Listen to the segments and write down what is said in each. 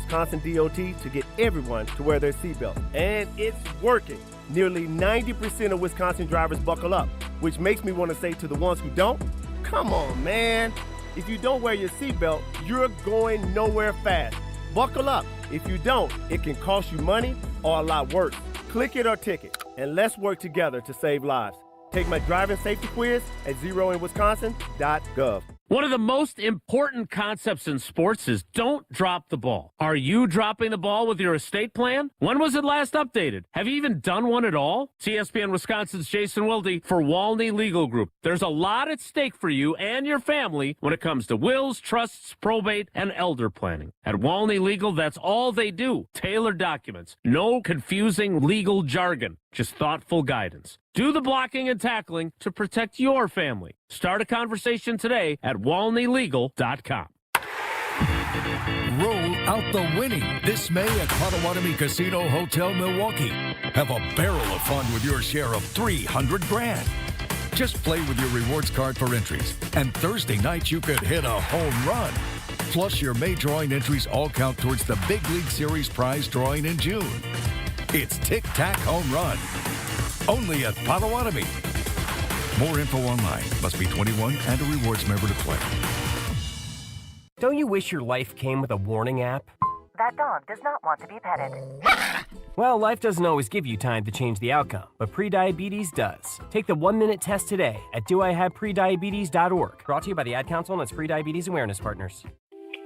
Wisconsin DOT to get everyone to wear their seatbelt. And it's working. Nearly 90% of Wisconsin drivers buckle up, which makes me want to say to the ones who don't, come on, man. If you don't wear your seatbelt, you're going nowhere fast. Buckle up. If you don't, it can cost you money or a lot worse. Click it or ticket, and let's work together to save lives. Take my driving safety quiz at zeroinwisconsin.gov. One of the most important concepts in sports is don't drop the ball. Are you dropping the ball with your estate plan? When was it last updated? Have you even done one at all? CSPN Wisconsin's Jason Wilde for Walney Legal Group. There's a lot at stake for you and your family when it comes to wills, trusts, probate, and elder planning. At Walney Legal, that's all they do. Tailored documents. No confusing legal jargon. Just thoughtful guidance. Do the blocking and tackling to protect your family. Start a conversation today at WalneyLegal.com. Roll out the winning this May at Potawatomi Casino Hotel Milwaukee. Have a barrel of fun with your share of $300 grand. Just play with your rewards card for entries, and Thursday night you could hit a home run. Plus, your May drawing entries all count towards the Big League Series prize drawing in June. It's Tic Tac Home Run. Only at Potawatomi. More info online. Must be 21 and a rewards member to play. Don't you wish your life came with a warning app? That dog does not want to be petted. Well, life doesn't always give you time to change the outcome, but prediabetes does. Take the 1-minute test today at doihaveprediabetes.org. Brought to you by the Ad Council and its Prediabetes Awareness Partners.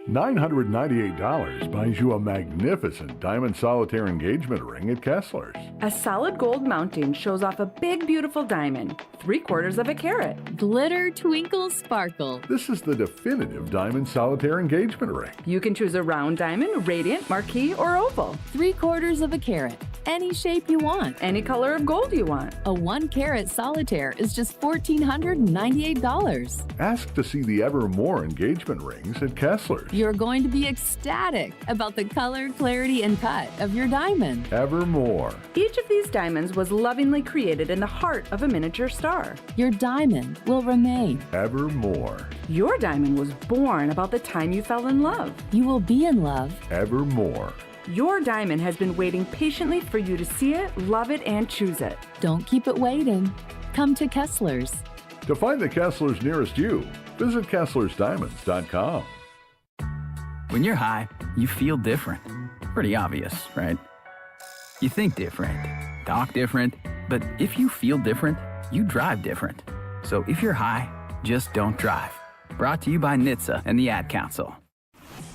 $998 buys you a magnificent diamond solitaire engagement ring at Kessler's. A solid gold mounting shows off a big, beautiful diamond, 3/4 of a carat. Glitter, twinkle, sparkle. This is the definitive diamond solitaire engagement ring. You can choose a round diamond, radiant, marquise, or oval. 3/4 of a carat. Any shape you want. Any color of gold you want. A 1-carat solitaire is just $1,498. Ask to see the Evermore engagement rings at Kessler's. You're going to be ecstatic about the color, clarity, and cut of your diamond. Evermore. Each of these diamonds was lovingly created in the heart of a miniature star. Your diamond will remain. Evermore. Your diamond was born about the time you fell in love. You will be in love. Evermore. Your diamond has been waiting patiently for you to see it, love it, and choose it. Don't keep it waiting. Come to Kessler's. To find the Kessler's nearest you, visit KesslersDiamonds.com. When you're high, you feel different. Pretty obvious, right? You think different, talk different, but if you feel different, you drive different. So if you're high, just don't drive. Brought to you by NHTSA and the Ad Council.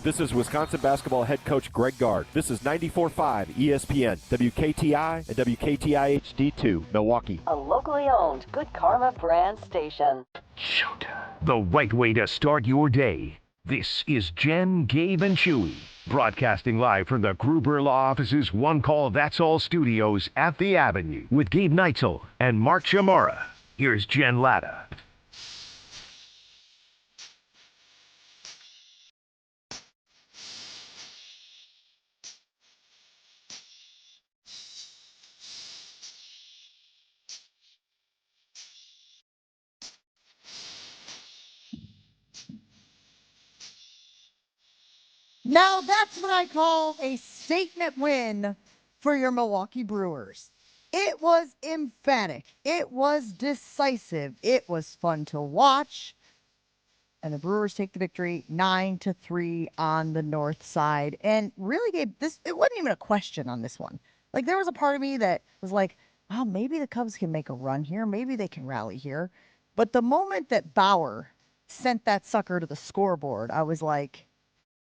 This is Wisconsin basketball head coach Greg Gard. This is 94.5 ESPN, WKTI, and WKTI-HD2, Milwaukee. A locally owned Good Karma brand station. Shoot. The right way to start your day. This is Jen, Gabe, and Chewy, broadcasting live from the Gruber Law Office's One Call That's All studios at the Avenue with Gabe Neitzel and Mark Chamara. Here's Jen Latta. Now that's what I call a statement win for your Milwaukee Brewers. It was emphatic. It was decisive. It was fun to watch. And the Brewers take the victory 9-3 on the north side. And really gave this, it wasn't even a question on this one. Like, there was a part of me that was like, oh, maybe the Cubs can make a run here. Maybe they can rally here. But the moment that Bauer sent that sucker to the scoreboard, I was like,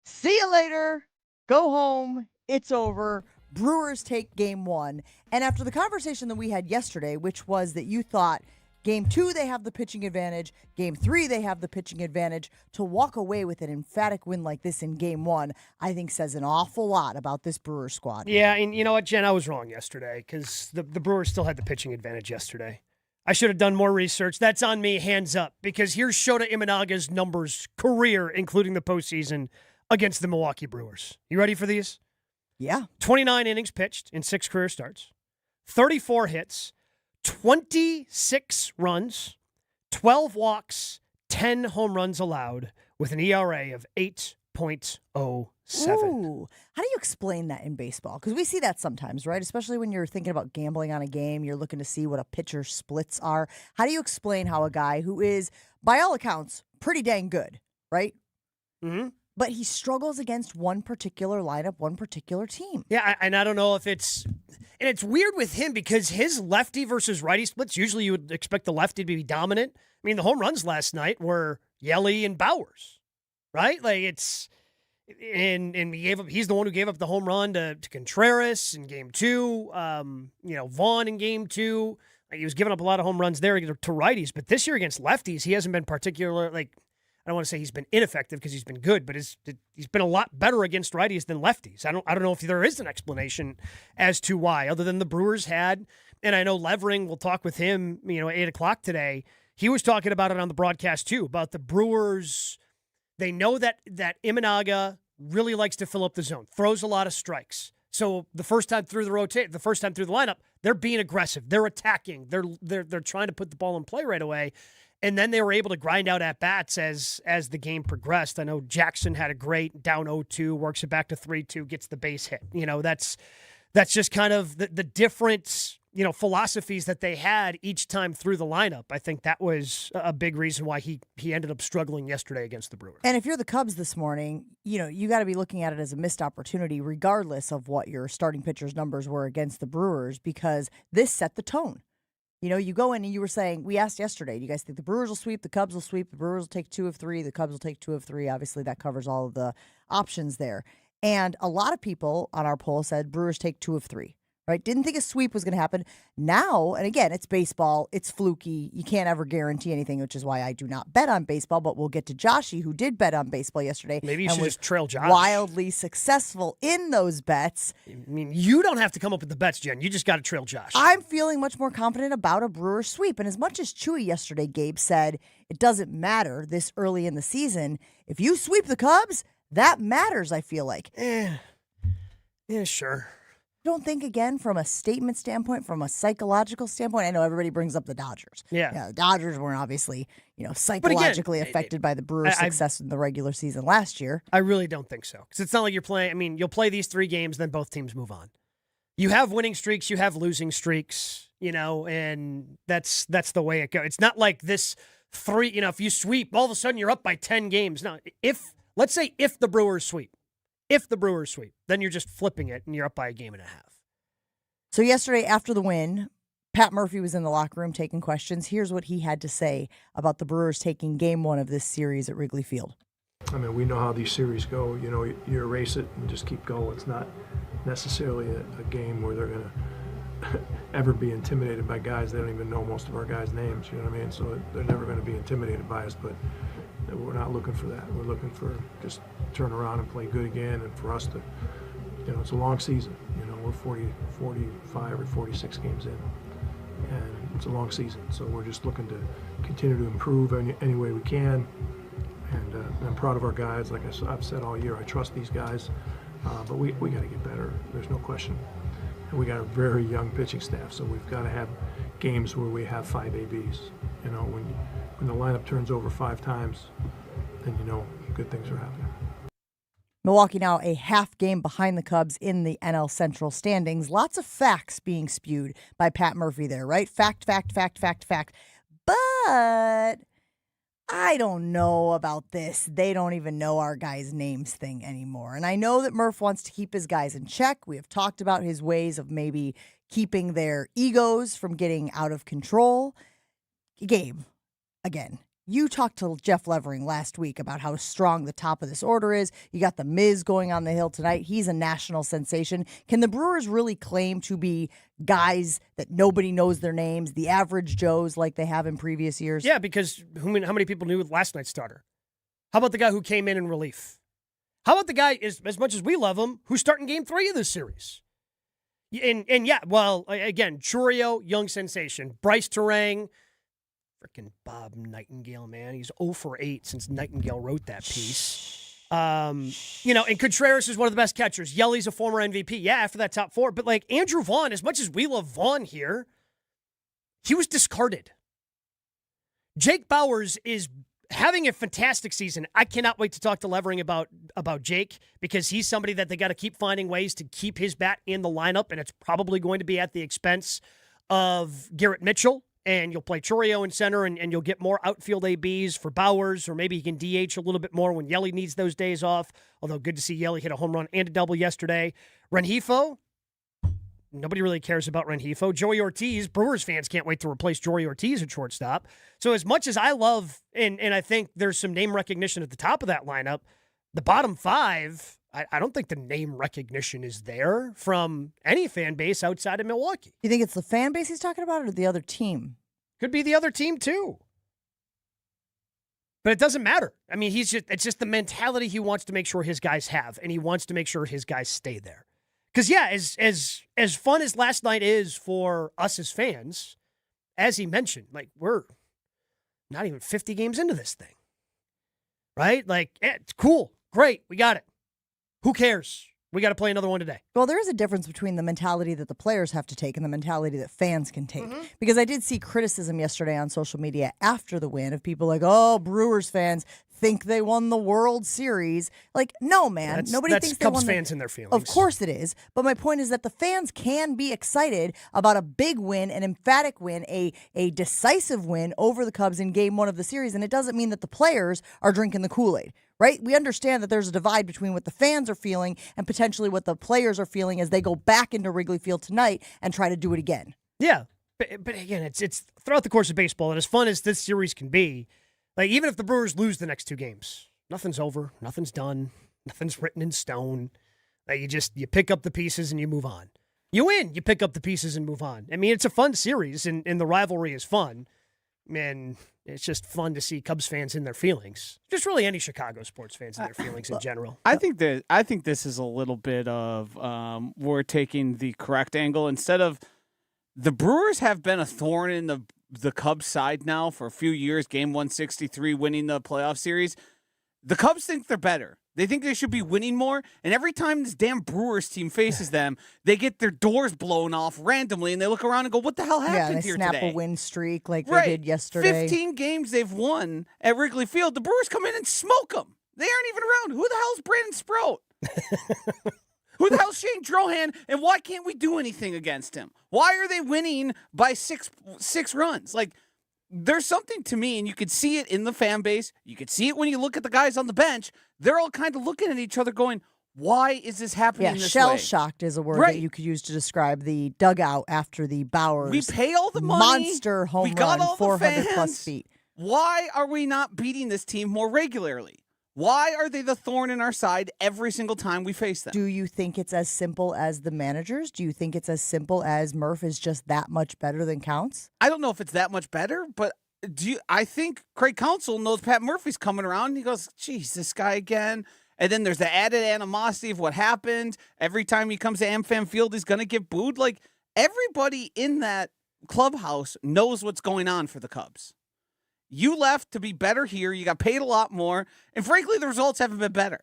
see you later. Go home. It's over. Brewers take game 1. And after the conversation that we had yesterday, which was that you thought game 2, they have the pitching advantage. Game 3, they have the pitching advantage. To walk away with an emphatic win like this in game 1, I think says an awful lot about this Brewers squad. Yeah, and you know what, Jen? I was wrong yesterday because the Brewers still had the pitching advantage yesterday. I should have done more research. That's on me, hands up, because here's Shota Imanaga's numbers, career, including the postseason, against the Milwaukee Brewers. You ready for these? Yeah. 29 innings pitched in 6 career starts, 34 hits, 26 runs, 12 walks, 10 home runs allowed, with an ERA of 8.03. 7. Ooh. How do you explain that in baseball? Because we see that sometimes, right? Especially when you're thinking about gambling on a game, you're looking to see what a pitcher's splits are. How do you explain how a guy who is, by all accounts, pretty dang good, right? Mm-hmm. But he struggles against one particular lineup, one particular team. Yeah, and I don't know if it's... And it's weird with him because his lefty versus righty splits, usually you would expect the lefty to be dominant. I mean, the home runs last night were Yelly and Bowers, right? Like, it's... And he's the one who gave up the home run to Contreras in game 2. Vaughn in game 2. Like, he was giving up a lot of home runs there to righties. But this year against lefties, he hasn't been particular, like... I don't want to say he's been ineffective because he's been good, but he's been a lot better against righties than lefties. I don't know if there is an explanation as to why, other than the Brewers had, and I know Levering, we'll talk with him, at 8 o'clock today. He was talking about it on the broadcast too, about the Brewers. They know that Imanaga really likes to fill up the zone, throws a lot of strikes. So the first time through the lineup, they're being aggressive, they're attacking, they're trying to put the ball in play right away. And then they were able to grind out at-bats as the game progressed. I know Jackson had a great down 0-2, works it back to 3-2, gets the base hit. That's just kind of the different, philosophies that they had each time through the lineup. I think that was a big reason why he ended up struggling yesterday against the Brewers. And if you're the Cubs this morning, you got to be looking at it as a missed opportunity, regardless of what your starting pitcher's numbers were against the Brewers, because this set the tone. You go in and you were saying, we asked yesterday, do you guys think the Brewers will sweep, the Cubs will sweep, the Brewers will take 2 of 3, the Cubs will take 2 of 3. Obviously, that covers all of the options there. And a lot of people on our poll said Brewers take 2 of 3, right? Didn't think a sweep was going to happen. Now, and again, it's baseball, it's fluky. You can't ever guarantee anything, which is why I do not bet on baseball, but we'll get to Joshy, who did bet on baseball yesterday. Maybe you should just trail Josh. Wildly successful in those bets. I mean, you don't have to come up with the bets, Jen. You just got to trail Josh. I'm feeling much more confident about a Brewers sweep. And as much as Chewy yesterday, Gabe said, it doesn't matter this early in the season. If you sweep the Cubs, that matters, I feel like. Yeah, sure. Don't think, again, from a statement standpoint, from a psychological standpoint. I know everybody brings up the Dodgers. Yeah. The Dodgers weren't obviously, psychologically affected by the Brewers' success in the regular season last year. I really don't think so. Because it's not like you're playing. I mean, you'll play these 3 games, then both teams move on. You have winning streaks, you have losing streaks, and that's the way it goes. It's not like this 3, if you sweep, all of a sudden you're up by 10 games. No, let's say the Brewers sweep. If the Brewers sweep, then you're just flipping it and you're up by a game and a half. So yesterday after the win, Pat Murphy was in the locker room taking questions. Here's what he had to say about the Brewers taking game 1 of this series at Wrigley Field. I mean, we know how these series go. You erase it and just keep going. It's not necessarily a game where they're going to ever be intimidated by guys. They don't even know most of our guys' names, you know what I mean? So they're never going to be intimidated by us, but we're not looking for that. We're looking for just turn around and play good again, and for us to, it's a long season. We're 45 or 46 games in, and it's a long season. So we're just looking to continue to improve any way we can, and I'm proud of our guys. Like I've said all year, I trust these guys, but we got to get better. There's no question. And we got a very young pitching staff, so we've got to have games where we have 5 ABs. When the lineup turns over 5 times, then good things are happening. Milwaukee now a half game behind the Cubs in the NL Central standings. Lots of facts being spewed by Pat Murphy there, right? Fact. But I don't know about this. They don't even know our guys' names thing anymore. And I know that Murph wants to keep his guys in check. We have talked about his ways of maybe keeping their egos from getting out of control. Gabe, again, you talked to Jeff Levering last week about how strong the top of this order is. You got the Miz going on the hill tonight. He's a national sensation. Can the Brewers really claim to be guys that nobody knows their names, the average Joes like they have in previous years? Yeah, because how many people knew last night's starter? How about the guy who came in relief? How about the guy, as much as we love him, who's starting game 3 of this series? And again, Churio, young sensation. Bryce Terang, freaking Bob Nightingale, man. He's 0 for 8 since Nightingale wrote that piece. And Contreras is one of the best catchers. Yelly's a former MVP. Yeah, after that top 4. But Andrew Vaughn, as much as we love Vaughn here, he was discarded. Jake Bauers having a fantastic season. I cannot wait to talk to Levering about Jake, because he's somebody that they got to keep finding ways to keep his bat in the lineup, and it's probably going to be at the expense of Garrett Mitchell. And you'll play Chorio in center, and you'll get more outfield ABs for Bowers, or maybe he can DH a little bit more when Yelly needs those days off, although good to see Yelly hit a home run and a double yesterday. Rengifo, nobody really cares about Rengifo. Joey Ortiz, Brewers fans can't wait to replace Joey Ortiz at shortstop. So as much as I love, and I think there's some name recognition at the top of that lineup, the bottom five, I don't think the name recognition is there from any fan base outside of Milwaukee. You think it's the fan base he's talking about, or the other team? Could be the other team too. But it doesn't matter. I mean, it's just the mentality he wants to make sure his guys have, and he wants to make sure his guys stay there. Because, yeah, as fun as last night is for us as fans, as he mentioned, like, we're not even 50 games into this thing. Right? Like, it's cool. Great. We got it. Who cares? We got to play another one today. Well, there is a difference between the mentality that the players have to take and the mentality that fans can take. Mm-hmm. Because I did see criticism yesterday on social media after the win of people like, oh, Brewers fans think they won the World Series. Like, no, man. Nobody thinks they won. That's Cubs fans in their feelings. Of course it is. But my point is that the fans can be excited about a big win, an emphatic win, a decisive win over the Cubs in Game 1 of the series. And it doesn't mean that the players are drinking the Kool-Aid. Right? We understand that there's a divide between what the fans are feeling and potentially what the players are feeling as they go back into Wrigley Field tonight and try to do it again. Yeah. But again, it's throughout the course of baseball, and as fun as this series can be, like, even if the Brewers lose the next two games, nothing's over, nothing's done, nothing's written in stone. Like, you pick up the pieces and you move on. You win, you pick up the pieces and move on. I mean, it's a fun series, and the rivalry is fun. And it's just fun to see Cubs fans in their feelings. Just really any Chicago sports fans in their feelings in general. I think this is a little bit of we're taking the correct angle. Instead of the Brewers have been a thorn in the Cubs side now for a few years. Game 163, winning the playoff series. The Cubs think they're better. They think they should be winning more, and every time this damn Brewers team faces them, they get their doors blown off randomly, and they look around and go, what the hell happened here today? Yeah, they snap a win streak like they did yesterday. 15 games they've won at Wrigley Field. The Brewers come in and smoke them. They aren't even around. Who the hell's Brandon Sprout? Who the hell's Shane Drohan, and why can't we do anything against him? Why are they winning by six runs? Like, there's something to me, and you could see it in the fan base. You could see it when you look at the guys on the bench. They're all kind of looking at each other going, why is this happening this way? Yeah, shell-shocked is a word that you could use to describe the dugout after the Bowers. We pay all the money. Monster home we got run, all 400-plus feet. Why are we not beating this team more regularly? Why are they the thorn in our side every single time we face them? Do you think it's as simple as the managers? Do you think it's as simple as Murph is just that much better than Counts? I don't know if it's that much better, but I think Craig Counsell knows Pat Murphy's coming around, and he goes, geez, this guy again. And then there's the added animosity of what happened. Every time he comes to AmFam Field, he's going to get booed. Like, everybody in that clubhouse knows what's going on for the Cubs. You left to be better here. You got paid a lot more. And frankly, the results haven't been better.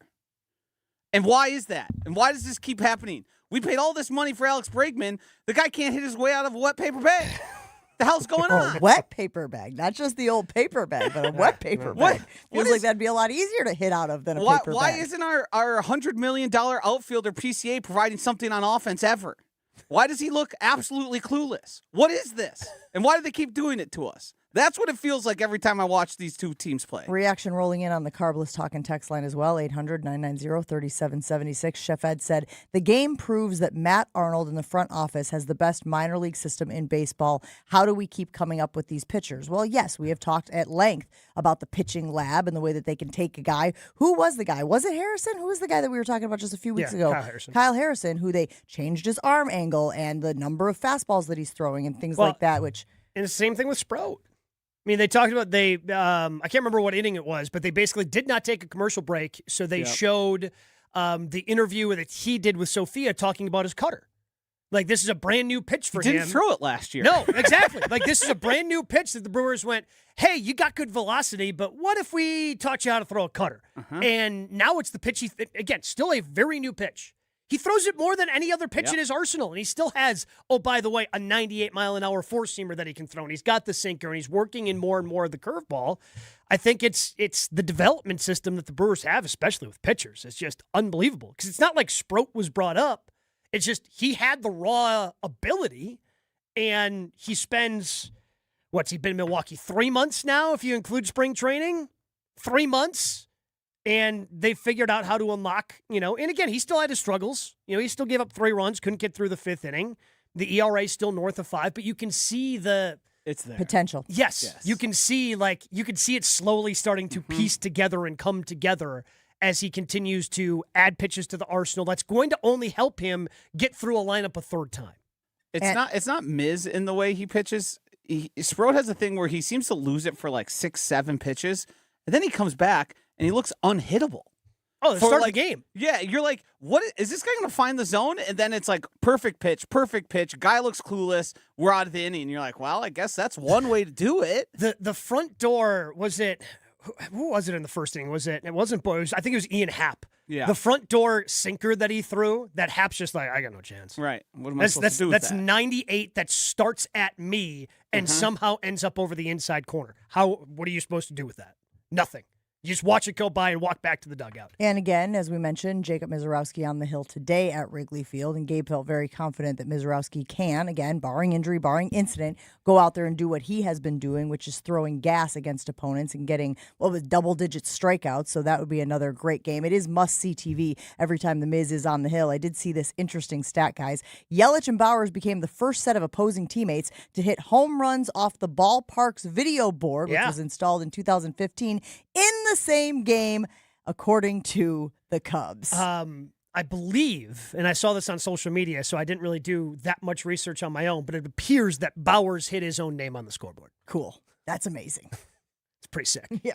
And why is that? And why does this keep happening? We paid all this money for Alex Bregman. The guy can't hit his way out of a wet paper bag. The hell's going on? A wet paper bag. Not just the old paper bag, but a wet paper bag. Feels like that'd be a lot easier to hit out of than a paper bag. Why isn't our $100 million outfielder PCA providing something on offense ever? Why does he look absolutely clueless? What is this? And why do they keep doing it to us? That's what it feels like every time I watch these two teams play. Reaction rolling in on the Carbless Talk and text line as well, 800-990-3776. Chef Ed said, the game proves that Matt Arnold in the front office has the best minor league system in baseball. How do we keep coming up with these pitchers? Well, yes, we have talked at length about the pitching lab and the way that they can take a guy. Who was the guy? Was it Harrison? Who was the guy that we were talking about just a few weeks ago? Kyle Harrison, who they changed his arm angle and the number of fastballs that he's throwing and things like that. And the same thing with Sprout. I mean, they talked about I can't remember what inning it was, but they basically did not take a commercial break. So they showed the interview that he did with Sophia talking about his cutter. Like, this is a brand new pitch for him. He didn't throw it last year. No, exactly. Like, this is a brand new pitch that the Brewers went, hey, you got good velocity, but what if we taught you how to throw a cutter? And now it's the pitch. Again, still a very new pitch. He throws it more than any other pitch Yep. in his arsenal, and he still has, oh, by the way, a 98-mile-an-hour four-seamer that he can throw, and he's got the sinker, and he's working in more and more of the curveball. I think it's the development system that the Brewers have, especially with pitchers. It's just unbelievable, because it's not like Sproat was brought up. It's just he had the raw ability, and he spends, what's he been in Milwaukee, 3 months now, if you include spring training? 3 months? And they figured out how to unlock, and again, he still had his struggles. He still gave up 3 runs, couldn't get through the 5th inning. The ERA is still north of 5, but you can see it's there. Potential. Yes. You can see it slowly starting to piece together and come together as he continues to add pitches to the arsenal. That's going to only help him get through a lineup a third time. It's not Miz in the way he pitches. Sproat has a thing where he seems to lose it for like 6-7 pitches, and then he comes back and he looks unhittable. Oh, the start of the game. Yeah, you're like, what is this guy going to find the zone? And then it's like perfect pitch. Guy looks clueless. We're out of the inning. And you're like, well, I guess that's one way to do it. The front door, was it? Who was it in the first inning? It wasn't Boyes. I think it was Ian Happ. Yeah. The front door sinker that he threw, that Happ's just like, I got no chance. Right. What am I supposed to do with that's that? 98 that starts at me and somehow ends up over the inside corner. What are you supposed to do with that? Nothing. You just watch it go by and walk back to the dugout. And again, as we mentioned, Jacob Misiorowski on the hill today at Wrigley Field, and Gabe felt very confident that Misiorowski can, again, barring injury, barring incident, go out there and do what he has been doing, which is throwing gas against opponents and getting, double-digit strikeouts, so that would be another great game. It is must-see TV every time the Miz is on the hill. I did see this interesting stat, guys. Yelich and Bowers became the first set of opposing teammates to hit home runs off the ballpark's video board, which was installed in 2015, in the same game, according to the Cubs. I believe, and I saw this on social media, so I didn't really do that much research on my own, but it appears that Bowers hit his own name on the scoreboard. Cool. That's amazing. It's pretty sick. Yeah.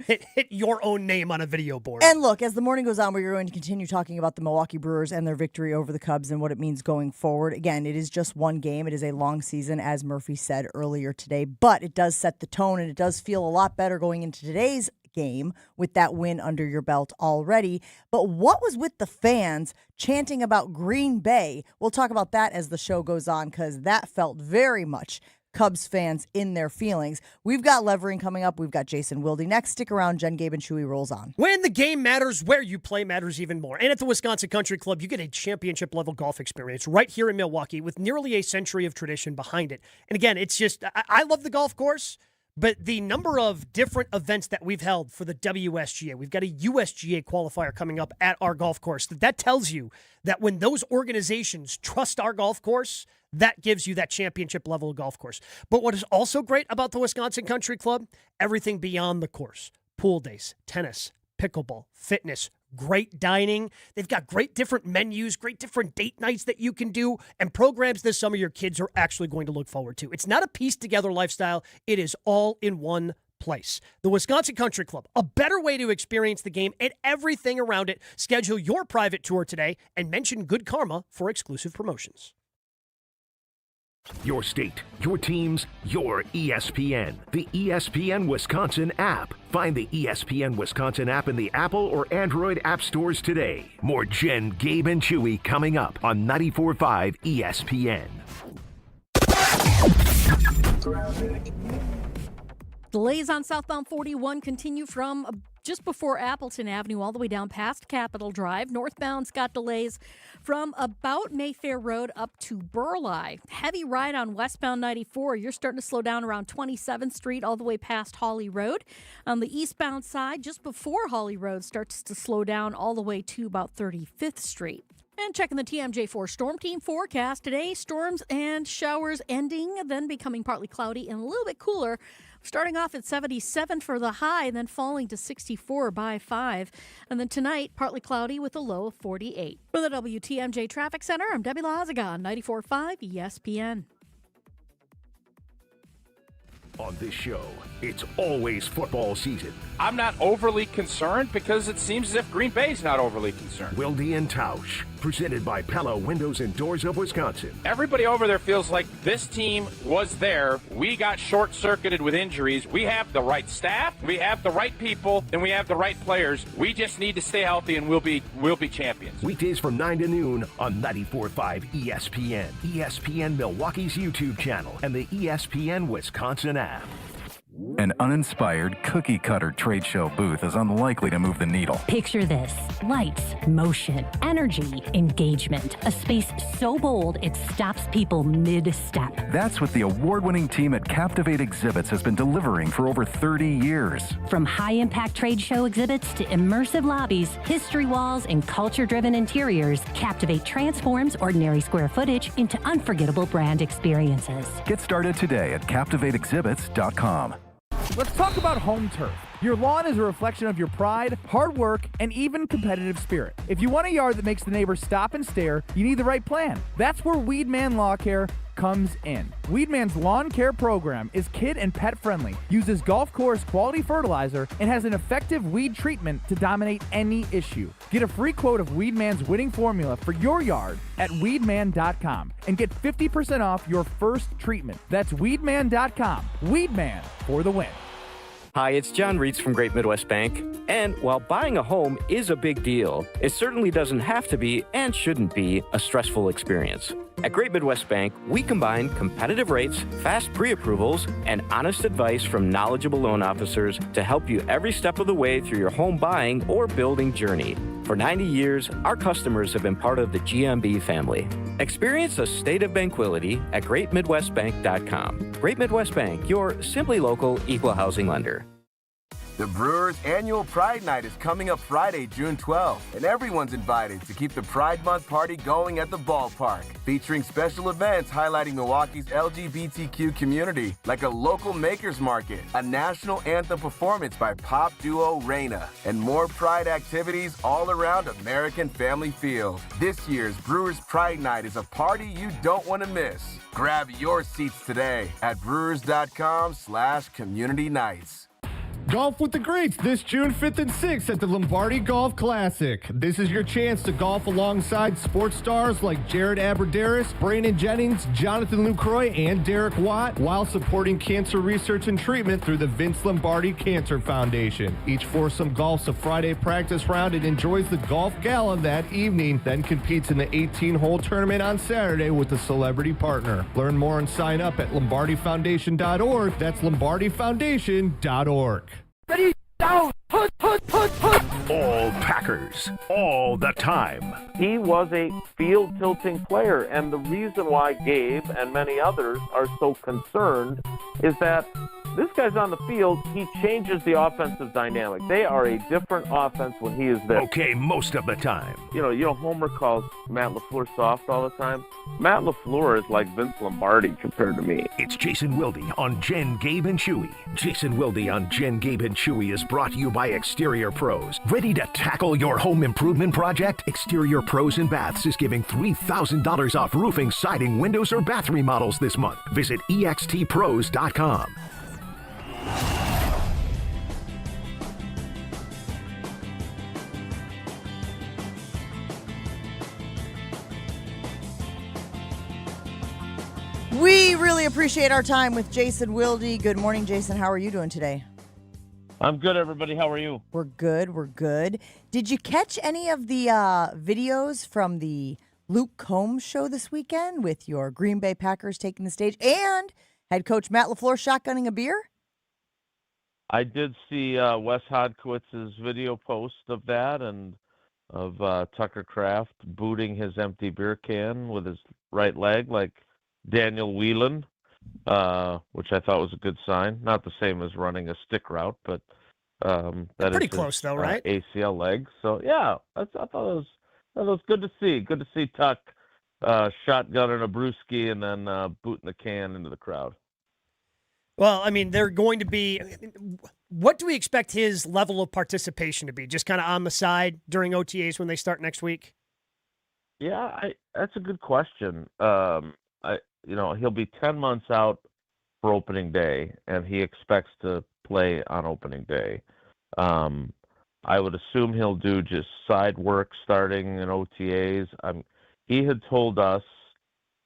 Hit your own name on a video board. And look, as the morning goes on, we're going to continue talking about the Milwaukee Brewers and their victory over the Cubs and what it means going forward. Again, it is just one game. It is a long season, as Murphy said earlier today, but it does set the tone, and it does feel a lot better going into today's game with that win under your belt already. But what was with the fans chanting about Green Bay? We'll talk about that as the show goes on, because that felt very much Cubs fans in their feelings. We've got Levering coming up. We've got Jason Wilde next. Stick around. Jen, Gabe, and Chewy rolls on. When the game matters, where you play matters even more. And at the Wisconsin Country Club, you get a championship-level golf experience right here in Milwaukee with nearly a century of tradition behind it. And again, it's just, I love the golf course, but the number of different events that we've held for the WSGA, we've got a USGA qualifier coming up at our golf course. That tells you that when those organizations trust our golf course, that gives you that championship level of golf course. But what is also great about the Wisconsin Country Club, everything beyond the course. Pool days, tennis, pickleball, fitness, great dining. They've got great different menus, great different date nights that you can do, and programs this summer your kids are actually going to look forward to. It's not a pieced-together lifestyle. It is all in one place. The Wisconsin Country Club, a better way to experience the game and everything around it. Schedule your private tour today and mention Good Karma for exclusive promotions. Your state, your teams, your ESPN. The ESPN Wisconsin app. Find the ESPN Wisconsin app in the Apple or Android app stores today. More Jen, Gabe, and Chewy coming up on 94.5 ESPN. Delays on southbound 41 continue from just before Appleton Avenue all the way down past Capitol Drive. Northbound's got delays from about Mayfair Road up to Burleigh. Heavy ride on westbound 94. You're starting to slow down around 27th Street all the way past Hawley Road. On the eastbound side, just before Hawley Road starts to slow down all the way to about 35th Street. And checking the TMJ4 Storm Team forecast today, storms and showers ending, then becoming partly cloudy and a little bit cooler. Starting off at 77 for the high, and then falling to 64 by 5. And then tonight, partly cloudy with a low of 48. For the WTMJ Traffic Center, I'm Debbie Lazaga on 94.5 ESPN. On this show, it's always football season. I'm not overly concerned because it seems as if Green Bay's not overly concerned. Wilde and Tausch. Presented by Pella Windows and Doors of Wisconsin. Everybody over there feels like this team was there. We got short-circuited with injuries. We have the right staff, we have the right people, and we have the right players. We just need to stay healthy, and we'll be champions. Weekdays from 9 to noon on 94.5 ESPN, ESPN Milwaukee's YouTube channel, and the ESPN Wisconsin app. An uninspired, cookie-cutter trade show booth is unlikely to move the needle. Picture this. Lights, motion, energy, engagement. A space so bold it stops people mid-step. That's what the award-winning team at Captivate Exhibits has been delivering for over 30 years. From high-impact trade show exhibits to immersive lobbies, history walls, and culture-driven interiors, Captivate transforms ordinary square footage into unforgettable brand experiences. Get started today at CaptivateExhibits.com. Let's talk about home turf. Your lawn is a reflection of your pride, hard work, and even competitive spirit. If you want a yard that makes the neighbors stop and stare, you need the right plan. That's where Weedman Lawn Care comes in. Weedman's lawn care program is kid and pet friendly, uses golf course quality fertilizer, and has an effective weed treatment to dominate any issue. Get a free quote of Weedman's winning formula for your yard at weedman.com and get 50% off your first treatment. That's weedman.com. Weedman for the win. Hi, it's John Reitz from Great Midwest Bank. And while buying a home is a big deal, it certainly doesn't have to be and shouldn't be a stressful experience. At Great Midwest Bank, we combine competitive rates, fast pre-approvals, and honest advice from knowledgeable loan officers to help you every step of the way through your home buying or building journey. For 90 years, our customers have been part of the GMB family. Experience a state of tranquility at GreatMidwestBank.com. Great Midwest Bank, your simply local equal housing lender. The Brewers' annual Pride Night is coming up Friday, June 12th, and everyone's invited to keep the Pride Month party going at the ballpark, featuring special events highlighting Milwaukee's LGBTQ community, like a local makers market, a national anthem performance by pop duo Reina, and more Pride activities all around American Family Field. This year's Brewers' Pride Night is a party you don't want to miss. Grab your seats today at brewers.com/community nights. Golf with the Greats this June 5th and 6th at the Lombardi Golf Classic. This is your chance to golf alongside sports stars like Jared Aberderis, Brandon Jennings, Jonathan Lucroy, and Derek Watt, while supporting cancer research and treatment through the Vince Lombardi Cancer Foundation. Each foursome golfs a Friday practice round and enjoys the golf gala that evening, then competes in the 18-hole tournament on Saturday with a celebrity partner. Learn more and sign up at lombardifoundation.org. That's lombardifoundation.org. Ready, down, put. All Packers, all the time. He was a field-tilting player, and the reason why Gabe and many others are so concerned is that this guy's on the field, he changes the offensive dynamic. They are a different offense when he is there. Okay, most of the time. You know, Homer calls Matt LaFleur soft all the time. Matt LaFleur is like Vince Lombardi compared to me. It's Jason Wilde on Jen, Gabe, and Chewy. Jason Wilde on Jen, Gabe, and Chewy is brought to you by Exterior Pros. Ready to tackle your home improvement project? Exterior Pros and Baths is giving $3,000 off roofing, siding, windows, or bath remodels this month. Visit extpros.com. We really appreciate our time with Jason Wilde. Good morning, Jason. How are you doing today? I'm good, everybody. How are you? We're good. Did you catch any of the videos from the Luke Combs show this weekend with your Green Bay Packers taking the stage and head coach Matt LaFleur shotgunning a beer? I did see Wes Hodkowitz's video post of that and of Tucker Kraft booting his empty beer can with his right leg like Daniel Whelan, which I thought was a good sign. Not the same as running a stick route, but that pretty is close his, though, right? ACL leg. So yeah, I thought it was good to see. Good to see Tuck shotgunning a brewski and then booting the can into the crowd. Well, I mean, they're going to be. What do we expect his level of participation to be? Just kind of on the side during OTAs when they start next week? Yeah, that's a good question. He'll be 10 months out for opening day, and he expects to play on opening day. I would assume he'll do just side work starting in OTAs. He had told us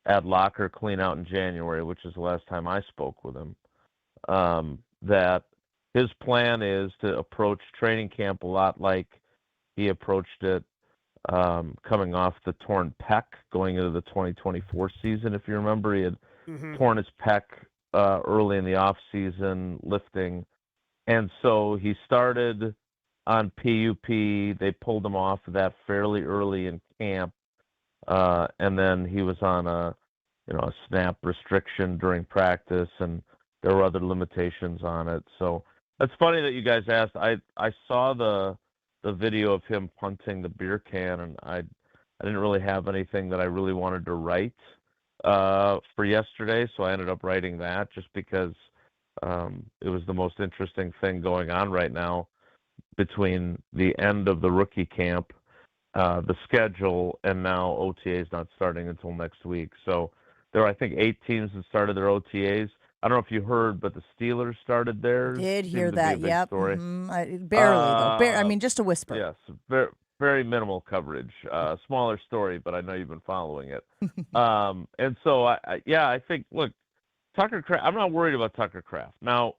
at locker clean out in January, which is the last time I spoke with him, that his plan is to approach training camp a lot like he approached it coming off the torn pec going into the 2024 season. If you remember, he had torn his pec early in the off season lifting, and so he started on PUP. They pulled him off of that fairly early in camp, and then he was on a snap restriction during practice, and there were other limitations on it. So it's funny that you guys asked. I saw the video of him punting the beer can, and I didn't really have anything that I really wanted to write for yesterday, so I ended up writing that just because it was the most interesting thing going on right now between the end of the rookie camp, the schedule, and now OTA's not starting until next week. So there are, I think, 8 teams that started their OTAs. I don't know if you heard, but the Steelers started theirs. Did hear Seemed to be a that? big Yep. story. Barely though. I mean, just a whisper. Yes, very, very minimal coverage. Smaller story, but I know you've been following it. And so, I think, look, Tucker Kraft. I'm not worried about Tucker Kraft. Now,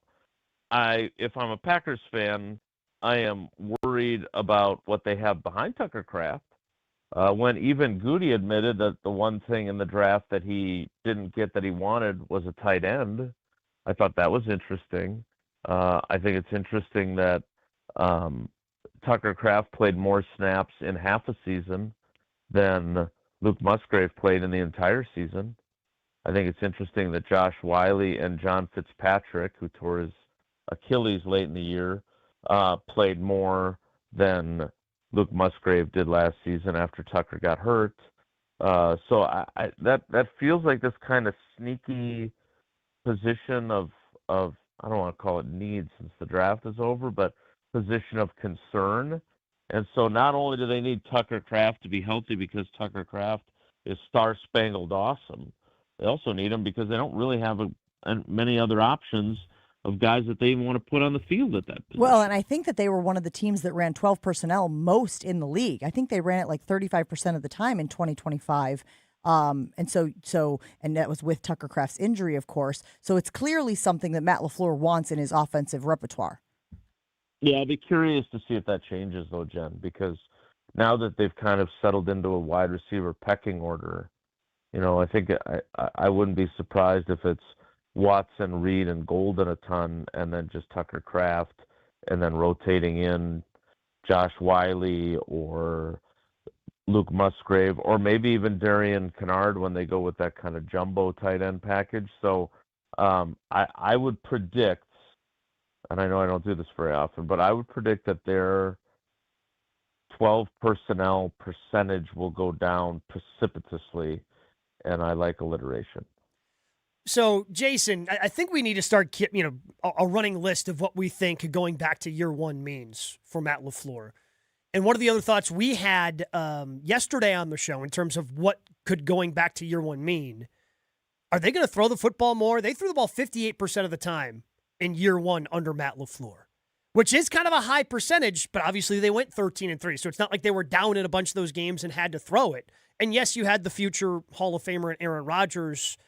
if I'm a Packers fan, I am worried about what they have behind Tucker Kraft. When even Goody admitted that the one thing in the draft that he didn't get that he wanted was a tight end, I thought that was interesting. I think it's interesting that Tucker Kraft played more snaps in half a season than Luke Musgrave played in the entire season. I think it's interesting that Josh Wiley and John Fitzpatrick, who tore his Achilles late in the year, played more than Luke Musgrave did last season after Tucker got hurt. So that feels like this kind of sneaky position of I don't want to call it need since the draft is over, but position of concern. And so not only do they need Tucker Kraft to be healthy because Tucker Kraft is star-spangled awesome, they also need him because they don't really have many other options of guys that they even want to put on the field at that position. Well, and I think that they were one of the teams that ran 12 personnel most in the league. I think they ran it like 35% of the time in 2025. And that was with Tucker Kraft's injury, of course. So it's clearly something that Matt LaFleur wants in his offensive repertoire. Yeah, I'll be curious to see if that changes, though, Jen, because now that they've kind of settled into a wide receiver pecking order, I think I wouldn't be surprised if it's Watson, Reed, and Golden a ton, and then just Tucker Kraft, and then rotating in Josh Wiley or Luke Musgrave, or maybe even Darian Kennard when they go with that kind of jumbo tight end package. So I would predict, and I know I don't do this very often, but I would predict that their 12 personnel percentage will go down precipitously, and I like alliteration. So, Jason, I think we need to start, a running list of what we think going back to year one means for Matt LaFleur. And one of the other thoughts we had yesterday on the show in terms of what could going back to year one mean, are they going to throw the football more? They threw the ball 58% of the time in year one under Matt LaFleur, which is kind of a high percentage, but obviously they went 13-3. So it's not like they were down in a bunch of those games and had to throw it. And yes, you had the future Hall of Famer Aaron Rodgers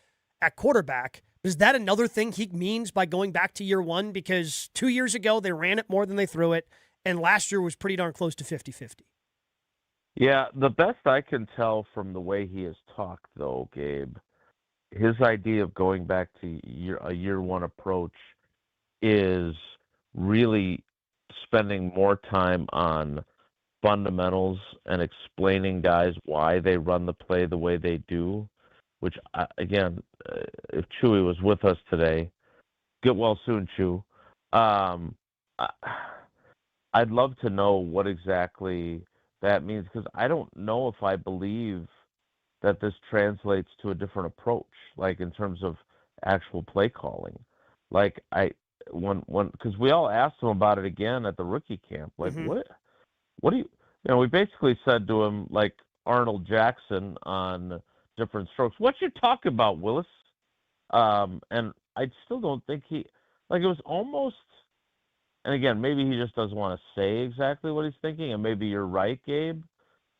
at quarterback. Is that another thing he means by going back to year one? Because 2 years ago, they ran it more than they threw it, and last year was pretty darn close to 50-50. Yeah, the best I can tell from the way he has talked, though, Gabe, his idea of going back to a year one approach is really spending more time on fundamentals and explaining guys why they run the play the way they do, which, again, if Chewy was with us today, get well soon, Chew. I'd love to know what exactly that means, because I don't know if I believe that this translates to a different approach, like in terms of actual play calling. Like because we all asked him about it again at the rookie camp. Like, what do you we basically said to him, like Arnold Jackson on Different Strokes, what you talking about, Willis? And I still don't think it was almost and again, maybe he just doesn't want to say exactly what he's thinking, and maybe you're right, Gabe.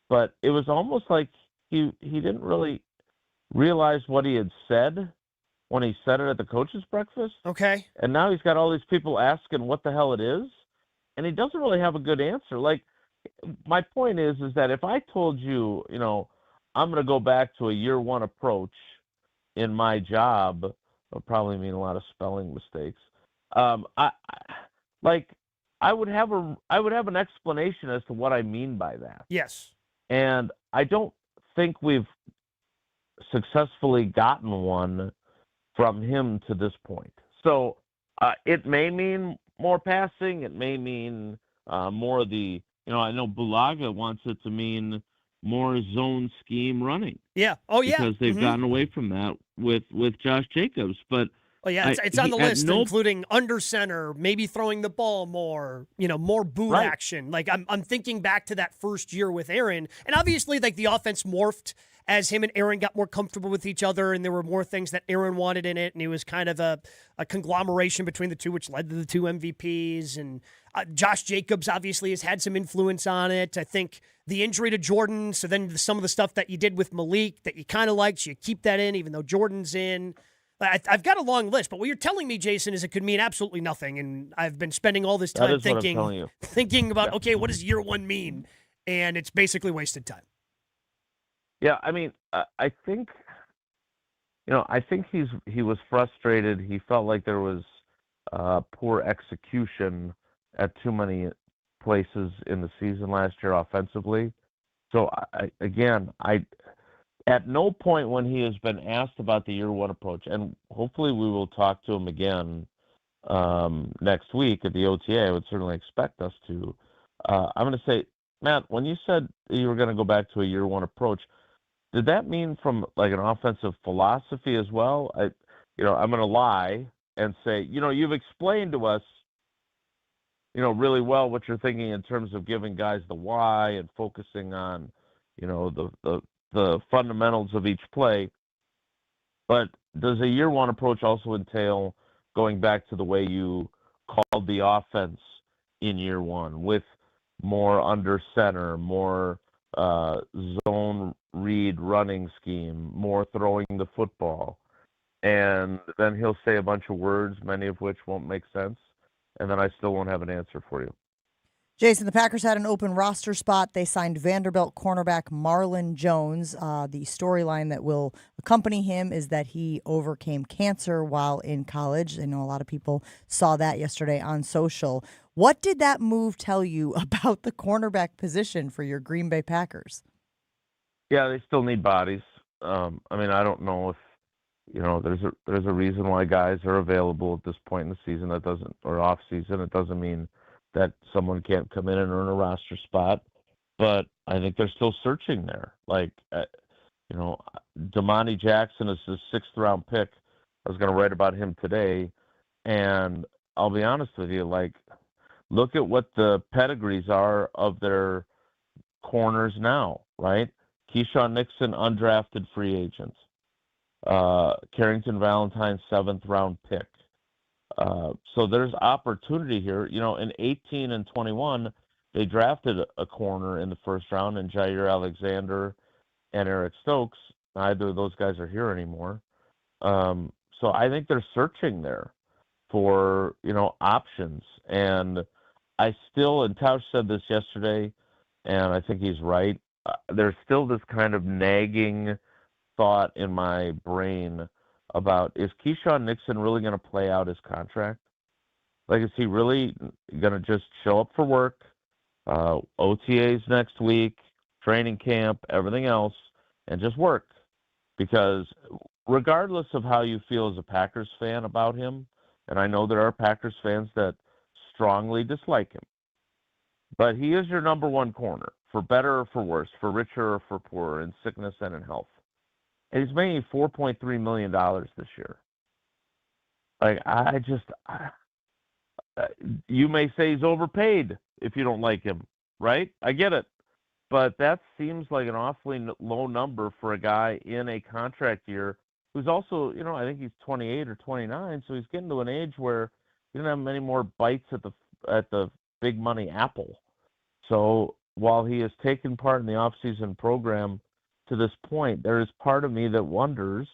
But it was almost like he didn't really realize what he had said when he said it at the coaches' breakfast. Okay. And now he's got all these people asking what the hell it is, and he doesn't really have a good answer. Like, my point is that if I told you, I'm going to go back to a year one approach in my job, it'll probably mean a lot of spelling mistakes. I would have an explanation as to what I mean by that. Yes. And I don't think we've successfully gotten one from him to this point. So it may mean more passing. It may mean more of the, I know Bulaga wants it to mean more zone scheme running. Yeah. Oh, yeah. Because they've gotten away from that with Josh Jacobs. But oh, yeah, it's on the list, including under center, maybe throwing the ball more, more boot action. Like I'm thinking back to that first year with Aaron, and obviously like the offense morphed as him and Aaron got more comfortable with each other, and there were more things that Aaron wanted in it, and it was kind of a conglomeration between the two, which led to the two MVPs. And Josh Jacobs obviously has had some influence on it. I think the injury to Jordan, so then some of the stuff that you did with Malik that you kind of liked, you keep that in, even though Jordan's in. I've got a long list, but what you're telling me, Jason, is it could mean absolutely nothing. And I've been spending all this time thinking about, okay, what does year one mean? And it's basically wasted time. Yeah, I mean, I think, he was frustrated. He felt like there was poor execution at too many places in the season last year offensively. So, at no point when he has been asked about the year one approach, and hopefully we will talk to him again next week at the OTA, I would certainly expect us to. I'm going to say, Matt, when you said you were going to go back to a year one approach, did that mean from like an offensive philosophy as well? I'm going to lie and say, you've explained to us, really well what you're thinking in terms of giving guys the why and focusing on, the fundamentals of each play. But does a year one approach also entail going back to the way you called the offense in year one with more under center, more zone read running scheme, more throwing the football? And then he'll say a bunch of words, many of which won't make sense, and then I still won't have an answer for you. Jason, the Packers had an open roster spot. They signed Vanderbilt cornerback Marlon Jones. The storyline that will accompany him is that he overcame cancer while in college. I know a lot of people saw that yesterday on social. What did that move tell you about the cornerback position for your Green Bay Packers? Yeah, they still need bodies. I don't know if, there's a reason why guys are available at this point in the season or off season. It doesn't mean that someone can't come in and earn a roster spot, but I think they're still searching there. Like, Damani Jackson is his 6th round pick. I was going to write about him today, and I'll be honest with you, like, look at what the pedigrees are of their corners now, right? Keyshawn Nixon, undrafted free agent. Carrington Valentine, 7th round pick. So there's opportunity here. In 18 and 21, they drafted a corner in the first round in Jair Alexander and Eric Stokes. Neither of those guys are here anymore. So I think they're searching there for, options. And I still, and Tausch said this yesterday, and I think he's right, there's still this kind of nagging thought in my brain about, is Keyshawn Nixon really going to play out his contract? Like, is he really going to just show up for work, OTAs next week, training camp, everything else, and just work? Because regardless of how you feel as a Packers fan about him, and I know there are Packers fans that strongly dislike him, but he is your number one corner, for better or for worse, for richer or for poorer, in sickness and in health. And he's making $4.3 million this year. Like, you may say he's overpaid if you don't like him, right? I get it. But that seems like an awfully low number for a guy in a contract year who's also, I think he's 28 or 29, so he's getting to an age where he doesn't have many more bites at the big money Apple. So while he has taken part in the offseason program to this point, there is part of me that wonders,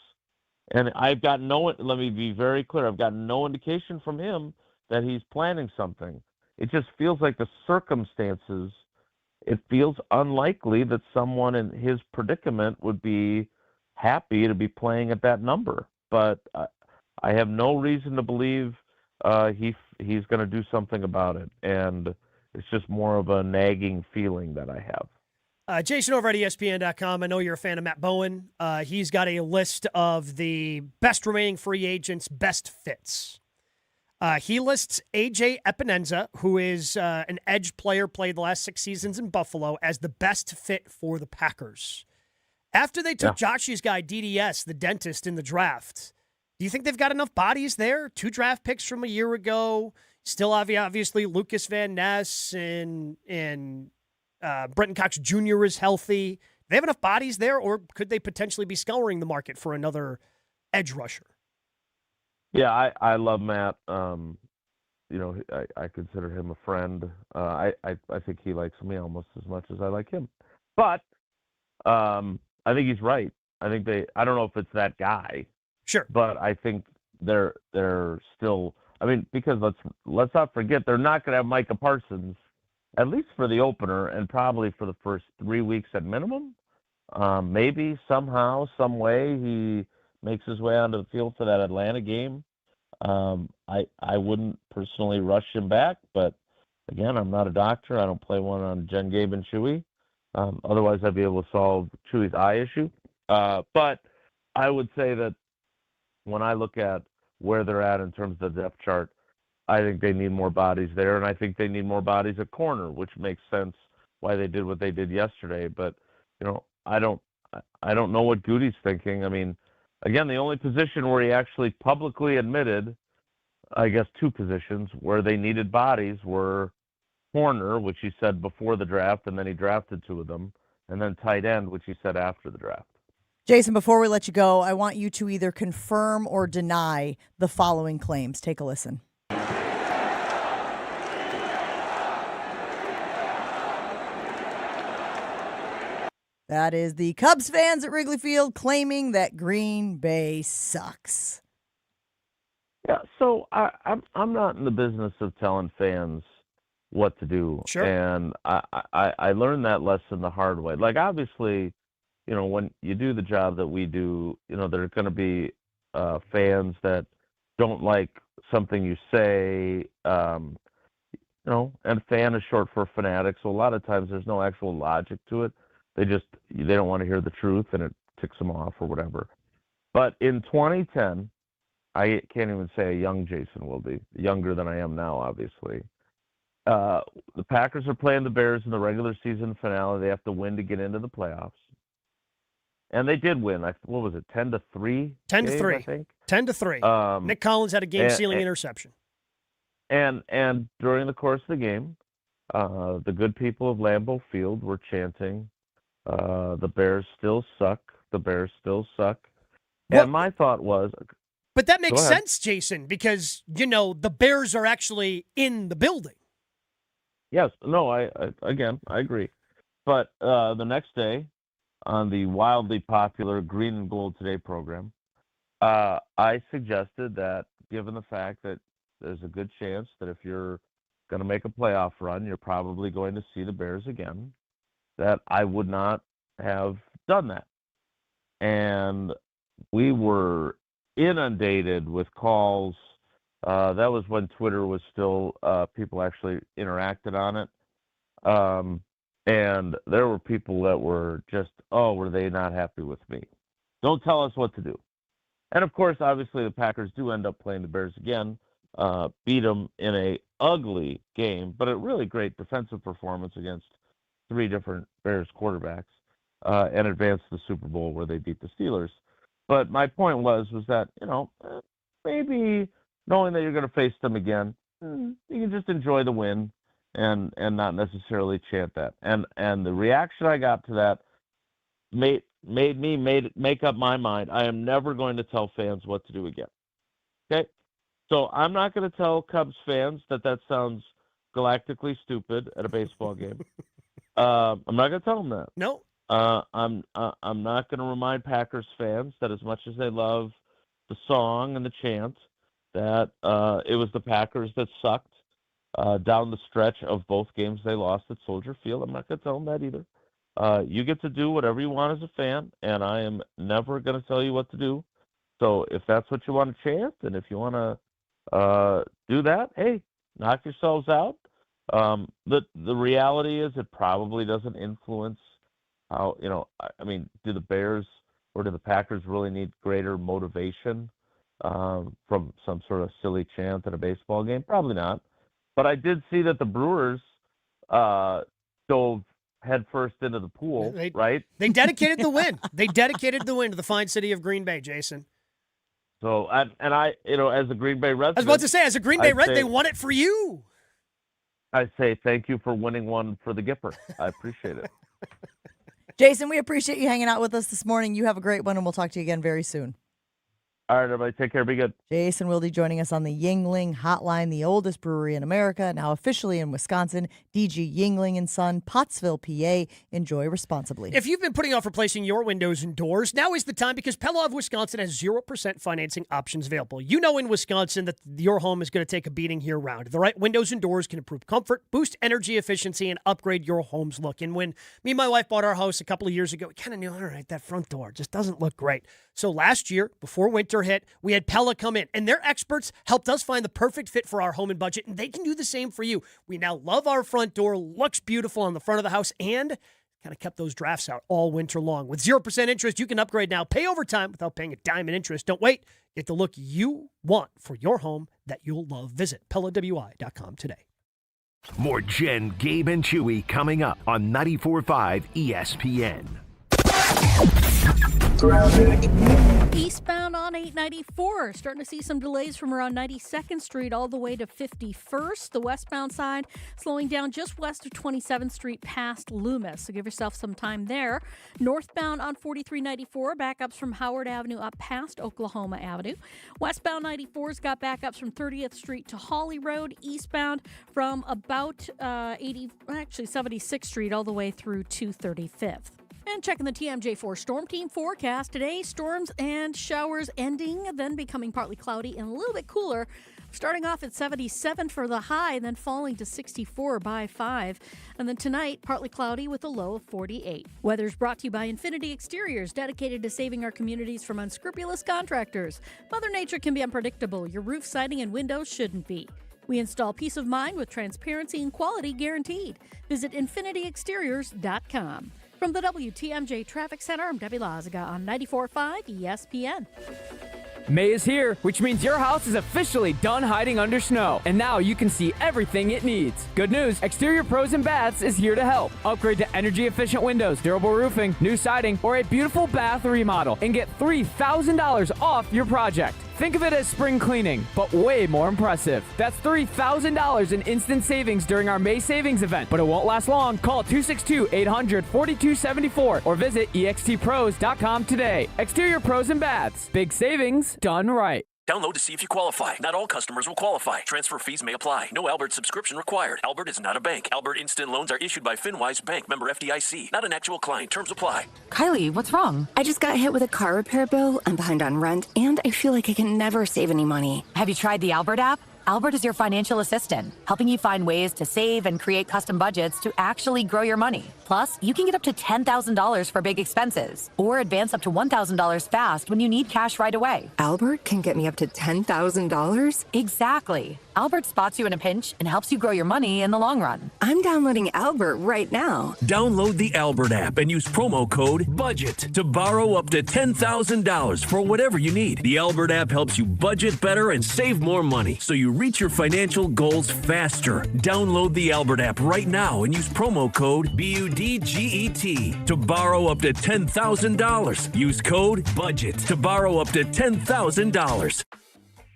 and I've got let me be very clear, I've got no indication from him that he's planning something. It just feels like the circumstances, it feels unlikely that someone in his predicament would be happy to be playing at that number. But I have no reason to believe he's going to do something about it. And it's just more of a nagging feeling that I have. Jason over at ESPN.com. I know you're a fan of Matt Bowen. He's got a list of the best remaining free agents, best fits. He lists A.J. Epinenza, who is an edge player, played the last 6 seasons in Buffalo, as the best fit for the Packers. After they took Josh's guy, DDS, the dentist, in the draft, do you think they've got enough bodies there? 2 draft picks from a year ago. Still, obviously, Lucas Van Ness and Brenton Cox Jr. is healthy. Do they have enough bodies there, or could they potentially be scouring the market for another edge rusher? Yeah, I love Matt. You know, I consider him a friend. I think he likes me almost as much as I like him. But I think he's right. I don't know if it's that guy. Sure. But I think they're still, I mean, because let's not forget, they're not going to have Micah Parsons, at least for the opener and probably for the first 3 weeks at minimum. Maybe somehow, some way he makes his way onto the field for that Atlanta game. I wouldn't personally rush him back, but again, I'm not a doctor. I don't play one on Jen, Gabe, and Chewy. Otherwise, I'd be able to solve Chewy's eye issue. But I would say that when I look at where they're at in terms of the depth chart, I think they need more bodies there, and I think they need more bodies at corner, which makes sense why they did what they did yesterday. But you know, I don't know what Goody's thinking. I mean, again, the only position where he actually publicly admitted, I guess 2 positions where they needed bodies were corner, which he said before the draft, and then he drafted 2 of them, and then tight end, which he said after the draft. Jason, before we let you go, I want you to either confirm or deny the following claims. Take a listen. That is the Cubs fans at Wrigley Field claiming that Green Bay sucks. Yeah, so I'm not in the business of telling fans what to do. Sure. And I learned that lesson the hard way. Like, obviously, you know, when you do the job that we do, you know, there are going to be fans that don't like something you say, you know, and fan is short for fanatic. So a lot of times there's no actual logic to it. They don't want to hear the truth, and it ticks them off or whatever. But in 2010, I can't even say a young Jason will be, younger than I am now, obviously. The Packers are playing the Bears in the regular season finale. They have to win to get into the playoffs. And they did win. What was it, 10-3? 10-3. I think. 10-3. Nick Collins had a game-sealing interception. And during the course of the game, the good people of Lambeau Field were chanting, the Bears still suck. The Bears still suck. Well, and my thought was... But that makes sense, Jason, because, you know, the Bears are actually in the building. Yes. No, I agree. But the next day, on the wildly popular Green and Gold Today program, I suggested that given the fact that there's a good chance that if you're going to make a playoff run, you're probably going to see the Bears again, that I would not have done that. And we were inundated with calls. That was when Twitter was still, people actually interacted on it. And there were people that were just, were they not happy with me? Don't tell us what to do. And, of course, obviously the Packers do end up playing the Bears again, beat them in a ugly game, but a really great defensive performance against 3 different Bears quarterbacks, and advanced to the Super Bowl where they beat the Steelers. But my point was that, you know, maybe knowing that you're going to face them again, you can just enjoy the win and not necessarily chant that. And the reaction I got to that made me make up my mind. I am never going to tell fans what to do again. Okay? So I'm not going to tell Cubs fans that sounds galactically stupid at a baseball game. I'm not going to tell them that. No. I'm not going to remind Packers fans that as much as they love the song and the chant, that it was the Packers that sucked down the stretch of both games they lost at Soldier Field. I'm not going to tell them that either. You get to do whatever you want as a fan, and I am never going to tell you what to do. So if that's what you want to chant, and if you want to do that, hey, knock yourselves out. The reality is it probably doesn't influence how, I mean, do the Bears or do the Packers really need greater motivation from some sort of silly chant at a baseball game? Probably not. But I did see that the Brewers dove headfirst into the pool, right? They dedicated the win. They dedicated the win to the fine city of Green Bay, Jason. So, as a Green Bay Red, I was about to say, as a Green Bay Red, they won it for you. I say thank you for winning one for the Gipper. I appreciate it. Jason, we appreciate you hanging out with us this morning. You have a great one, and we'll talk to you again very soon. All right, everybody. Take care. Be good. Jason Wilde joining us on the Yuengling Hotline, the oldest brewery in America, now officially in Wisconsin. DG Yuengling & Son, Pottsville, PA. Enjoy responsibly. If you've been putting off replacing your windows and doors, now is the time because Pella of Wisconsin has 0% financing options available. You know in Wisconsin that your home is going to take a beating year-round. The right windows and doors can improve comfort, boost energy efficiency, and upgrade your home's look. And when me and my wife bought our house a couple of years ago, we kind of knew, all right, that front door just doesn't look great. So last year, before winter hit, we had Pella come in, and their experts helped us find the perfect fit for our home and budget, and they can do the same for you. We now love our front door, looks beautiful on the front of the house, and kind of kept those drafts out all winter long. With 0% interest, you can upgrade now, pay over time without paying a dime in interest. Don't wait. Get the look you want for your home that you'll love. Visit PellaWI.com today. More Jen, Gabe, and Chewy coming up on 94.5 ESPN. Eastbound on 894, starting to see some delays from around 92nd Street all the way to 51st. The westbound side slowing down just west of 27th Street past Loomis, so give yourself some time there. Northbound on 4394, backups from Howard Avenue up past Oklahoma Avenue. Westbound 94's got backups from 30th Street to Hawley Road. Eastbound from about 76th Street all the way through to 35th. And checking the TMJ4 Storm Team forecast today, storms and showers ending, then becoming partly cloudy and a little bit cooler. Starting off at 77 for the high, then falling to 64 by 5. And then tonight, partly cloudy with a low of 48. Weather's brought to you by Infinity Exteriors, dedicated to saving our communities from unscrupulous contractors. Mother Nature can be unpredictable. Your roof, siding, and windows shouldn't be. We install peace of mind with transparency and quality guaranteed. Visit infinityexteriors.com. From the WTMJ Traffic Center, I'm Debbie Lazaga on 94.5 ESPN. May is here, which means your house is officially done hiding under snow. And now you can see everything it needs. Good news, Exterior Pros and Baths is here to help. Upgrade to energy-efficient windows, durable roofing, new siding, or a beautiful bath remodel and get $3,000 off your project. Think of it as spring cleaning, but way more impressive. That's $3,000 in instant savings during our May savings event, but it won't last long. Call 262-800-4274 or visit extpros.com today. Exterior Pros and Baths. Big savings done right. Download to see if you qualify. Not all customers will qualify. Transfer fees may apply. No Albert subscription required. Albert is not a bank. Albert Instant Loans are issued by FinWise Bank, member FDIC. Not an actual client. Terms apply. Kylie, what's wrong? I just got hit with a car repair bill. I'm behind on rent, and I feel like I can never save any money. Have you tried the Albert app? Albert is your financial assistant, helping you find ways to save and create custom budgets to actually grow your money. Plus, you can get up to $10,000 for big expenses or advance up to $1,000 fast when you need cash right away. Albert can get me up to $10,000? Exactly. Albert spots you in a pinch and helps you grow your money in the long run. I'm downloading Albert right now. Download the Albert app and use promo code BUDGET to borrow up to $10,000 for whatever you need. The Albert app helps you budget better and save more money so you reach your financial goals faster. Download the Albert app right now and use promo code BUDGET to borrow up to $10,000. Use code BUDGET to borrow up to $10,000.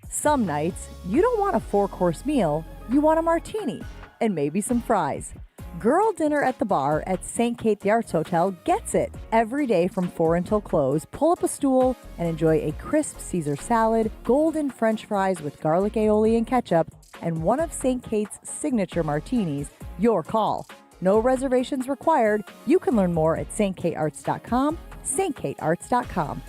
Some nights, you don't want a 4-course meal, you want a martini and maybe some fries. Girl Dinner at the Bar at St. Kate the Arts Hotel gets it. Every day from 4 until close, pull up a stool and enjoy a crisp Caesar salad, golden French fries with garlic aioli and ketchup, and one of St. Kate's signature martinis, your call. No reservations required. You can learn more at stkatearts.com, stkatearts.com.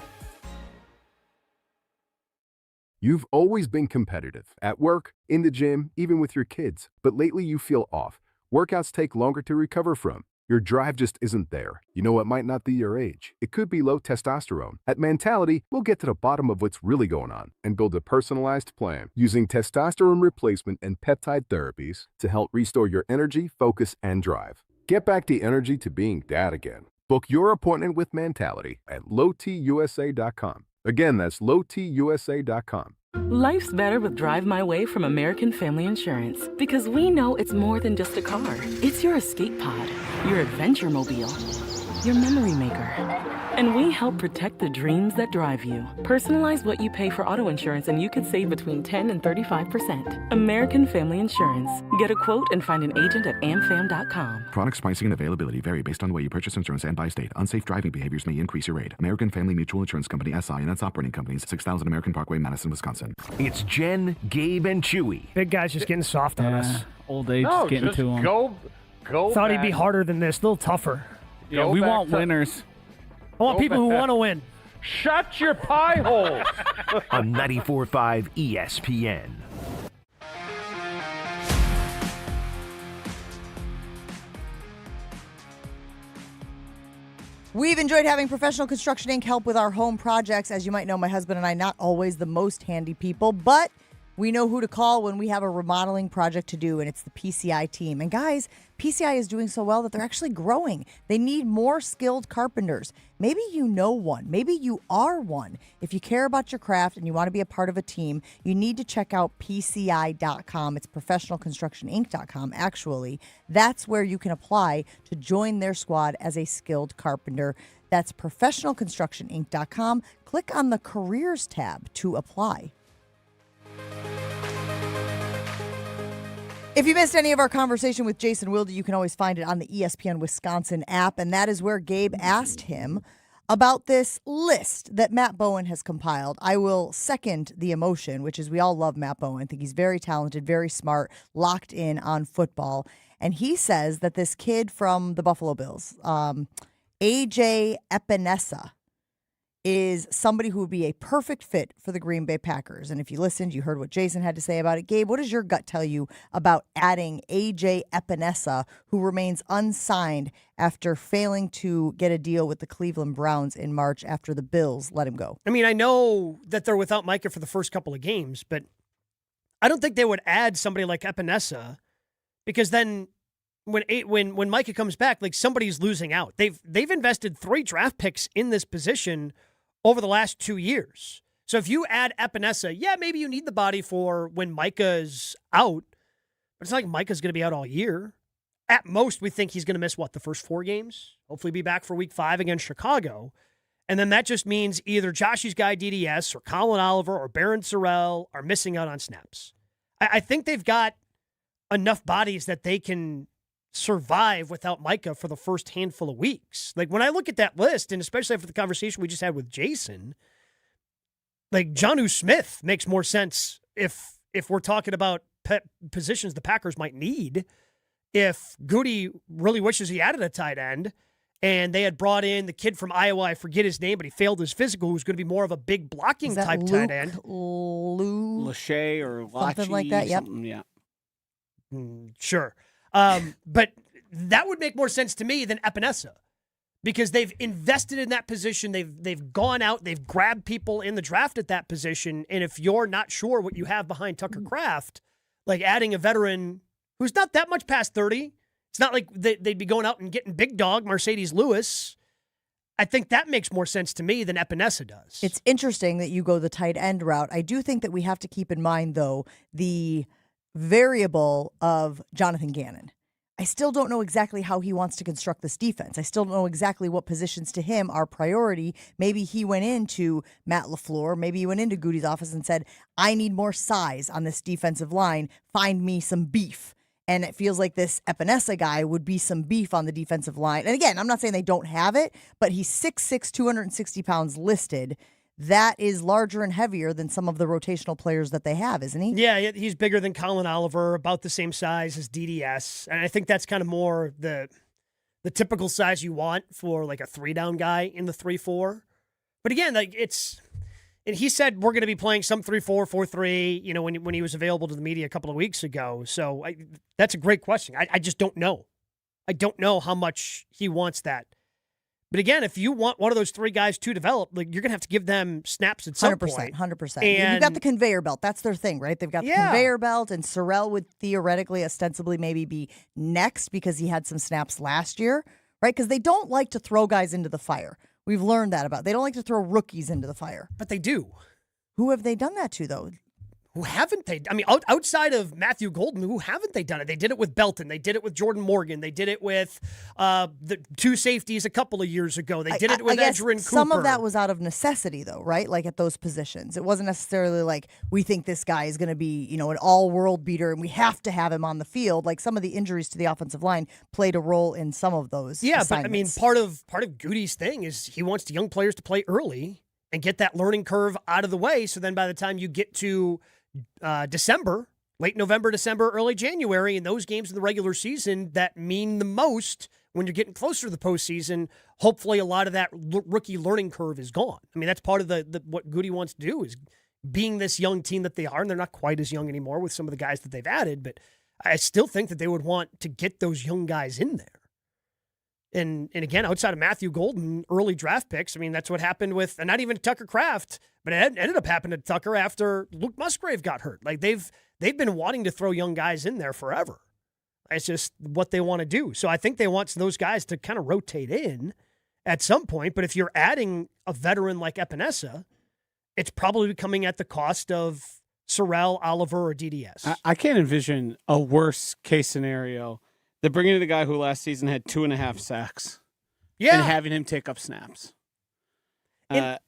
You've always been competitive at work, in the gym, even with your kids. But lately you feel off. Workouts take longer to recover from. Your drive just isn't there. You know, it might not be your age. It could be low testosterone. At Mentality, we'll get to the bottom of what's really going on and build a personalized plan using testosterone replacement and peptide therapies to help restore your energy, focus, and drive. Get back the energy to being dad again. Book your appointment with Mentality at lowtusa.com. Again, that's lowtusa.com. Life's better with Drive My Way from American Family Insurance because we know it's more than just a car. It's your escape pod, your adventure mobile, your memory maker. And we help protect the dreams that drive you. Personalize what you pay for auto insurance and you could save between 10 and 35%. American Family Insurance. Get a quote and find an agent at amfam.com. Products pricing and availability vary based on the way you purchase insurance and by state. Unsafe driving behaviors may increase your rate. American Family Mutual Insurance Company, SI, and its operating companies, 6000 American Parkway, Madison, Wisconsin. It's Jen, Gabe, and Chewy. Big guy's just getting soft on us. Old age is getting to him. Go Thought he'd be back. harder than this, a little tougher. Yeah, Go we back want to- winners. I want people who want to win. Shut your pie hole. On 94.5 ESPN. We've enjoyed having Professional Construction Inc. help with our home projects. As you might know, my husband and I not always the most handy people, but we know who to call when we have a remodeling project to do, and it's the PCI team. And guys, PCI is doing so well that they're actually growing. They need more skilled carpenters. Maybe you know one. Maybe you are one. If you care about your craft and you want to be a part of a team, you need to check out PCI.com. It's ProfessionalConstructionInc.com, actually. That's where you can apply to join their squad as a skilled carpenter. That's ProfessionalConstructionInc.com. Click on the Careers tab to apply. If you missed any of our conversation with Jason Wilde, you can always find it on the ESPN Wisconsin app, and that is where Gabe asked him about this list that Matt Bowen has compiled. I will second the emotion, which is we all love Matt Bowen. I think he's very talented, very smart, locked in on football. And he says that this kid from the Buffalo Bills, AJ Epinesa, is somebody who would be a perfect fit for the Green Bay Packers. And if you listened, you heard what Jason had to say about it. Gabe, what does your gut tell you about adding AJ Epinesa, who remains unsigned after failing to get a deal with the Cleveland Browns in March after the Bills let him go? I mean, I know that they're without Micah for the first couple of games, but I don't think they would add somebody like Epinesa because then when Micah comes back, like somebody's losing out. They've invested 3 draft picks in this position over the last 2 years. So if you add Epinesa, yeah, maybe you need the body for when Micah's out, but it's not like Micah's going to be out all year. At most, we think he's going to miss, the first 4 games? Hopefully be back for week 5 against Chicago. And then that just means either Joshy's guy DDS or Colin Oliver or Barron Sorrell are missing out on snaps. I think they've got enough bodies that they can survive without Micah for the first handful of weeks. Like when I look at that list, and especially after the conversation we just had with Jason, like Jonnu Smith makes more sense if we're talking about positions the Packers might need. If Goody really wishes he added a tight end and they had brought in the kid from Iowa, I forget his name, but he failed his physical, who's going to be more of a big blocking type tight end. Lachey or Lachi, something like that, yep. Yeah. Sure. But that would make more sense to me than Epinesa because they've invested in that position. They've gone out, they've grabbed people in the draft at that position. And if you're not sure what you have behind Tucker Kraft, like adding a veteran who's not that much past 30, it's not like they'd be going out and getting big dog Mercedes Lewis. I think that makes more sense to me than Epinesa does. It's interesting that you go the tight end route. I do think that we have to keep in mind, though, the variable of Jonathan Gannon. I still don't know exactly how he wants to construct this defense. I still don't know exactly what positions to him are priority. Maybe he went into Matt LaFleur. Maybe he went into Goody's office and said, I need more size on this defensive line. Find me some beef. And it feels like this Epinesa guy would be some beef on the defensive line. And again, I'm not saying they don't have it, but he's 6'6", 260 pounds listed. that is larger and heavier than some of the rotational players that they have, isn't he? Yeah, he's bigger than Colin Oliver, about the same size as DDS. And I think that's kind of more the typical size you want for like a 3-down guy in the 3-4. But again, like and he said we're going to be playing some 3-4, 4-3, you know, when he was available to the media a couple of weeks ago. So that's a great question. I just don't know. I don't know how much he wants that. But again, if you want one of those 3 guys to develop, like you're going to have to give them snaps at some point. 100%. And you've got the conveyor belt. That's their thing, right? They've got the conveyor belt, and Sorrell would theoretically, ostensibly, maybe be next because he had some snaps last year, right? Because they don't like to throw guys into the fire. We've learned that about. They don't like to throw rookies into the fire. But they do. Who have they done that to, though? Who haven't they? I mean, outside of Matthew Golden, who haven't they done it? They did it with Belton. They did it with Jordan Morgan. They did it with the 2 safeties a couple of years ago. They did it with Edgerrin Cooper. Some of that was out of necessity, though, right? Like at those positions. It wasn't necessarily like we think this guy is going to be, you know, an all-world beater and we have to have him on the field. Like some of the injuries to the offensive line played a role in some of those assignments. But I mean, part of Goody's thing is he wants the young players to play early and get that learning curve out of the way. So then by the time you get to December, late November, December, early January, and those games in the regular season that mean the most when you're getting closer to the postseason, hopefully a lot of that rookie learning curve is gone. I mean, that's part of the what Goody wants to do is being this young team that they are, and they're not quite as young anymore with some of the guys that they've added, but I still think that they would want to get those young guys in there. And again, outside of Matthew Golden, early draft picks, I mean, that's what happened with, and not even Tucker Kraft, but it ended up happening to Tucker after Luke Musgrave got hurt. Like they've been wanting to throw young guys in there forever. It's just what they want to do. So I think they want those guys to kind of rotate in at some point. But if you're adding a veteran like Epinesa, it's probably coming at the cost of Sorrell, Oliver, or DDS. I can't envision a worse case scenario than bringing in the guy who last season had 2.5 sacks and having him take up snaps.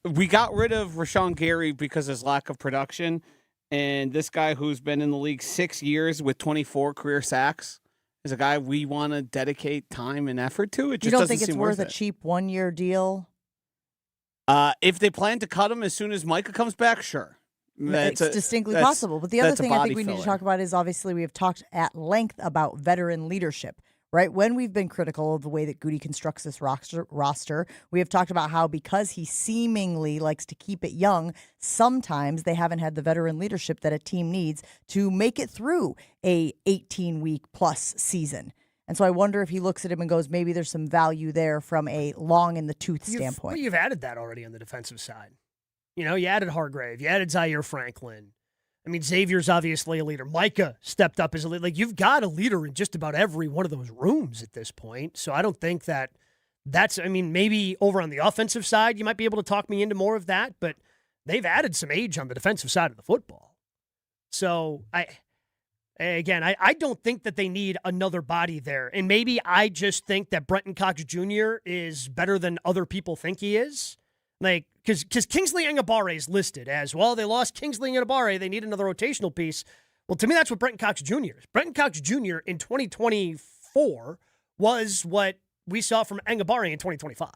We got rid of Rashawn Gary because of his lack of production, and this guy who's been in the league 6 years with 24 career sacks is a guy we want to dedicate time and effort to. It just you don't doesn't think it's seem worth a it. cheap 1-year deal? If they plan to cut him as soon as Micah comes back, sure. It's distinctly possible. But the other thing I think we need to filler. talk about is obviously we have talked at length about veteran leadership, right? When we've been critical of the way that Goody constructs this roster, we have talked about how because he seemingly likes to keep it young, sometimes they haven't had the veteran leadership that a team needs to make it through a 18-week plus season. And so I wonder if he looks at him and goes, maybe there's some value there from a long-in-the-tooth standpoint. You've added that already on the defensive side. You know, you added Hargrave. You added Zaire Franklin. I mean, Xavier's obviously a leader. Micah stepped up as a leader. Like, you've got a leader in just about every one of those rooms at this point. So I don't think that's, I mean, maybe over on the offensive side, you might be able to talk me into more of that, but they've added some age on the defensive side of the football. So I don't think that they need another body there. And maybe I just think that Brenton Cox Jr. is better than other people think he is. Like, because Kingsley Enagbare is listed as, well, they lost Kingsley Enagbare, they need another rotational piece. Well, to me, that's what Brenton Cox Jr. is. Brenton Cox Jr. in 2024 was what we saw from Enagbare in 2025.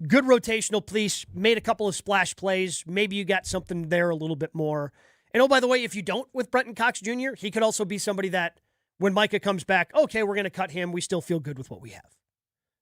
Good rotational piece, made a couple of splash plays. Maybe you got something there a little bit more. And oh, by the way, if you don't with Brenton Cox Jr., he could also be somebody that when Micah comes back, okay, we're going to cut him. We still feel good with what we have.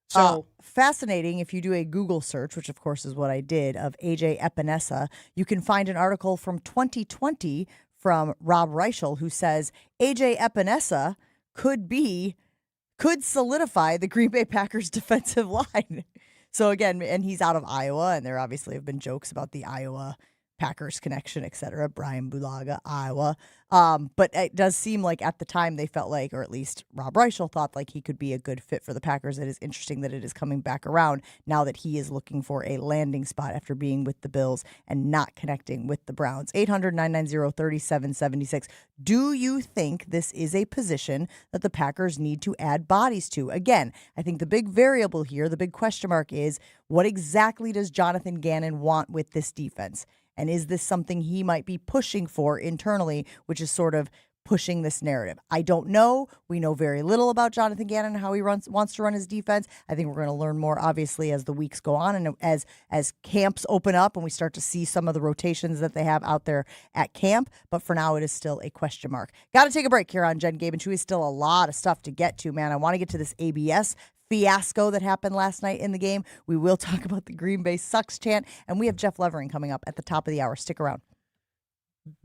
So fascinating. If you do a Google search, which of course is what I did, of AJ Epinesa, you can find an article from 2020 from Rob Reichel who says AJ Epinesa could solidify the Green Bay Packers defensive line. So again, and he's out of Iowa, and there obviously have been jokes about the Iowa Packers connection, etc. Brian Bulaga, Iowa. But it does seem like at the time they felt like, or at least Rob Reichel thought like he could be a good fit for the Packers. It is interesting that it is coming back around now that he is looking for a landing spot after being with the Bills and not connecting with the Browns. 800-990-3776. Do you think this is a position that the Packers need to add bodies to? Again, I think the big variable here, the big question mark is, what exactly does Jonathan Gannon want with this defense? And is this something he might be pushing for internally, which is sort of pushing this narrative. I don't know. We know very little about Jonathan Gannon and how he wants to run his defense. I think we're going to learn more, obviously, as the weeks go on and as camps open up and we start to see some of the rotations that they have out there at camp. But for now, it is still a question mark. Got to take a break here on Jen, Gabe, and Chewy. Still a lot of stuff to get to, man. I want to get to this ABS fiasco that happened last night in the game. We will talk about the Green Bay sucks chant, and we have Jeff Levering coming up at the top of the hour. Stick around.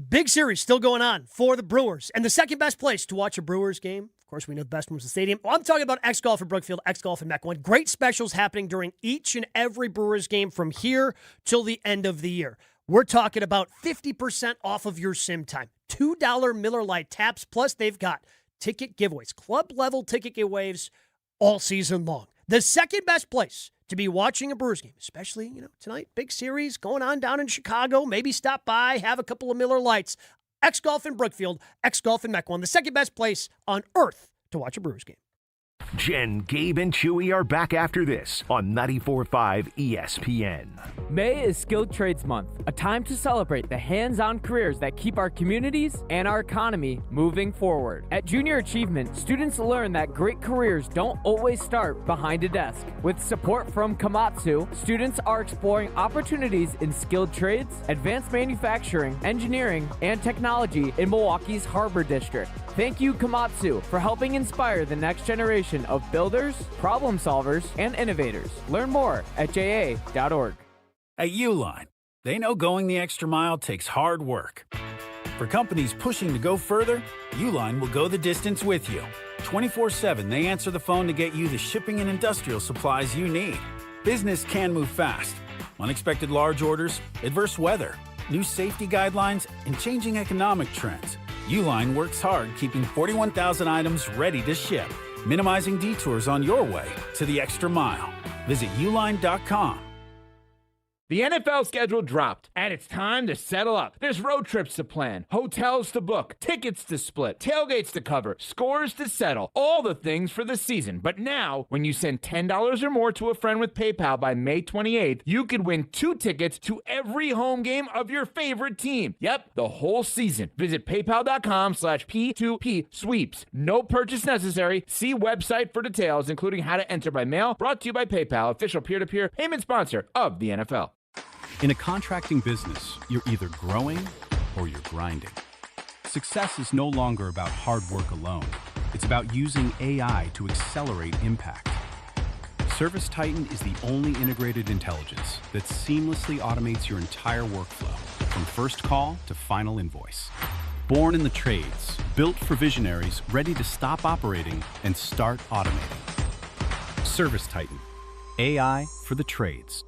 Big series still going on for the Brewers. And the second best place to watch a Brewers game, of course, we know the best one's the stadium. Well, I'm talking about X Golf in Brookfield, X Golf in Mequon. Great specials happening during each and every Brewers game from here till the end of the year. We're talking about 50% off of your sim time. $2 Miller Lite taps, plus they've got ticket giveaways, club-level ticket giveaways all season long. The second best place to be watching a Brewers game, especially, tonight, big series going on down in Chicago. Maybe stop by, have a couple of Miller Lights. X Golf in Brookfield, X Golf in Mequon, the second best place on earth to watch a Brewers game. Jen, Gabe, and Chewy are back after this on 94.5 ESPN. May is Skilled Trades Month, a time to celebrate the hands-on careers that keep our communities and our economy moving forward. At Junior Achievement, students learn that great careers don't always start behind a desk. With support from Komatsu, students are exploring opportunities in skilled trades, advanced manufacturing, engineering, and technology in Milwaukee's Harbor District. Thank you, Komatsu, for helping inspire the next generation of builders, problem solvers, and innovators. Learn more at ja.org. At Uline, they know going the extra mile takes hard work. For companies pushing to go further, Uline will go the distance with you. 24/7, they answer the phone to get you the shipping and industrial supplies you need. Business can move fast. Unexpected large orders, adverse weather, new safety guidelines, and changing economic trends. Uline works hard keeping 41,000 items ready to ship, minimizing detours on your way to the extra mile. Visit uline.com. The NFL schedule dropped, and it's time to settle up. There's road trips to plan, hotels to book, tickets to split, tailgates to cover, scores to settle, all the things for the season. But now, when you send $10 or more to a friend with PayPal by May 28th, you could win 2 tickets to every home game of your favorite team. Yep, the whole season. Visit paypal.com/P2P sweeps. No purchase necessary. See website for details, including how to enter by mail. Brought to you by PayPal, official peer-to-peer payment sponsor of the NFL. In a contracting business, you're either growing or you're grinding. Success is no longer about hard work alone. It's about using AI to accelerate impact. ServiceTitan is the only integrated intelligence that seamlessly automates your entire workflow, from first call to final invoice. Born in the trades, built for visionaries ready to stop operating and start automating. ServiceTitan, AI for the trades.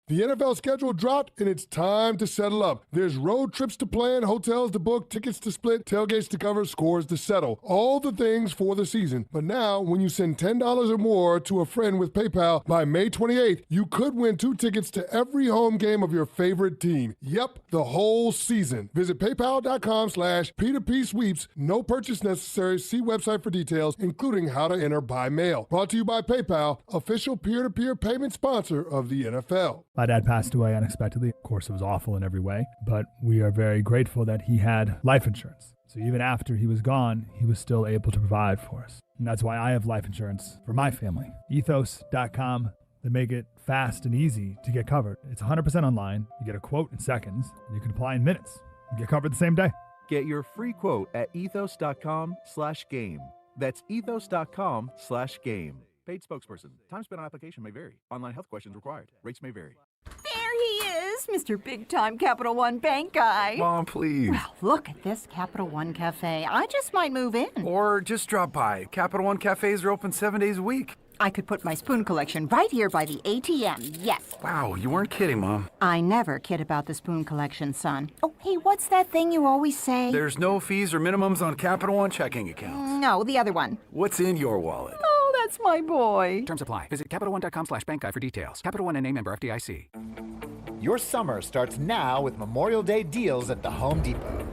The NFL schedule dropped, and it's time to settle up. There's road trips to plan, hotels to book, tickets to split, tailgates to cover, scores to settle. All the things for the season. But now, when you send $10 or more to a friend with PayPal by May 28th, you could win 2 tickets to every home game of your favorite team. Yep, the whole season. Visit paypal.com/P2P sweeps. No purchase necessary. See website for details, including how to enter by mail. Brought to you by PayPal, official peer-to-peer payment sponsor of the NFL. My dad passed away unexpectedly. Of course, it was awful in every way, but we are very grateful that he had life insurance. So even after he was gone, he was still able to provide for us. And that's why I have life insurance for my family. Ethos.com. They make it fast and easy to get covered. It's 100% online. You get a quote in seconds, and you can apply in minutes. You get covered the same day. Get your free quote at ethos.com/game. That's ethos.com/game. Paid spokesperson. Time spent on application may vary. Online health questions required. Rates may vary. There he is, Mr. Big Time Capital One Bank guy. Mom, please. Well, look at this Capital One Cafe. I just might move in. Or just drop by. Capital One cafes are open 7 days a week. I could put my spoon collection right here by the ATM, yes. Wow, you weren't kidding, Mom. I never kid about the spoon collection, son. Oh, hey, what's that thing you always say? There's no fees or minimums on Capital One checking accounts. No, the other one. What's in your wallet? Oh, that's my boy. Terms apply. Visit CapitalOne.com/bank guide for details. Capital One, a member FDIC. Your summer starts now with Memorial Day deals at the Home Depot.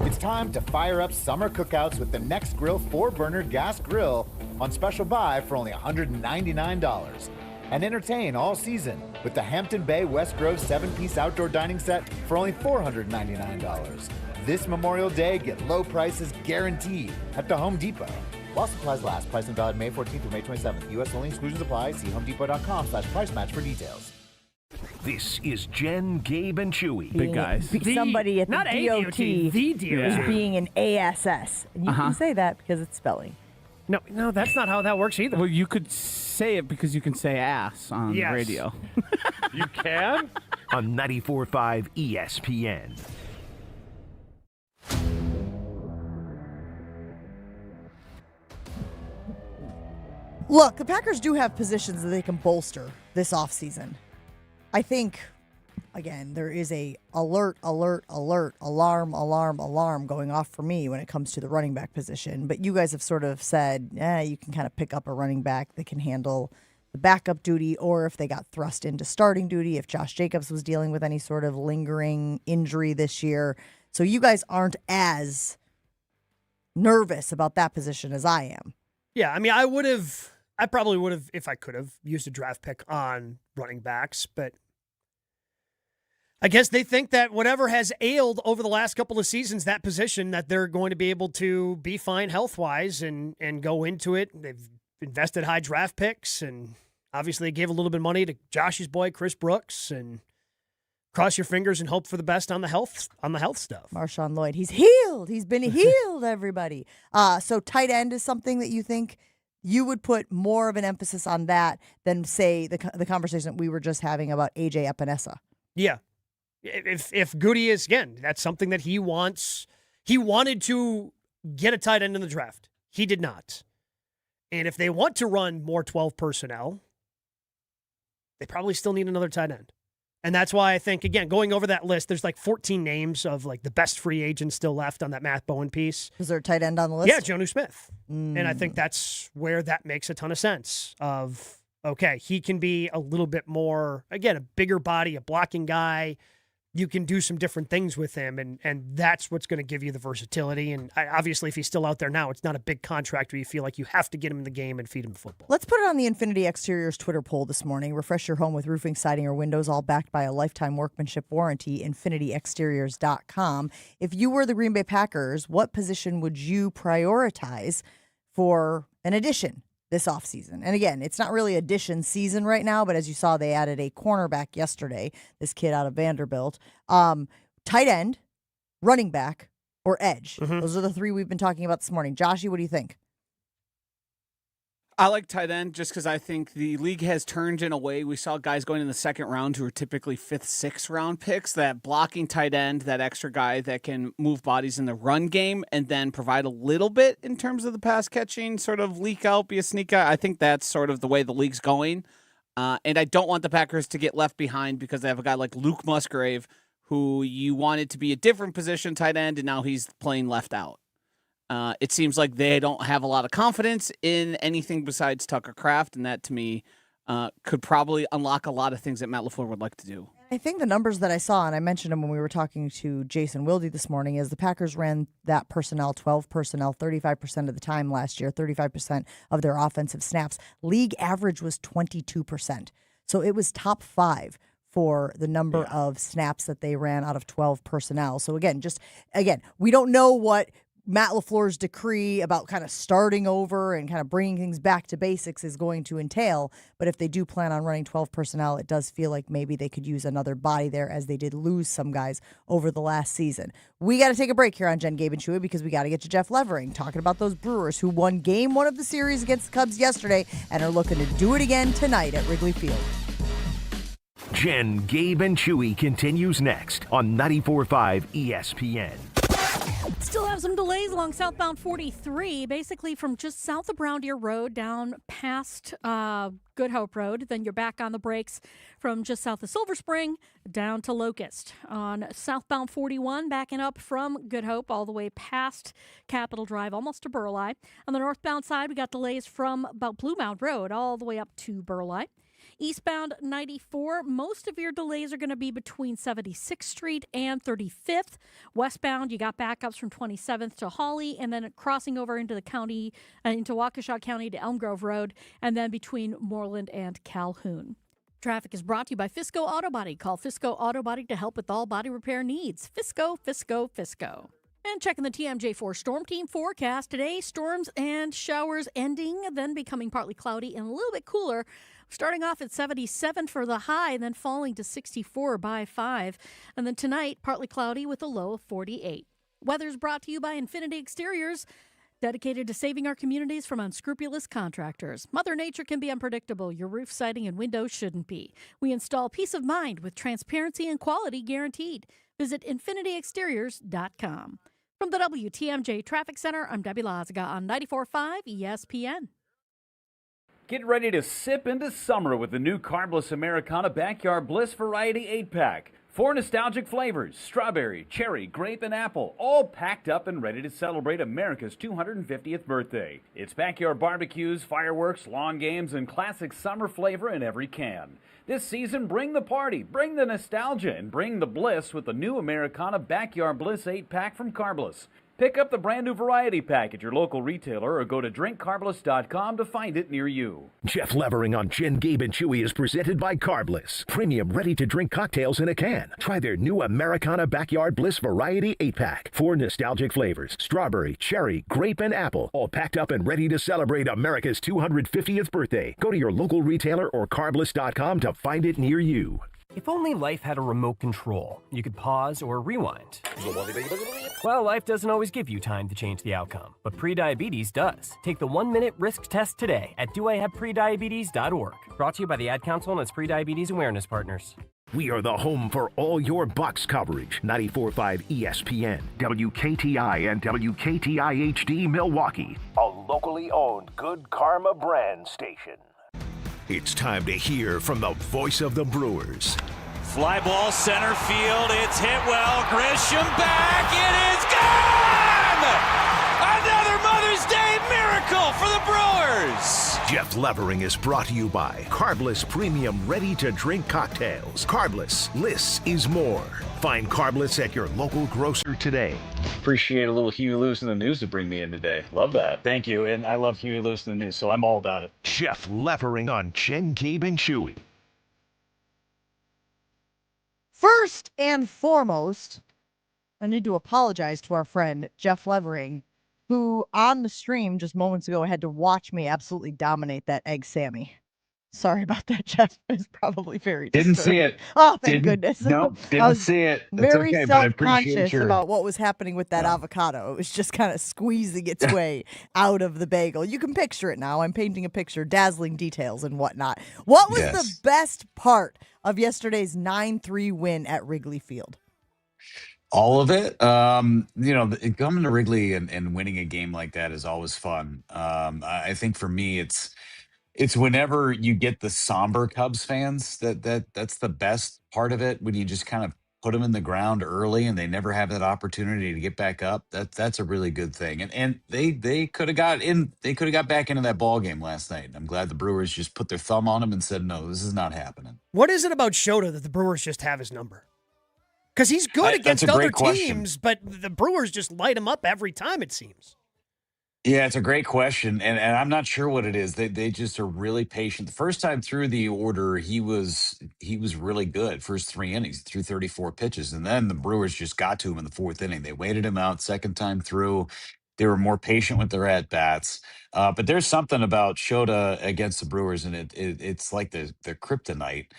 It's time to fire up summer cookouts with the Next Grill 4-burner gas grill on special buy for only $199. and entertain all season with the Hampton Bay West Grove 7-piece outdoor dining set for only $499. This Memorial Day, get low prices guaranteed at the Home Depot. While supplies last, price and valid May 14th through May 27th. U.S. only, exclusions apply. See homedepot.com/price match for details. This is Jen, Gabe, and Chewy. Big guys. Somebody at the not DOT the DOT. is being an ASS. And you can say that because it's spelling. No, that's not how that works either. Well, you could say it because you can say ass on Yes. radio. You can? On 94.5 ESPN. Look, the Packers do have positions that they can bolster this offseason. I think, again, there is a alarm going off for me when it comes to the running back position. But you guys have sort of said, you can kind of pick up a running back that can handle the backup duty, or if they got thrust into starting duty, if Josh Jacobs was dealing with any sort of lingering injury this year. So you guys aren't as nervous about that position as I am. Yeah, I mean, I probably would have, if I could have, used a draft pick on running backs, but I guess they think that whatever has ailed over the last couple of seasons, that position, that they're going to be able to be fine health-wise and go into it. They've invested high draft picks, and obviously they gave a little bit of money to Josh's boy, Chris Brooks, and cross your fingers and hope for the best on the health stuff. Marshawn Lloyd, he's healed. He's been healed, everybody. So tight end is something that you think you would put more of an emphasis on that than, say, the conversation that we were just having about A.J. Epinesa. Yeah. If Goody is, again, that's something that he wants. He wanted to get a tight end in the draft. He did not. And if they want to run more 12 personnel, they probably still need another tight end. And that's why I think, again, going over that list, there's like 14 names of like the best free agents still left on that Matt Bowen piece. Is there a tight end on the list? Yeah, Jonnu Smith. And I think that's where that makes a ton of sense of, okay, he can be a little bit more, again, a bigger body, a blocking guy. You can do some different things with him, and that's what's going to give you the versatility. And obviously, if he's still out there now, it's not a big contract where you feel like you have to get him in the game and feed him football. Let's put it on the Infinity Exteriors Twitter poll this morning. Refresh your home with roofing, siding, or windows, all backed by a lifetime workmanship warranty. InfinityExteriors.com. If you were the Green Bay Packers, what position would you prioritize for an addition this offseason? And again, it's not really addition season right now, but as you saw, they added a cornerback yesterday, this kid out of Vanderbilt. Tight end, running back, or edge. Those are the three we've been talking about this morning. Joshy, what do you think? I like tight end just because I think the league has turned in a way. We saw guys going in the second round who are typically 5th, 6th round picks. That blocking tight end, that extra guy that can move bodies in the run game and then provide a little bit in terms of the pass catching, sort of leak out, be a sneak guy. I think that's sort of the way the league's going. And I don't want the Packers to get left behind because they have a guy like Luke Musgrave who you wanted to be a different position tight end, and now he's playing left out. It seems like they don't have a lot of confidence in anything besides Tucker Kraft, and that to me could probably unlock a lot of things that Matt LaFleur would like to do. I think the numbers that I saw, and I mentioned them when we were talking to Jason Wilde this morning, is the Packers ran that personnel, 12 personnel, 35% of the time last year, 35% of their offensive snaps. League average was 22%. So it was top 5 for the number of snaps that they ran out of 12 personnel. So again, we don't know what Matt LaFleur's decree about kind of starting over and kind of bringing things back to basics is going to entail. But if they do plan on running 12 personnel, it does feel like maybe they could use another body there, as they did lose some guys over the last season. We got to take a break here on Jen, Gabe, and Chewy because we got to get to Jeff Levering talking about those Brewers who won game 1 of the series against the Cubs yesterday and are looking to do it again tonight at Wrigley Field. Jen, Gabe, and Chewy continues next on 94.5 ESPN. Still have some delays along southbound 43, basically from just south of Brown Deer Road down past Good Hope Road. Then you're back on the brakes from just south of Silver Spring down to Locust. On southbound 41, backing up from Good Hope all the way past Capitol Drive, almost to Burleigh. On the northbound side, we got delays from about Blue Mound Road all the way up to Burleigh. Eastbound 94, most of your delays are going to be between 76th Street and 35th. Westbound, you got backups from 27th to Hawley, and then crossing over into the county, into Waukesha County to Elm Grove Road, and then between Moreland and Calhoun. Traffic is brought to you by Fisco Auto Body. Call Fisco Auto Body to help with all body repair needs. Fisco, Fisco, Fisco. And checking the TMJ4 Storm Team forecast today, storms and showers ending, then becoming partly cloudy and a little bit cooler. Starting off at 77 for the high, then falling to 64 by 5. And then tonight, partly cloudy with a low of 48. Weather's brought to you by Infinity Exteriors, dedicated to saving our communities from unscrupulous contractors. Mother Nature can be unpredictable. Your roof siding and windows shouldn't be. We install peace of mind with transparency and quality guaranteed. Visit infinityexteriors.com. From the WTMJ Traffic Center, I'm Debbie Lazaga on 94.5 ESPN. Get ready to sip into summer with the new Carbless Americana Backyard Bliss Variety 8-pack. 4 nostalgic flavors, strawberry, cherry, grape, and apple, all packed up and ready to celebrate America's 250th birthday. It's backyard barbecues, fireworks, lawn games, and classic summer flavor in every can. This season, bring the party, bring the nostalgia, and bring the bliss with the new Americana Backyard Bliss 8-pack from Carbless. Pick up the brand new variety pack at your local retailer or go to drinkcarbless.com to find it near you. Jeff Levering on Jen, Gabe, and Chewy is presented by Carbless. Premium ready-to-drink cocktails in a can. Try their new Americana Backyard Bliss Variety 8-pack. 4 nostalgic flavors, strawberry, cherry, grape, and apple. All packed up and ready to celebrate America's 250th birthday. Go to your local retailer or carbless.com to find it near you. If only life had a remote control, you could pause or rewind. Well, life doesn't always give you time to change the outcome, but prediabetes does. Take the 1-minute risk test today at doihaveprediabetes.org. Brought to you by the Ad Council and its prediabetes awareness partners. We are the home for all your Bucks coverage. 94.5 ESPN, WKTI, and WKTI HD Milwaukee. A locally owned Good Karma brand station. It's time to hear from the voice of the Brewers. Fly ball center field. It's hit well. Grisham back. It is gone! Another Mother's Day miracle for the Brewers. Jeff Levering is brought to you by Carbless Premium Ready-to-Drink Cocktails. Carbless, less is more. Find Carbless at your local grocer today. Appreciate a little Huey Lewis in the news to bring me in today. Love that. Thank you. And I love Huey Lewis in the news, so I'm all about it. Jeff Levering on Jen, Gabe, and Chewy. First and foremost, I need to apologize to our friend Jeff Levering, who on the stream just moments ago had to watch me absolutely dominate that egg Sammy. Sorry about that, Jeff. It's probably very Didn't disturbing. see it. Oh, thank goodness. No, I didn't was see it. It's very okay, but I appreciate self-conscious your... about what was happening with that avocado. It was just kind of squeezing its way out of the bagel. You can picture it now. I'm painting a picture, dazzling details and whatnot. What was the best part of yesterday's 9-3 win at Wrigley Field? All of it. Coming to Wrigley and winning a game like that is always fun. I think for me, it's whenever you get the somber Cubs fans that's the best part of it, when you just kind of put them in the ground early and they never have that opportunity to get back up. That's a really good thing. And they could have got back into that ball game last night. I'm glad the Brewers just put their thumb on them and said, no, this is not happening. What is it about Shota that the Brewers just have his number? Because he's good against other teams, but the Brewers just light him up every time, it seems. Yeah, it's a great question, and I'm not sure what it is. They just are really patient. The first time through the order, he was really good. First 3 innings, threw 34 pitches, and then the Brewers just got to him in the 4th inning. They waited him out. Second time through, they were more patient with their at bats. But there's something about Shota against the Brewers, and it's like the kryptonite.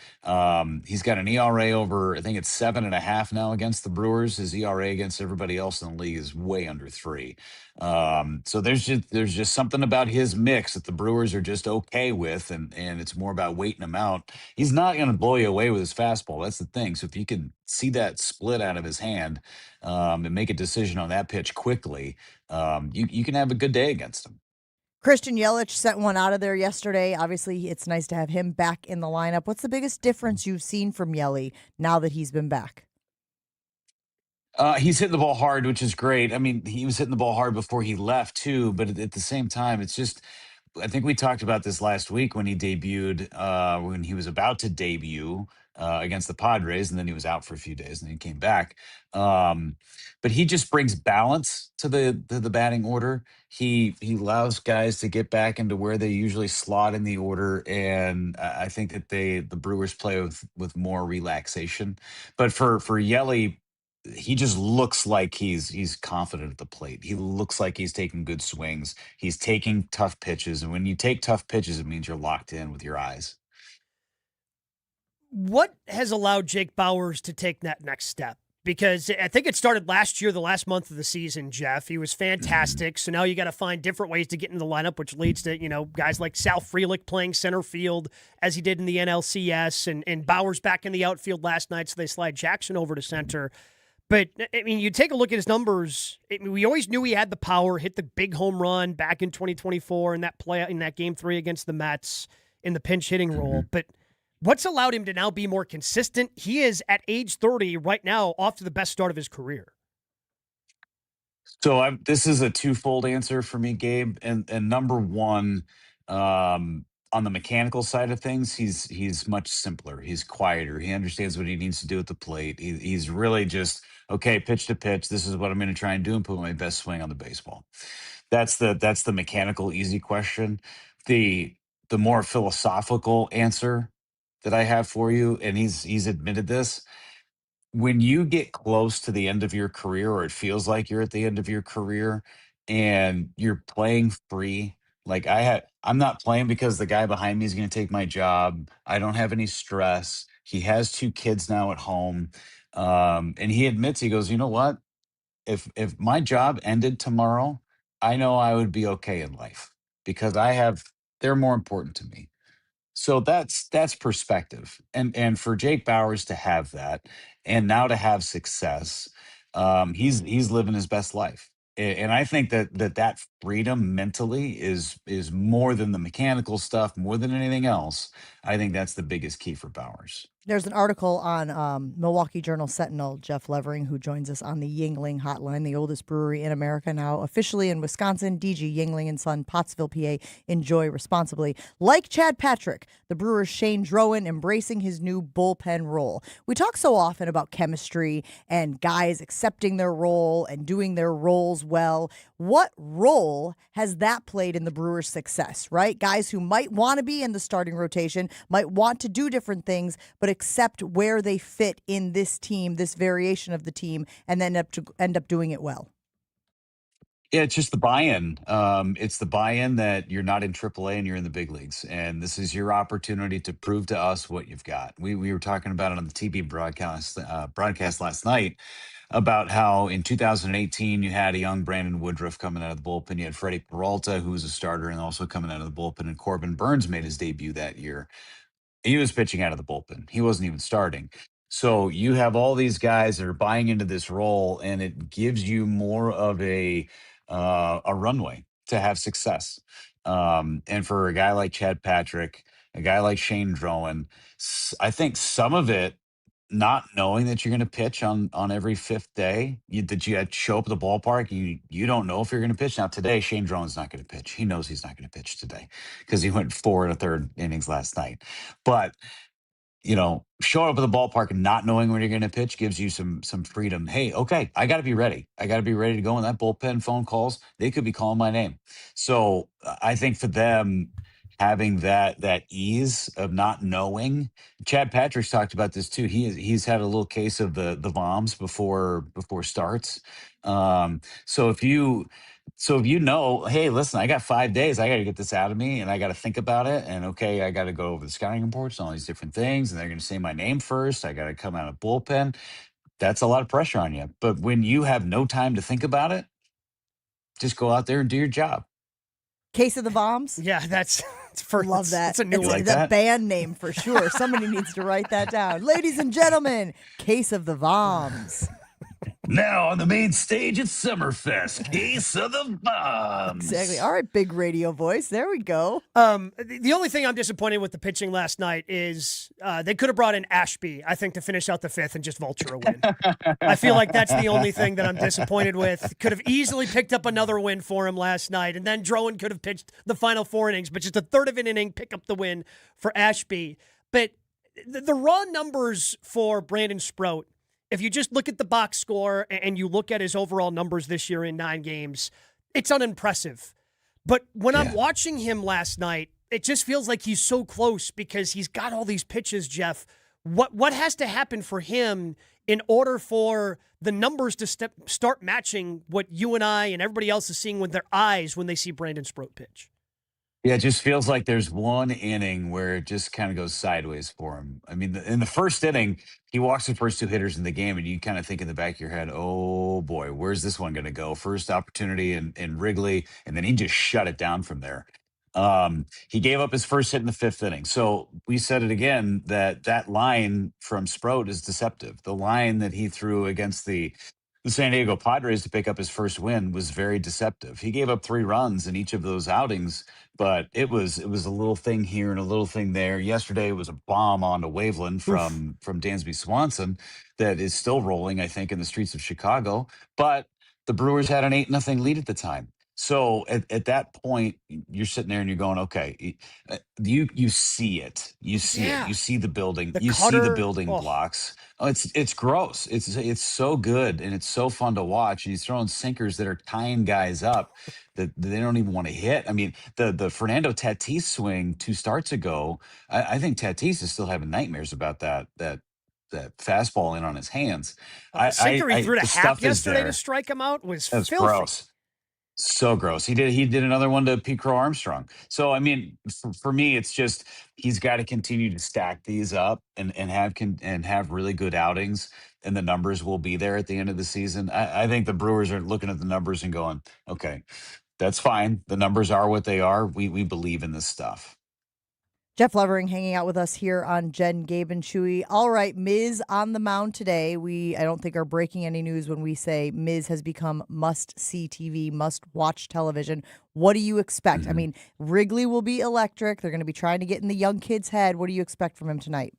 He's got an ERA over, I think it's 7.5 now against the Brewers. His ERA against everybody else in the league is way under 3. So there's just something about his mix that the Brewers are just okay with, and it's more about waiting him out. He's not going to blow you away with his fastball. That's the thing. So if you can see that split out of his hand and make a decision on that pitch quickly, you can have a good day against him. Christian Yelich sent one out of there yesterday. Obviously, it's nice to have him back in the lineup. What's the biggest difference you've seen from Yelly now that he's been back? He's hitting the ball hard, which is great. I mean, he was hitting the ball hard before he left too, but at the same time, it's just I think we talked about this last week when he debuted, when he was about to debut against the Padres, and then he was out for a few days, and then he came back. Um, but he just brings balance to the batting order. He allows guys to get back into where they usually slot in the order, and I think that the Brewers play with more relaxation. But for Yelly, he just looks like he's confident at the plate. He looks like he's taking good swings. He's taking tough pitches, and when you take tough pitches, it means you're locked in with your eyes. What has allowed Jake Bauers to take that next step? Because I think it started last year, the last month of the season, Jeff. He was fantastic. So now you got to find different ways to get into the lineup, which leads to, guys like Sal Frelick playing center field as he did in the NLCS, and Bauers back in the outfield last night, so they slide Jackson over to center. But, I mean, you take a look at his numbers. We always knew he had the power, hit the big home run back in 2024 in that Game 3 against the Mets in the pinch hitting role. But what's allowed him to now be more consistent? He is, at age 30 right now, off to the best start of his career. So this is a twofold answer for me, Gabe. And number one, on the mechanical side of things, he's much simpler. He's quieter. He understands what he needs to do at the plate. He's really just, okay, pitch to pitch. This is what I'm going to try and do and put my best swing on the baseball. That's the mechanical easy question. The more philosophical answer that I have for you, and he's admitted this, when you get close to the end of your career, or it feels like you're at the end of your career, and you're playing free, like I'm not playing because the guy behind me is going to take my job. I don't have any stress. He has 2 kids now at home. And he admits, he goes, you know what? If my job ended tomorrow, I know I would be okay in life because they're more important to me. So that's perspective. And for Jake Bauers to have that, and now to have success, he's living his best life. And I think that freedom mentally is more than the mechanical stuff, more than anything else. I think that's the biggest key for Bauers. There's an article on Milwaukee Journal Sentinel, Jeff Levering, who joins us on the Yingling Hotline, the oldest brewery in America, now officially in Wisconsin. DG Yingling and Son, Pottsville, PA. Enjoy responsibly. Like Chad Patrick, the Brewers' Shane Drowan embracing his new bullpen role. We talk so often about chemistry and guys accepting their role and doing their roles well. What role has that played in the Brewers' success, right? Guys who might want to be in the starting rotation, might want to do different things, but accept where they fit in this team, this variation of the team, and then end up doing it well. Yeah, it's just the buy-in. It's the buy-in that you're not in AAA and you're in the big leagues, and this is your opportunity to prove to us what you've got. We were talking about it on the TV broadcast last night about how in 2018 you had a young Brandon Woodruff coming out of the bullpen. You had Freddie Peralta, who was a starter and also coming out of the bullpen, and Corbin Burns made his debut that year. He was pitching out of the bullpen. He wasn't even starting. So you have all these guys that are buying into this role, and it gives you more of a runway to have success. And for a guy like Chad Patrick, a guy like Shane Drowan, I think some of it, not knowing that you're going to pitch on every 5th day, that you had to show up at the ballpark, you don't know if you're going to pitch. Now today, Shane Drowan's not going to pitch. He knows he's not going to pitch today because he went 4 1/3 innings last night. But showing up at the ballpark and not knowing when you're going to pitch gives you some freedom. Hey, okay, I got to be ready. I got to be ready to go in that bullpen. Phone calls, they could be calling my name. So I think for them, having that ease of not knowing. Chad Patrick's talked about this too. He's had a little case of the VOMs before starts. So if you know, hey, listen, I got 5 days, I got to get this out of me, and I got to think about it, and okay, I got to go over the scouting reports and all these different things, and they're going to say my name first. I got to come out of bullpen. That's a lot of pressure on you. But when you have no time to think about it, just go out there and do your job. Case of the Bombs? Yeah, that's love that. That's a new it's one. the band name for sure. Somebody needs to write that down. Ladies and gentlemen, Case of the Bombs. Now on the main stage at Summerfest, Case of the Bombs. Exactly. All right, big radio voice. There we go. The only thing I'm disappointed with the pitching last night is they could have brought in Ashby, I think, to finish out the fifth and just vulture a win. I feel like that's the only thing that I'm disappointed with. Could have easily picked up another win for him last night, and then Drowan could have pitched the final 4 innings, but just a third of an inning, pick up the win for Ashby. But the raw numbers for Brandon Sproat, if you just look at the box score and you look at his overall numbers this year in 9 games, it's unimpressive. But when I'm watching him last night, it just feels like he's so close because he's got all these pitches, Jeff. What has to happen for him in order for the numbers to start matching what you and I and everybody else is seeing with their eyes when they see Brandon Sproat pitch? Yeah, it just feels like there's one inning where it just kind of goes sideways for him. I mean, in the first inning, he walks the first 2 hitters in the game, and you kind of think in the back of your head, oh boy, where's this one going to go? First opportunity in Wrigley, and then he just shut it down from there. He gave up his first hit in the 5th inning. So we said it again that line from Sproat is deceptive. The line that he threw against the San Diego Padres to pick up his first win was very deceptive. He gave up 3 runs in each of those outings, but it was a little thing here and a little thing there. Yesterday it was a bomb onto Waveland from Dansby Swanson that is still rolling, I think, in the streets of Chicago. But the Brewers had an 8-0 lead at the time. So at that point, you're sitting there and you're going, okay, you see it, you see it, you see the building, you see the building blocks. Oh, it's gross. It's so good and it's so fun to watch. And he's throwing sinkers that are tying guys up that they don't even want to hit. I mean, the Fernando Tatis swing 2 starts ago, I think Tatis is still having nightmares about that fastball in on his hands. The sinker he threw to the Happ stuff is yesterday there. to strike him out was That's filthy. gross. So gross. He did another one to Pete Crow Armstrong. So I mean, for me, it's just he's got to continue to stack these up and have really good outings, and the numbers will be there at the end of the season. I think the Brewers are looking at the numbers and going, okay, that's fine. The numbers are what they are. We believe in this stuff. Jeff Levering hanging out with us here on Jen, Gabe, and Chewy. All right, Miz on the mound today. I don't think are breaking any news when we say Miz has become must-see TV, must-watch television. What do you expect? I mean, Wrigley will be electric. They're going to be trying to get in the young kid's head. What do you expect from him tonight?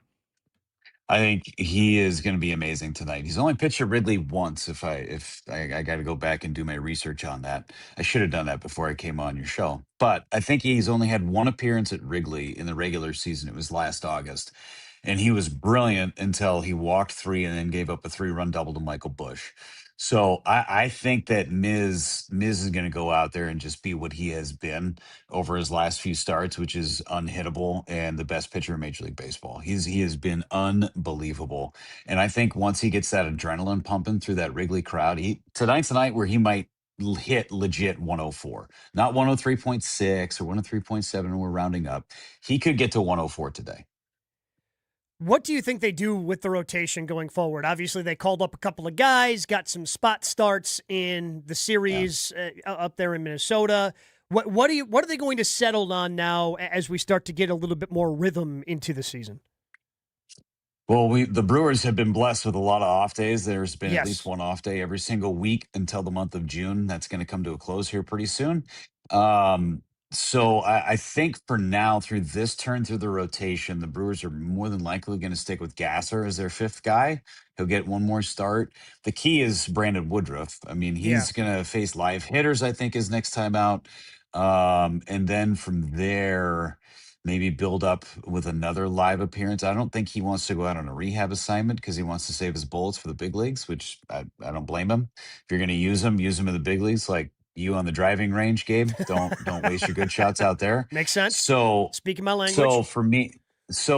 I think he is going to be amazing tonight. He's only pitched at Wrigley once. If I got to go back and do my research on that, I should have done that before I came on your show. But I think he's only had 1 appearance at Wrigley in the regular season. It was last August, and he was brilliant until he walked 3 and then gave up a 3-run double to Michael Busch. So I think that Miz is going to go out there and just be what he has been over his last few starts, which is unhittable and the best pitcher in Major League Baseball. He has been unbelievable, and I think once he gets that adrenaline pumping through that Wrigley crowd, tonight's the night where he might hit legit 104, not 103.6 or 103.7, and we're rounding up. He could get to 104 today. What do you think they do with the rotation going forward? Obviously, they called up a couple of guys, got some spot starts in the series up there in Minnesota. What are they going to settle on now as we start to get a little bit more rhythm into the season? Well, the Brewers have been blessed with a lot of off days. There's been at least 1 off day every single week until the month of June. That's going to come to a close here pretty soon. So I think for now, through this turn through the rotation, the Brewers are more than likely going to stick with Gasser as their 5th guy. He'll get 1 more start. The key is Brandon Woodruff. I mean, he's going to face live hitters, I think, his next time out. And then from there, maybe build up with another live appearance. I don't think he wants to go out on a rehab assignment because he wants to save his bullets for the big leagues, which I don't blame him. If you're going to use him in the big leagues, like you on the driving range, Gabe. Don't waste your good shots out there. Makes sense. So speaking my language. So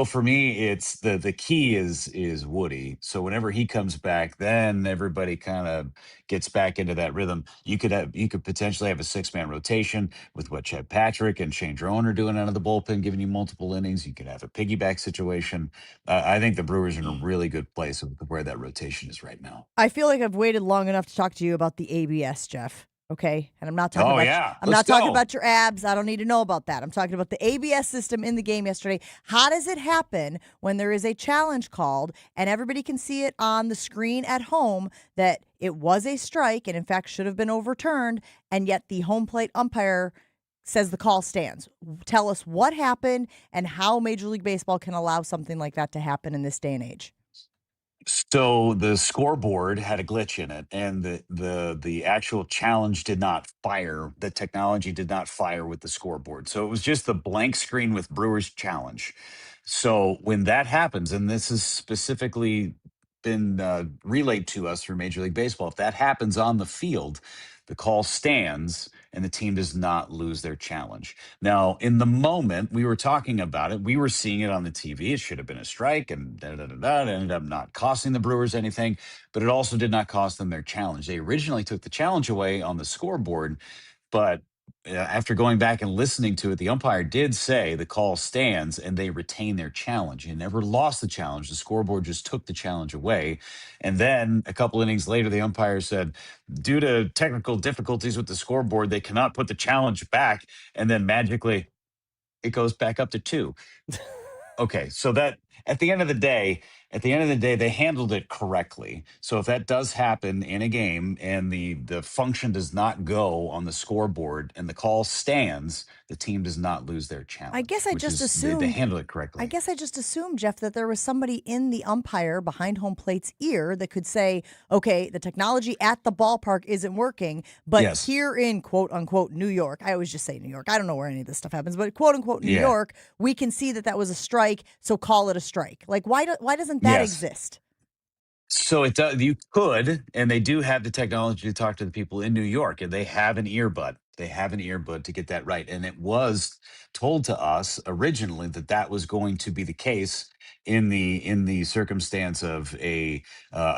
for me, it's the key is Woody. So whenever he comes back, then everybody kind of gets back into that rhythm. You could potentially have a 6-man rotation with what Chad Patrick and Shane Drone are doing out of the bullpen, giving you multiple innings. You could have a piggyback situation. I think the Brewers are in a really good place with where that rotation is right now. I feel like I've waited long enough to talk to you about the ABS, Jeff. Okay, and I'm not talking talking about your abs. I don't need to know about that. I'm talking about the ABS system in the game yesterday. How does it happen when there is a challenge called and everybody can see it on the screen at home that it was a strike and in fact should have been overturned, and yet the home plate umpire says the call stands? Tell us what happened and how Major League Baseball can allow something like that to happen in this day and age. So the scoreboard had a glitch in it, and the actual challenge did not fire. The technology did not fire with the scoreboard. So it was just the blank screen with Brewers challenge. So when that happens, and this is specifically been relayed to us through Major League Baseball, if that happens on the field, the call stands and the team does not lose their challenge. Now, in the moment we were talking about it, we were seeing it on the TV. It should have been a strike, and it ended up not costing the Brewers anything, but it also did not cost them their challenge. They originally took the challenge away on the scoreboard, but after going back and listening to it, the umpire did say the call stands and they retain their challenge. He never lost the challenge. The scoreboard just took the challenge away. And then a couple innings later, the umpire said, due to technical difficulties with the scoreboard, they cannot put the challenge back. And then magically, it goes back up to 2. Okay, so that at the end of the day, they handled it correctly. So if that does happen in a game and the function does not go on the scoreboard and the call stands, the team does not lose their challenge. I guess I just assumed they handle it correctly. I guess I just assumed, Jeff, that there was somebody in the umpire behind home plate's ear that could say, okay, the technology at the ballpark isn't working, but here in quote unquote New York, I always just say New York. I don't know where any of this stuff happens, but quote unquote New York, we can see that was a strike, so call it a strike. Like, why doesn't that exist? So it does. You could, and they do have the technology to talk to the people in New York, and they have an earbud. They have an earbud to get that right. And it was told to us originally that was going to be the case in the circumstance of a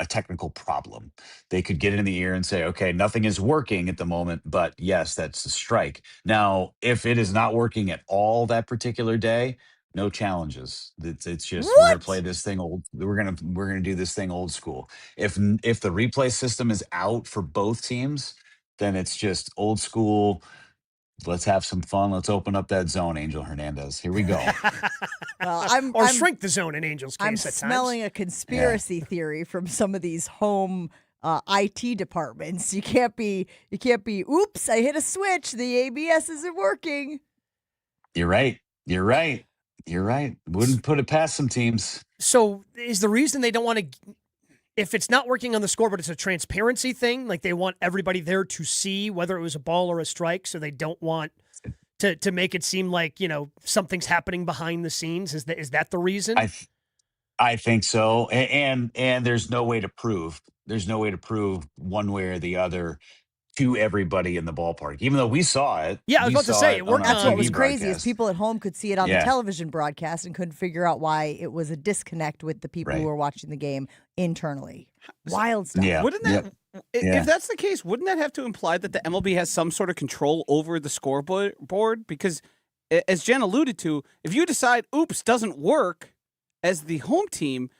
technical problem. They could get it in the ear and say, okay, nothing is working at the moment, but yes, that's a strike. Now, if it is not working at all that particular day, no challenges. It's just we're gonna play this thing old. We're gonna do this thing old school. If the replay system is out for both teams, then it's just old school. Let's have some fun. Let's open up that zone, Angel Hernandez. Here we go. Well, I'm shrink the zone in Angel's case. I'm at smelling times. a conspiracy theory from some of these home IT departments. You can't be. Oops! I hit a switch. The ABS isn't working. You're right. Wouldn't put it past some teams. So is the reason they don't want to, if it's not working on the scoreboard, it's a transparency thing? Like they want everybody there to see whether it was a ball or a strike, so they don't want to make it seem like, something's happening behind the scenes? Is that the reason? I think so. And there's no way to prove. There's no way to prove one way or the other to everybody in the ballpark, even though we saw it. Yeah, I was about to say, it worked. That's what was crazy broadcast. is people at home could see it on the television broadcast and couldn't figure out why it was a disconnect with the people who were watching the game internally. Wild stuff. Yeah. Wouldn't that, if that's the case, wouldn't that have to imply that the MLB has some sort of control over the scoreboard? Because as Jen alluded to, if you decide, oops, doesn't work as the home team,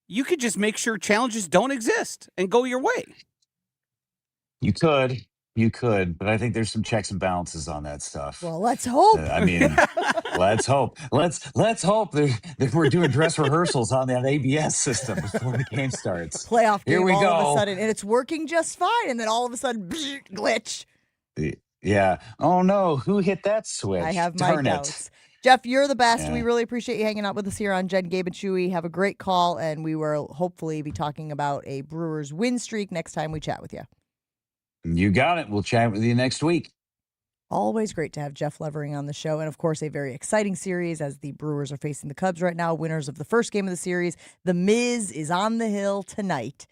you could just make sure challenges don't exist and go your way. You could, but I think there's some checks and balances on that stuff. Well, let's hope. I mean, let's hope. Let's hope that we're doing dress rehearsals on that ABS system before the game starts. Playoff game. Here we all go. of a sudden, and it's working just fine, and then all of a sudden, glitch. Yeah. Oh no, who hit that switch? I have my doubts. Jeff, you're the best. We really appreciate you hanging out with us here on Jen, Gabe, and Chewy. Have a great call, and we will hopefully be talking about a Brewers win streak next time we chat with you. You got it. We'll chat with you next week. Always great to have Jeff Levering on the show. And, of course, a very exciting series as the Brewers are facing the Cubs right now, winners of the first game of the series. The Miz is on the hill tonight.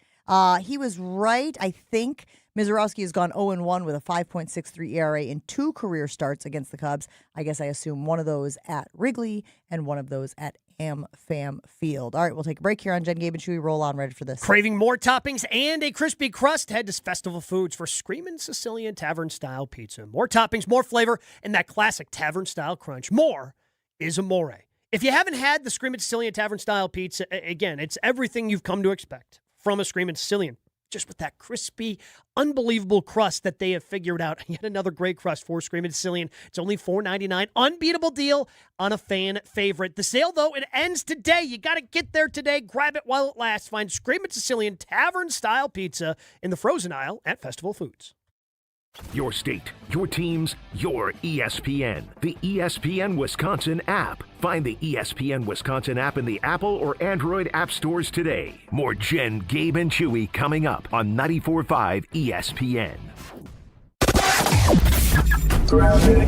He was right, I think. Mizorowski has gone 0-1 with a 5.63 ERA in 2 career starts against the Cubs. I guess I assume one of those at Wrigley and one of those at AmFam Field. All right, we'll take a break here on Jen, Gabe, and Chewy. Roll on, ready for this. Craving more toppings and a crispy crust? Head to Festival Foods for Screamin' Sicilian Tavern-style pizza. More toppings, more flavor, and that classic tavern-style crunch. More is amore. If you haven't had the Screamin' Sicilian Tavern-style pizza, again, it's everything you've come to expect from a Screamin' Sicilian. just with that crispy, unbelievable crust that they have figured out. Yet another great crust for Screamin' Sicilian. It's only $4.99. Unbeatable deal on a fan favorite. The sale, though, it ends today. You got to get there today. Grab it while it lasts. Find Screamin' Sicilian Tavern-style pizza in the frozen aisle at Festival Foods. Your state, your teams, your ESPN. The ESPN Wisconsin app. Find the ESPN Wisconsin app in the Apple or Android app stores today. More Jen, Gabe, and Chewy coming up on 94.5 ESPN.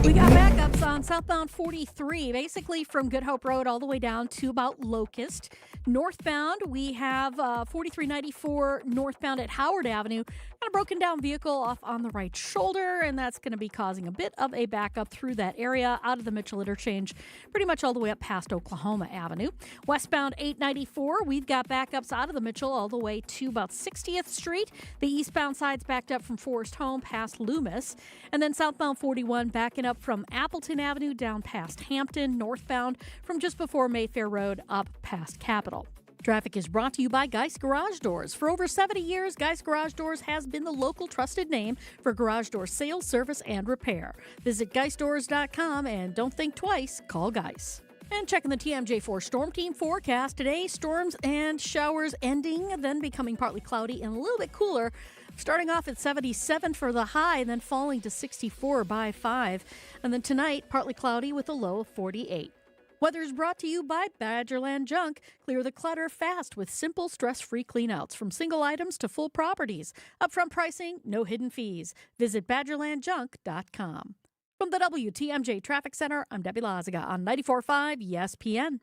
We got backups on southbound 43, basically from Good Hope Road all the way down to about Locust. Northbound, we have 4394 northbound at Howard Avenue. Got a broken down vehicle off on the right shoulder, and that's going to be causing a bit of a backup through that area out of the Mitchell interchange, pretty much all the way up past Oklahoma Avenue. Westbound 894, we've got backups out of the Mitchell all the way to about 60th Street. The eastbound side's backed up from Forest Home past Loomis. And then southbound 41 backing up from Appleton Avenue down past Hampton, northbound from just before Mayfair Road up past Capitol. Traffic is brought to you by Geist Garage Doors. For over 70 years, Geist Garage Doors has been the local trusted name for garage door sales, service, and repair. Visit GeistDoors.com and don't think twice, call Geist. And checking the TMJ4 Storm Team forecast today, storms and showers ending, then becoming partly cloudy and a little bit cooler. Starting off at 77 for the high and then falling to 64 by 5. And then tonight, partly cloudy with a low of 48. Weather is brought to you by Badgerland Junk. Clear the clutter fast with simple, stress-free cleanouts from single items to full properties. Upfront pricing, no hidden fees. Visit BadgerlandJunk.com. From the WTMJ Traffic Center, I'm Debbie Lazaga on 94.5 ESPN.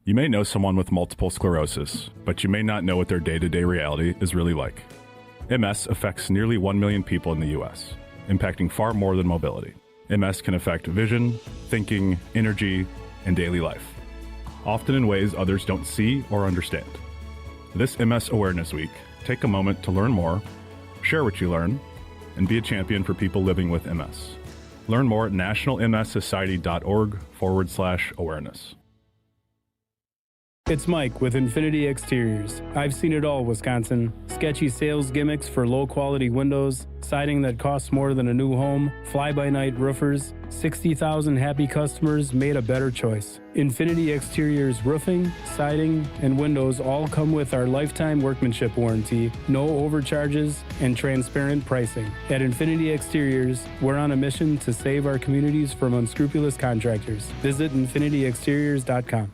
You may know someone with multiple sclerosis, but you may not know what their day-to-day reality is really like. MS affects nearly 1 million people in the U.S., impacting far more than mobility. MS can affect vision, thinking, energy, and daily life, often in ways others don't see or understand. This MS Awareness Week, take a moment to learn more, share what you learn, and be a champion for people living with MS. Learn more at nationalmssociety.org/awareness. It's Mike with Infinity Exteriors. I've seen it all, Wisconsin. Sketchy sales gimmicks for low-quality windows, siding that costs more than a new home, fly-by-night roofers. 60,000 happy customers made a better choice. Infinity Exteriors roofing, siding, and windows all come with our lifetime workmanship warranty, no overcharges, and transparent pricing. At Infinity Exteriors, we're on a mission to save our communities from unscrupulous contractors. Visit infinityexteriors.com.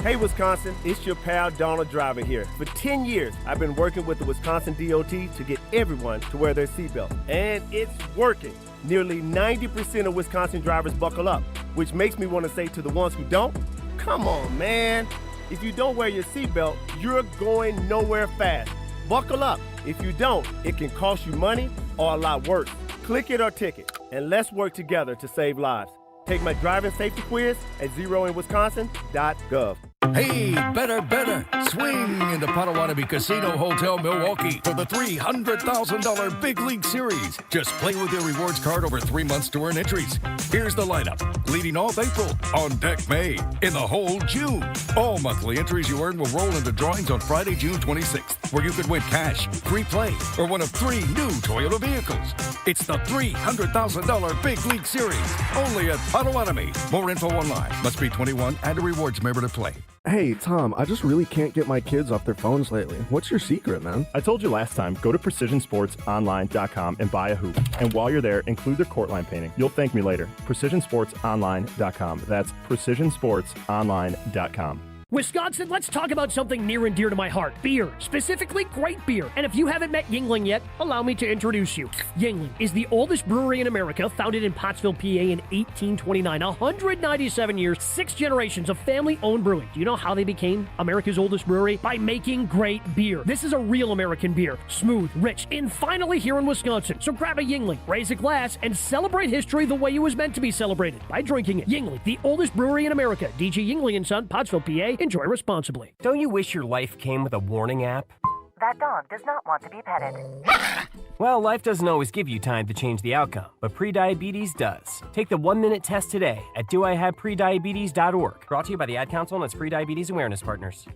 Hey Wisconsin, it's your pal Donald Driver here. For 10 years, I've been working with the Wisconsin DOT to get everyone to wear their seatbelt. And it's working. Nearly 90% of Wisconsin drivers buckle up, which makes me want to say to the ones who don't, come on, man. If you don't wear your seatbelt, you're going nowhere fast. Buckle up. If you don't, it can cost you money or a lot worse. Click it or ticket, and let's work together to save lives. Take my driving safety quiz at zeroinwisconsin.gov. Hey, better. Swing into Potawatomi Casino Hotel, Milwaukee for the $300,000 Big League Series. Just play with your rewards card over 3 months to earn entries. Here's the lineup. Leading off April, on deck May, in the hole June. All monthly entries you earn will roll into drawings on Friday, June 26th, where you could win cash, free play, or one of 3 new Toyota vehicles. It's the $300,000 Big League Series, only at Potawatomi. More info online. Must be 21 and a rewards member to play. Hey, Tom, I just really can't get my kids off their phones lately. What's your secret, man? I told you last time, go to PrecisionSportsOnline.com and buy a hoop. And while you're there, include their court line painting. You'll thank me later. PrecisionSportsOnline.com. That's PrecisionSportsOnline.com. Wisconsin, let's talk about something near and dear to my heart. Beer. Specifically, great beer. And if you haven't met Yuengling yet, allow me to introduce you. Yuengling is the oldest brewery in America, founded in Pottsville, PA in 1829. 197 years, 6 generations of family-owned brewing. Do you know how they became America's oldest brewery? By making great beer. This is a real American beer. Smooth, rich, and finally here in Wisconsin. So grab a Yuengling, raise a glass, and celebrate history the way it was meant to be celebrated, by drinking it. Yuengling, the oldest brewery in America. DG Yuengling & Son, Pottsville, PA. Enjoy responsibly. Don't you wish your life came with a warning app? That dog does not want to be petted. Well, life doesn't always give you time to change the outcome, but prediabetes does. Take the 1-minute test today at doihaveprediabetes.org. Brought to you by the Ad Council and its prediabetes awareness partners.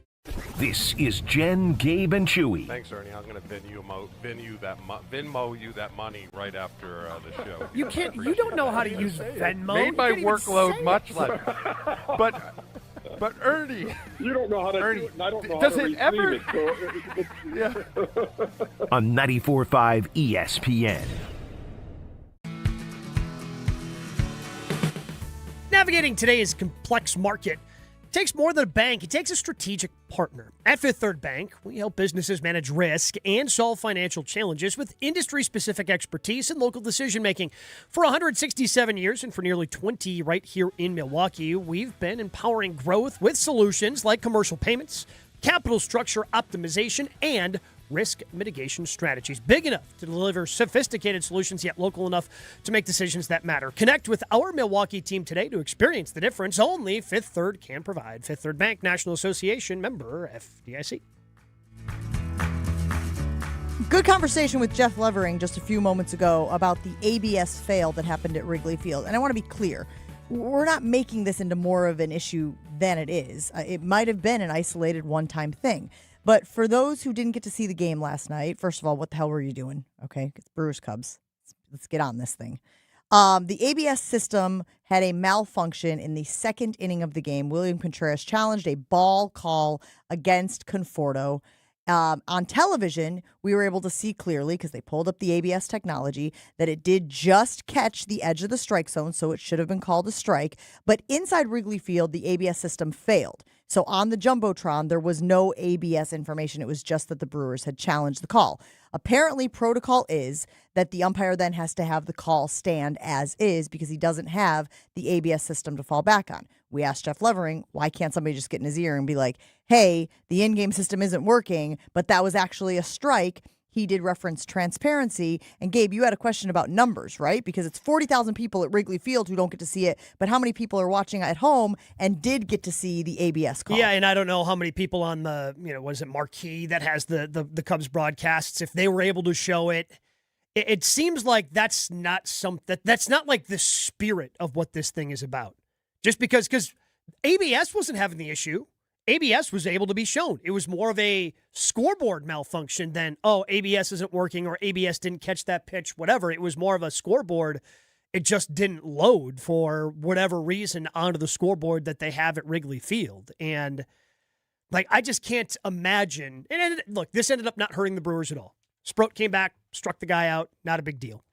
This is Jen, Gabe, and Chewy. Thanks, Ernie. I'm going to Venmo you that money right after the show. You can't. You don't know how to use Venmo. Made my You can't even workload say much it. less. But Ernie, you don't know how to Ernie, do it, and I don't know does how to it ever? receive it. So On 94.5 ESPN. Navigating today's complex market takes more than a bank. It takes a strategic partner. At Fifth Third Bank, we help businesses manage risk and solve financial challenges with industry-specific expertise and local decision-making. For 167 years and for nearly 20 right here in Milwaukee, we've been empowering growth with solutions like commercial payments, capital structure optimization, and risk mitigation strategies. Big enough to deliver sophisticated solutions, yet local enough to make decisions that matter. Connect with our Milwaukee team today to experience the difference only Fifth Third can provide. Fifth Third Bank, National Association, member FDIC. Good conversation with Jeff Levering just a few moments ago about the ABS fail that happened at Wrigley Field. And I want to be clear. We're not making this into more of an issue than it is. It might have been an isolated one-time thing. But for those who didn't get to see the game last night, first of all, what the hell were you doing? Okay, it's Brewers Cubs. Let's get on this thing. The ABS system had a malfunction in the second inning of the game. William Contreras challenged a ball call against Conforto. On television, we were able to see clearly, because they pulled up the ABS technology, that it did just catch the edge of the strike zone, so it should have been called a strike. But inside Wrigley Field, the ABS system failed. So on the Jumbotron, there was no ABS information. It was just that the Brewers had challenged the call. Apparently, protocol is that the umpire then has to have the call stand as is because he doesn't have the ABS system to fall back on. We asked Jeff Levering, why can't somebody just get in his ear and be like, hey, the in-game system isn't working, but that was actually a strike. He did reference transparency. And Gabe, you had a question about numbers, right? Because it's 40,000 people at Wrigley Field who don't get to see it, but how many people are watching at home and did get to see the ABS call? Yeah, and I don't know how many people on the, what is it, marquee that has the Cubs broadcasts, if they were able to show it. It seems like that's not like the spirit of what this thing is about. Just because ABS wasn't having the issue. ABS was able to be shown. It was more of a scoreboard malfunction than, ABS isn't working or ABS didn't catch that pitch, whatever. It was more of a scoreboard. It just didn't load for whatever reason onto the scoreboard that they have at Wrigley Field. And, I just can't imagine. And look, this ended up not hurting the Brewers at all. Sproat came back, struck the guy out, not a big deal.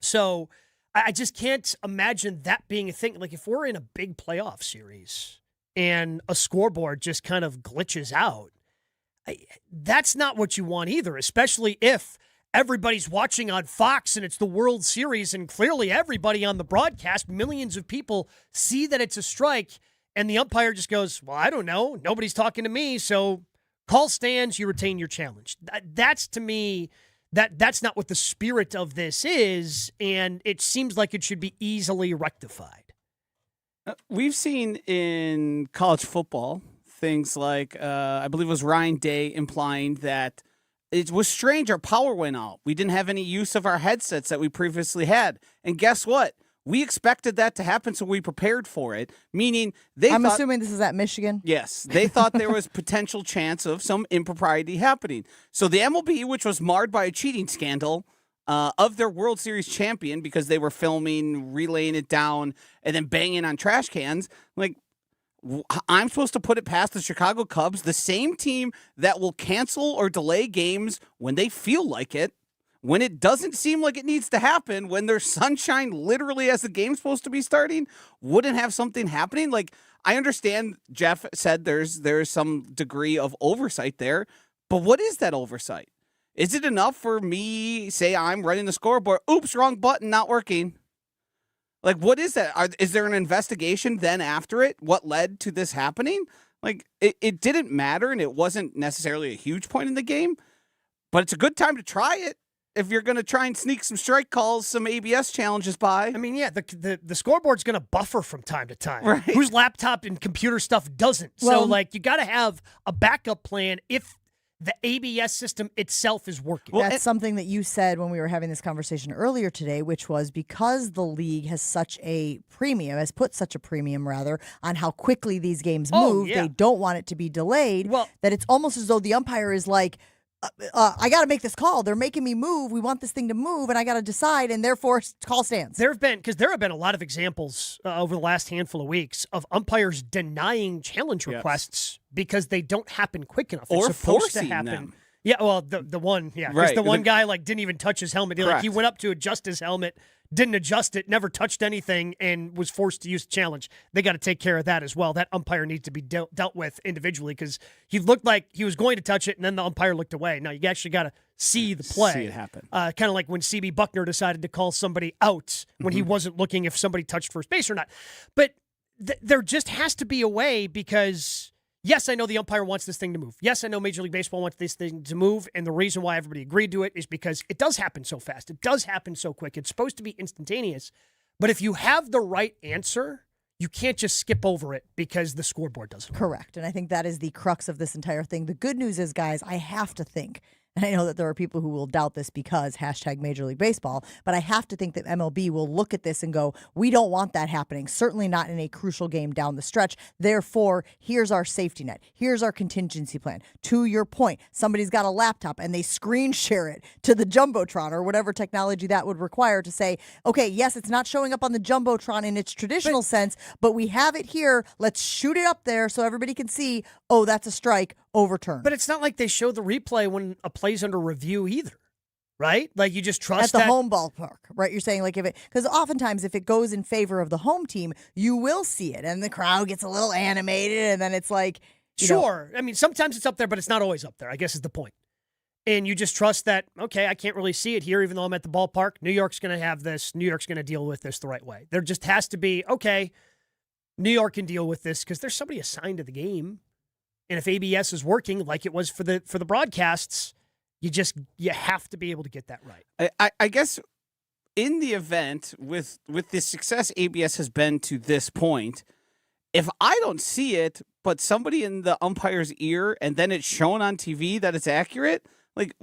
So I just can't imagine that being a thing. Like, if we're in a big playoff series and a scoreboard just kind of glitches out, that's not what you want either, especially if everybody's watching on Fox and it's the World Series and clearly everybody on the broadcast, millions of people see that it's a strike and the umpire just goes, well, I don't know. Nobody's talking to me, so call stands, you retain your challenge. That's, to me, that's not what the spirit of this is, and it seems like it should be easily rectified. We've seen in college football things like, I believe it was Ryan Day implying that it was strange our power went out. We didn't have any use of our headsets that we previously had. And guess what? We expected that to happen, so we prepared for it, meaning I'm assuming this is at Michigan? Yes. They thought there was potential chance of some impropriety happening. So the MLB, which was marred by a cheating scandal, of their World Series champion because they were filming, relaying it down, and then banging on trash cans. I'm supposed to put it past the Chicago Cubs, the same team that will cancel or delay games when they feel like it, when it doesn't seem like it needs to happen, when there's sunshine literally as the game's supposed to be starting, wouldn't have something happening. I understand Jeff said there's some degree of oversight there, but what is that oversight? Is it enough for me, say I'm running the scoreboard, oops, wrong button, not working? What is that? Is there an investigation then after it? What led to this happening? It didn't matter, and it wasn't necessarily a huge point in the game, but it's a good time to try it if you're going to try and sneak some strike calls, some ABS challenges by. I mean, yeah, the scoreboard's going to buffer from time to time. Right. Whose laptop and computer stuff doesn't? Well, so, you got to have a backup plan if the ABS system itself is working. That's something that you said when we were having this conversation earlier today, which was because the league has put such a premium on how quickly these games move. They don't want it to be delayed. That it's almost as though the umpire is like, I got to make this call. They're making me move. We want this thing to move, and I got to decide, and therefore call stands. There have been a lot of examples over the last handful of weeks of umpires denying challenge requests because they don't happen quick enough. Or it's supposed forcing to happen. them. Yeah, well, the one, because Right. the one guy didn't even touch his helmet. He went up to adjust his helmet, didn't adjust it, never touched anything, and was forced to use the challenge. They got to take care of that as well. That umpire needs to be dealt with individually because he looked like he was going to touch it, and then the umpire looked away. Now, you actually got to see the play. See it happen. Kind of like when C.B. Buckner decided to call somebody out when he wasn't looking if somebody touched first base or not. But there just has to be a way because, yes, I know the umpire wants this thing to move. Yes, I know Major League Baseball wants this thing to move, and the reason why everybody agreed to it is because it does happen so fast. It does happen so quick. It's supposed to be instantaneous. But if you have the right answer, you can't just skip over it because the scoreboard doesn't. Correct. And I think that is the crux of this entire thing. The good news is, guys, I have to think, and I know that there are people who will doubt this because #Major League Baseball, but I have to think that MLB will look at this and go, we don't want that happening, certainly not in a crucial game down the stretch. Therefore, here's our safety net. Here's our contingency plan. To your point, somebody's got a laptop and they screen share it to the Jumbotron or whatever technology that would require to say, okay, yes, it's not showing up on the Jumbotron in its traditional sense, but we have it here. Let's shoot it up there so everybody can see, oh, that's a strike, overturned. But it's not like they show the replay when a play's under review either, right? Like you just trust at the home ballpark, right? You're saying like because oftentimes if it goes in favor of the home team, you will see it, and the crowd gets a little animated, and then it's like, sure. I mean, sometimes it's up there, but it's not always up there, I guess is the point. And you just trust that, okay, I can't really see it here, even though I'm at the ballpark. New York's going to have this. New York's going to deal with this the right way. There just has to be, okay, New York can deal with this because there's somebody assigned to the game. And if ABS is working like it was for the broadcasts, you have to be able to get that right. I guess in the event with the success ABS has been to this point, if I don't see it, but somebody in the umpire's ear and then it's shown on TV that it's accurate, like,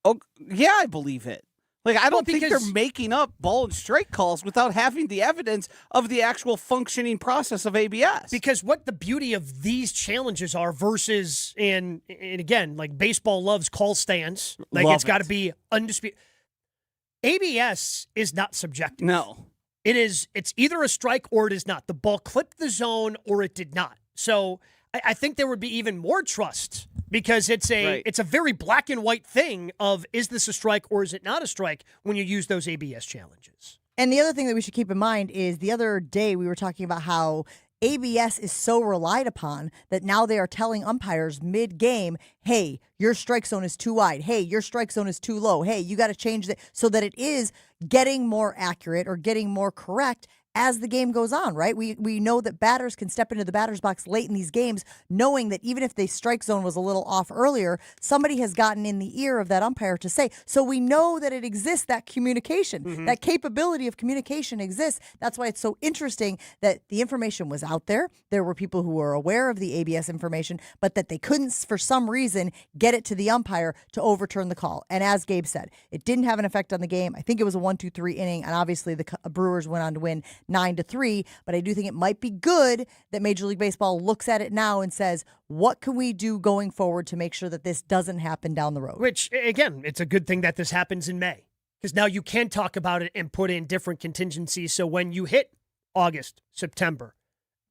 oh, yeah, I believe it. Like, I don't think they're making up ball and strike calls without having the evidence of the actual functioning process of ABS. Because what the beauty of these challenges are versus, and again, like baseball loves call stands. Like it's got to be undisputed. ABS is not subjective. No. It's either a strike or it is not. The ball clipped the zone or it did not. So I think there would be even more trust because it's a very black and white thing of is this a strike or is it not a strike when you use those ABS challenges. And the other thing that we should keep in mind is the other day we were talking about how ABS is so relied upon that now they are telling umpires mid-game, hey, your strike zone is too wide. Hey, your strike zone is too low. Hey, you got to change it so that it is getting more accurate or getting more correct as the game goes on, right? We know that batters can step into the batter's box late in these games knowing that even if the strike zone was a little off earlier, somebody has gotten in the ear of that umpire to say. So we know that it exists, that communication, that capability of communication exists. That's why it's so interesting that the information was out there. There were people who were aware of the ABS information, but that they couldn't, for some reason, get it to the umpire to overturn the call. And as Gabe said, it didn't have an effect on the game. I think it was a 1-2-3 inning, and obviously the Brewers went on to win 9-3, but I do think it might be good that Major League Baseball looks at it now and says, what can we do going forward to make sure that this doesn't happen down the road? Which, again, it's a good thing that this happens in May because now you can talk about it and put in different contingencies. So when you hit August, September,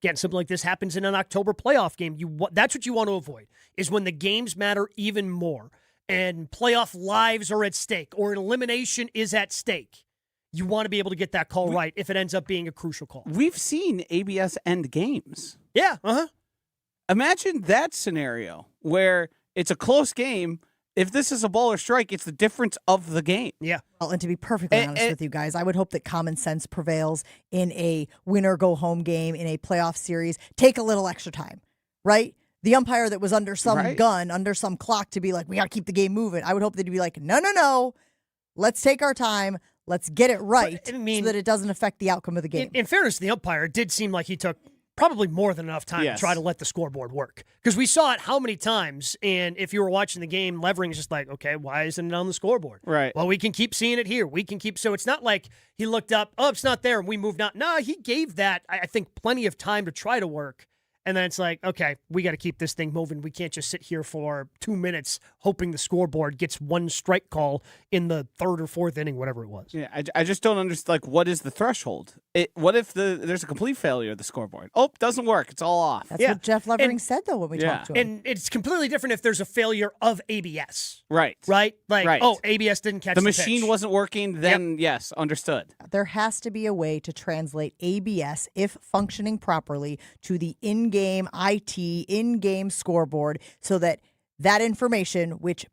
again, something like this happens in an October playoff game, that's what you want to avoid is when the games matter even more and playoff lives are at stake or an elimination is at stake. You want to be able to get that call right if it ends up being a crucial call. We've seen ABS end games. Yeah. Imagine that scenario where it's a close game. If this is a ball or strike, it's the difference of the game. Yeah. Well, and to be perfectly honest with you guys, I would hope that common sense prevails in a win-or-go-home game, in a playoff series. Take a little extra time, right? The umpire that was under some gun, under some clock to be like, we got to keep the game moving. I would hope that he'd be like, no. Let's take our time. Let's get it right so that it doesn't affect the outcome of the game. In fairness to the umpire, it did seem like he took probably more than enough time Yes. to try to let the scoreboard work. Because we saw it how many times, and if you were watching the game, Levering's just like, okay, why isn't it on the scoreboard? Right. Well, we can keep seeing it here. So it's not like he looked up, oh, it's not there, and we moved on. No, he gave that, I think, plenty of time to try to work. And then it's like, okay, we got to keep this thing moving. We can't just sit here for 2 minutes hoping the scoreboard gets one strike call in the third or fourth inning, whatever it was. Yeah, I just don't understand, what is the threshold? What if there's a complete failure of the scoreboard? Oh, doesn't work. It's all off. That's what Jeff Levering said, though, when we talked to him. And it's completely different if there's a failure of ABS. Right. Right? Like, Right. oh, ABS didn't catch The the machine pitch. wasn't working, then yes, understood. There has to be a way to translate ABS, if functioning properly, to the in-game IT, in-game scoreboard, so that that information, which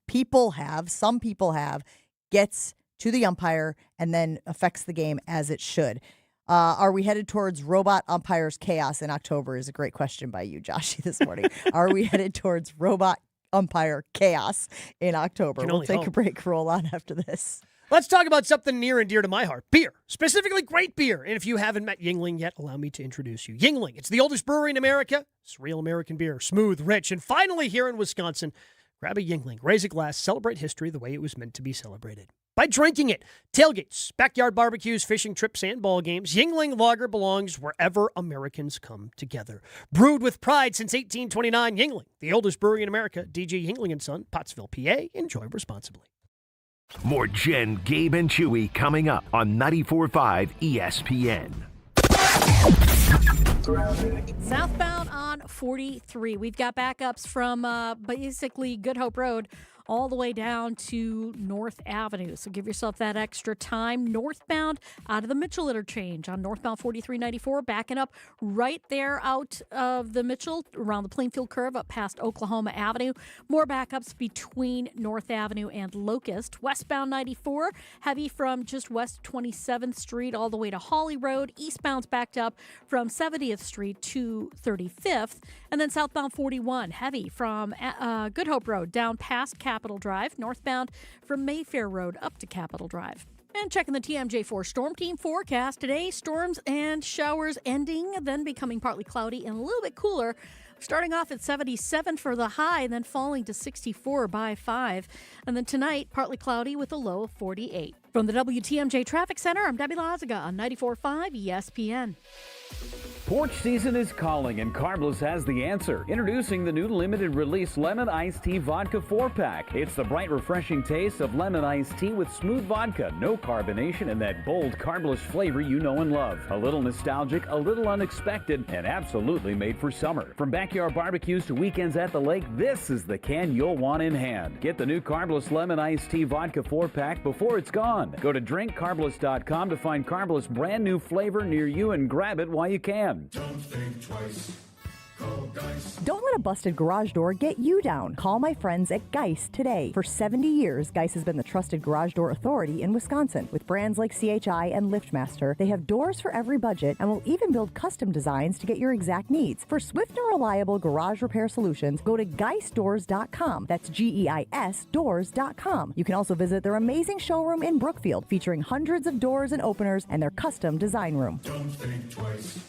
some people have, gets to the umpire and then affects the game as it should. Are we headed towards robot umpires chaos in October is a great question by you, Joshy, this morning. Are we headed towards robot umpire chaos in October? Can We'll only take a hope. break, roll on after this. Let's talk about something near and dear to my heart. Beer. Specifically great beer. And if you haven't met Yingling yet, allow me to introduce you. Yingling, it's the oldest brewery in America. It's real American beer. Smooth, rich, and finally here in Wisconsin. Grab a Yingling, raise a glass, celebrate history the way it was meant to be celebrated. By drinking it. Tailgates, backyard barbecues, fishing trips, and ball games. Yingling Lager belongs wherever Americans come together. Brewed with pride since 1829, Yingling, the oldest brewery in America. DJ Yingling & Son, Pottsville, PA. Enjoy responsibly. More Jen, Gabe, and Chewy coming up on 94.5 ESPN. Southbound on 43. We've got backups from basically Good Hope Road all the way down to North Avenue. So give yourself that extra time. Northbound out of the Mitchell interchange on northbound 4394, backing up right there out of the Mitchell around the Plainfield curve up past Oklahoma Avenue. More backups between North Avenue and Locust. Westbound 94, heavy from just west 27th Street all the way to Hawley Road. Eastbound's backed up from 70th Street to 35th. And then southbound 41, heavy from Good Hope Road down past Capitol Drive, northbound from Mayfair Road up to Capitol Drive. And checking the TMJ4 Storm Team forecast today, storms and showers ending, then becoming partly cloudy and a little bit cooler. Starting off at 77 for the high, and then falling to 64 by 5. And then tonight, partly cloudy with a low of 48. From the WTMJ Traffic Center, I'm Debbie Lazaga on 94.5 ESPN. Porch season is calling, and Carbless has the answer. Introducing the new limited release Lemon Iced Tea Vodka 4-pack. It's the bright, refreshing taste of lemon iced tea with smooth vodka, no carbonation, and that bold Carbless flavor you know and love. A little nostalgic, a little unexpected, and absolutely made for summer. From backyard barbecues to weekends at the lake, this is the can you'll want in hand. Get the new Carbless Lemon Iced Tea Vodka 4-pack before it's gone. Go to drinkcarbless.com to find Carbless brand new flavor near you and grab it while you can. Don't think twice. Call Geist. Don't let a busted garage door get you down. Call my friends at Geist today. For 70 years, Geist has been the trusted garage door authority in Wisconsin. With brands like CHI and LiftMaster, they have doors for every budget and will even build custom designs to get your exact needs. For swift and reliable garage repair solutions, go to geistdoors.com. That's GEIS doors.com. You can also visit their amazing showroom in Brookfield, featuring hundreds of doors and openers and their custom design room. Don't think twice.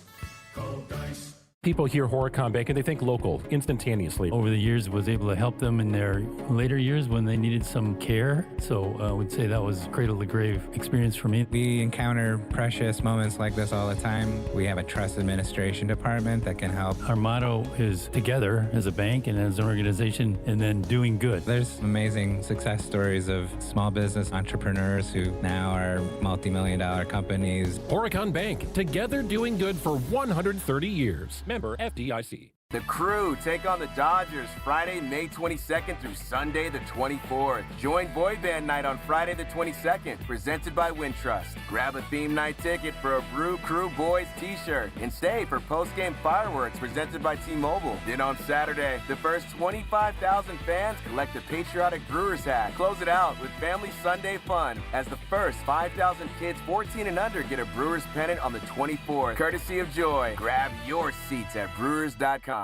Call Geist. People hear Horicon Bank and they think local instantaneously. Over the years, was able to help them in their later years when they needed some care. So I would say that was cradle to grave experience for me. We encounter precious moments like this all the time. We have a trust administration department that can help. Our motto is together as a bank and as an organization, and then doing good. There's amazing success stories of small business entrepreneurs who now are multi-million-dollar companies. Horicon Bank, together doing good for 130 years. Member FDIC. The Crew take on the Dodgers Friday, May 22nd through Sunday the 24th. Join Boy Band Night on Friday the 22nd, presented by Wintrust. Grab a theme night ticket for a Brew Crew Boys t-shirt and stay for post-game fireworks presented by T-Mobile. Then on Saturday, the first 25,000 fans collect a patriotic Brewers hat. Close it out with Family Sunday fun as the first 5,000 kids 14 and under get a Brewers pennant on the 24th, courtesy of Joy. Grab your seats at brewers.com.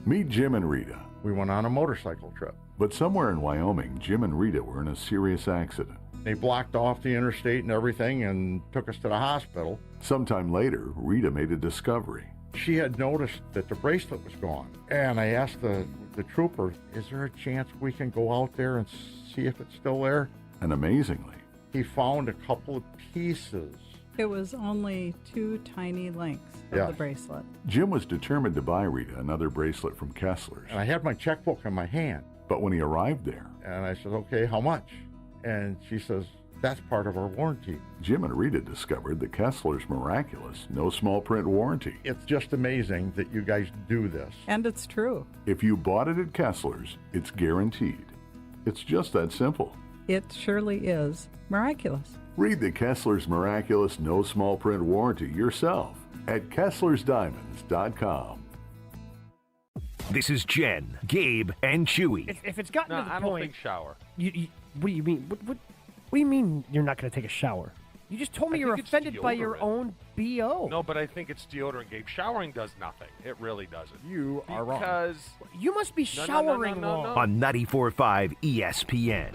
Meet Jim and Rita. We went on a motorcycle trip. But somewhere in Wyoming, Jim and Rita were in a serious accident. They blocked off the interstate and everything and took us to the hospital. Sometime later, Rita made a discovery. She had noticed that the bracelet was gone. And I asked the trooper, is there a chance we can go out there and see if it's still there? And amazingly, he found a couple of pieces. It was only 2 tiny links of the bracelet. Jim was determined to buy Rita another bracelet from Kessler's. And I had my checkbook in my hand. But when he arrived there, and I said, okay, how much? And she says, that's part of our warranty. Jim and Rita discovered the Kessler's miraculous no small print warranty. It's just amazing that you guys do this. And it's true. If you bought it at Kessler's, it's guaranteed. It's just that simple. It surely is miraculous. Read the Kessler's miraculous no small print warranty yourself at Kessler'sDiamonds.com. This is Jen, Gabe, and Chewy. If it's gotten to the I point, don't think shower. What do you mean? What do you mean you're not going to take a shower? You just told me you're offended by your own BO. No, but I think it's deodorant, Gabe. Showering does nothing. It really doesn't. You are wrong. Because you must be showering wrong. On 94.5 ESPN.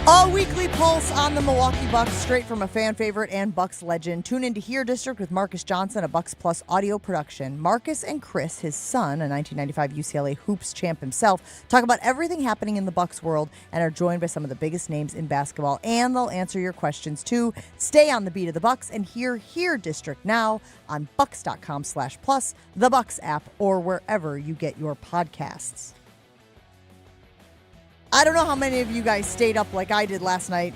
A weekly pulse on the Milwaukee Bucks, straight from a fan favorite and Bucks legend. Tune in to Here District with Marcus Johnson, a Bucks Plus audio production. Marcus and Chris, his son, a 1995 UCLA Hoops champ himself, talk about everything happening in the Bucks world and are joined by some of the biggest names in basketball. And they'll answer your questions too. Stay on the beat of the Bucks and hear Here District now on bucks.com/plus, the Bucks app, or wherever you get your podcasts. I don't know how many of you guys stayed up like I did last night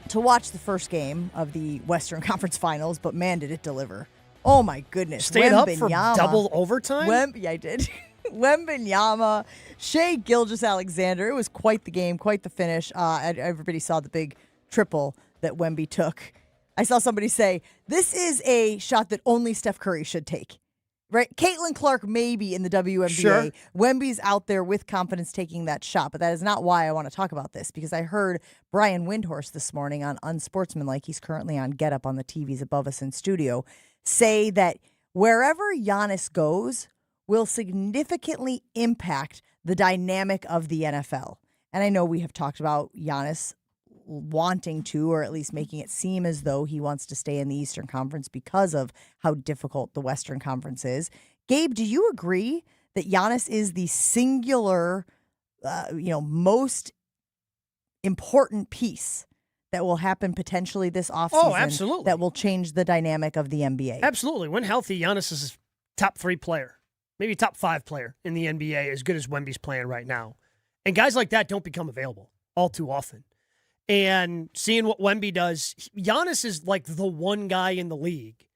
to watch the first game of the Western Conference Finals, but man, did it deliver. Oh, my goodness. Stayed up for double overtime? Yeah, I did. Wembanyama, Shai Gilgeous-Alexander. It was quite the game, quite the finish. Everybody saw the big triple that Wemby took. I saw somebody say, this is a shot that only Steph Curry should take. Right, Caitlin Clark maybe in the WNBA. Sure. Wemby's out there with confidence taking that shot, but that is not why I want to talk about this, because I heard Brian Windhorst this morning on Unsportsmanlike, he's currently on Get Up on the TVs above us in studio, say that wherever Giannis goes will significantly impact the dynamic of the NFL. And I know we have talked about Giannis wanting to, or at least making it seem as though he wants to stay in the Eastern Conference because of how difficult the Western Conference is. Gabe, do you agree that Giannis is the singular, most important piece that will happen potentially this offseason? Oh, absolutely. That will change the dynamic of the NBA? Absolutely. When healthy, Giannis is top 3 player, maybe top 5 player in the NBA, as good as Wemby's playing right now. And guys like that don't become available all too often. And seeing what Wemby does, Giannis is like the one guy in the league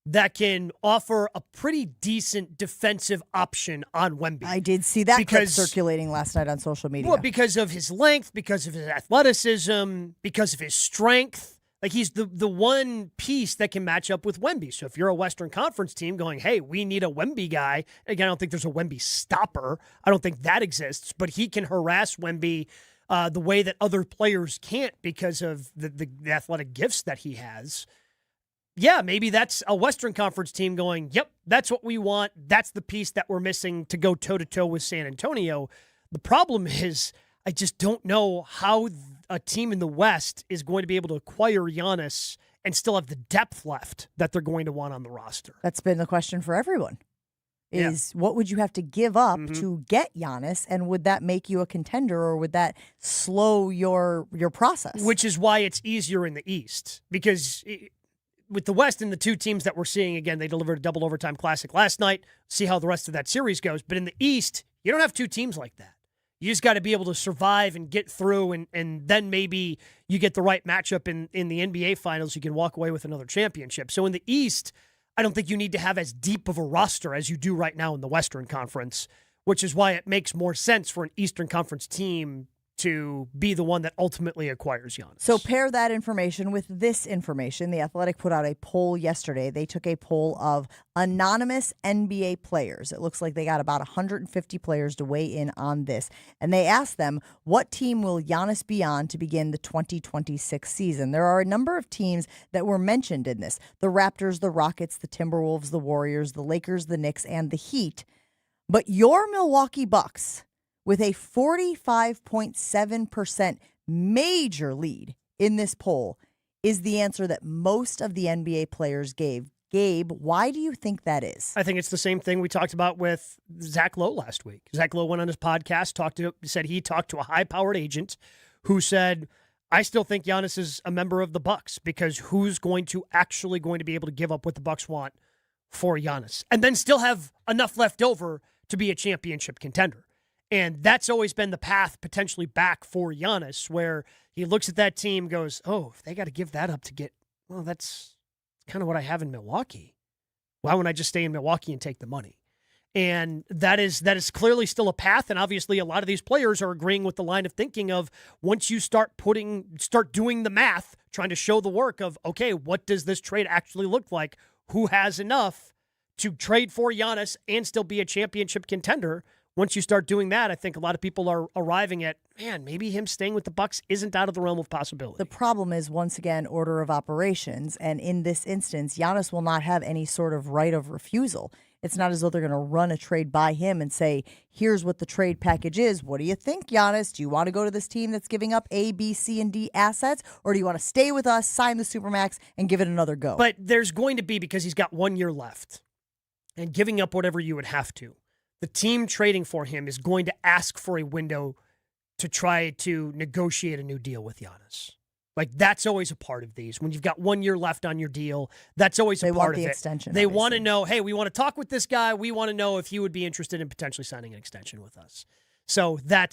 that can offer a pretty decent defensive option on Wemby. I did see that clip circulating last night on social media. Well, because of his length, because of his athleticism, because of his strength. Like, he's the one piece that can match up with Wemby. So if you're a Western Conference team going, hey, we need a Wemby guy. Again, I don't think there's a Wemby stopper. I don't think that exists. But he can harass Wemby the way that other players can't because of the athletic gifts that he has. Yeah, maybe that's a Western Conference team going, yep, that's what we want. That's the piece that we're missing to go toe-to-toe with San Antonio. The problem is I just don't know how a team in the West is going to be able to acquire Giannis and still have the depth left that they're going to want on the roster. That's been the question for everyone. What would you have to give up to get Giannis, and would that make you a contender, or would that slow your process? Which is why it's easier in the East, because with the West and the two teams that we're seeing, again, they delivered a double overtime classic last night. See how the rest of that series goes. But in the East, you don't have two teams like that. You just got to be able to survive and get through, and then maybe you get the right matchup in the NBA Finals. You can walk away with another championship. So in the East, I don't think you need to have as deep of a roster as you do right now in the Western Conference, which is why it makes more sense for an Eastern Conference team to be the one that ultimately acquires Giannis. So pair that information with this information. The Athletic put out a poll yesterday. They took a poll of anonymous NBA players. It looks like they got about 150 players to weigh in on this. And they asked them, what team will Giannis be on to begin the 2026 season? There are a number of teams that were mentioned in this. The Raptors, the Rockets, the Timberwolves, the Warriors, the Lakers, the Knicks, and the Heat. But your Milwaukee Bucks, with a 45.7% major lead in this poll, is the answer that most of the NBA players gave. Gabe, why do you think that is? I think it's the same thing we talked about with Zach Lowe last week. Zach Lowe went on his podcast, said he talked to a high-powered agent who said, I still think Giannis is a member of the Bucks because who's going to be able to give up what the Bucks want for Giannis and then still have enough left over to be a championship contender. And that's always been the path potentially back for Giannis, where he looks at that team, goes, oh, if they got to give that up to get, well, that's kind of what I have in Milwaukee. Why wouldn't I just stay in Milwaukee and take the money? And that is clearly still a path. And obviously a lot of these players are agreeing with the line of thinking of once you start doing the math, trying to show the work of, okay, what does this trade actually look like? Who has enough to trade for Giannis and still be a championship contender? Once you start doing that, I think a lot of people are arriving at, man, maybe him staying with the Bucks isn't out of the realm of possibility. The problem is, once again, order of operations. And in this instance, Giannis will not have any sort of right of refusal. It's not as though they're going to run a trade by him and say, here's what the trade package is. What do you think, Giannis? Do you want to go to this team that's giving up A, B, C, and D assets? Or do you want to stay with us, sign the Supermax, and give it another go? But there's going to be, because he's got 1 year left, and giving up whatever you would have to, the team trading for him is going to ask for a window to try to negotiate a new deal with Giannis. Like, that's always a part of these. When you've got 1 year left on your deal, that's always a part of it. They want the extension. They want to know, hey, we want to talk with this guy. We want to know if he would be interested in potentially signing an extension with us. So that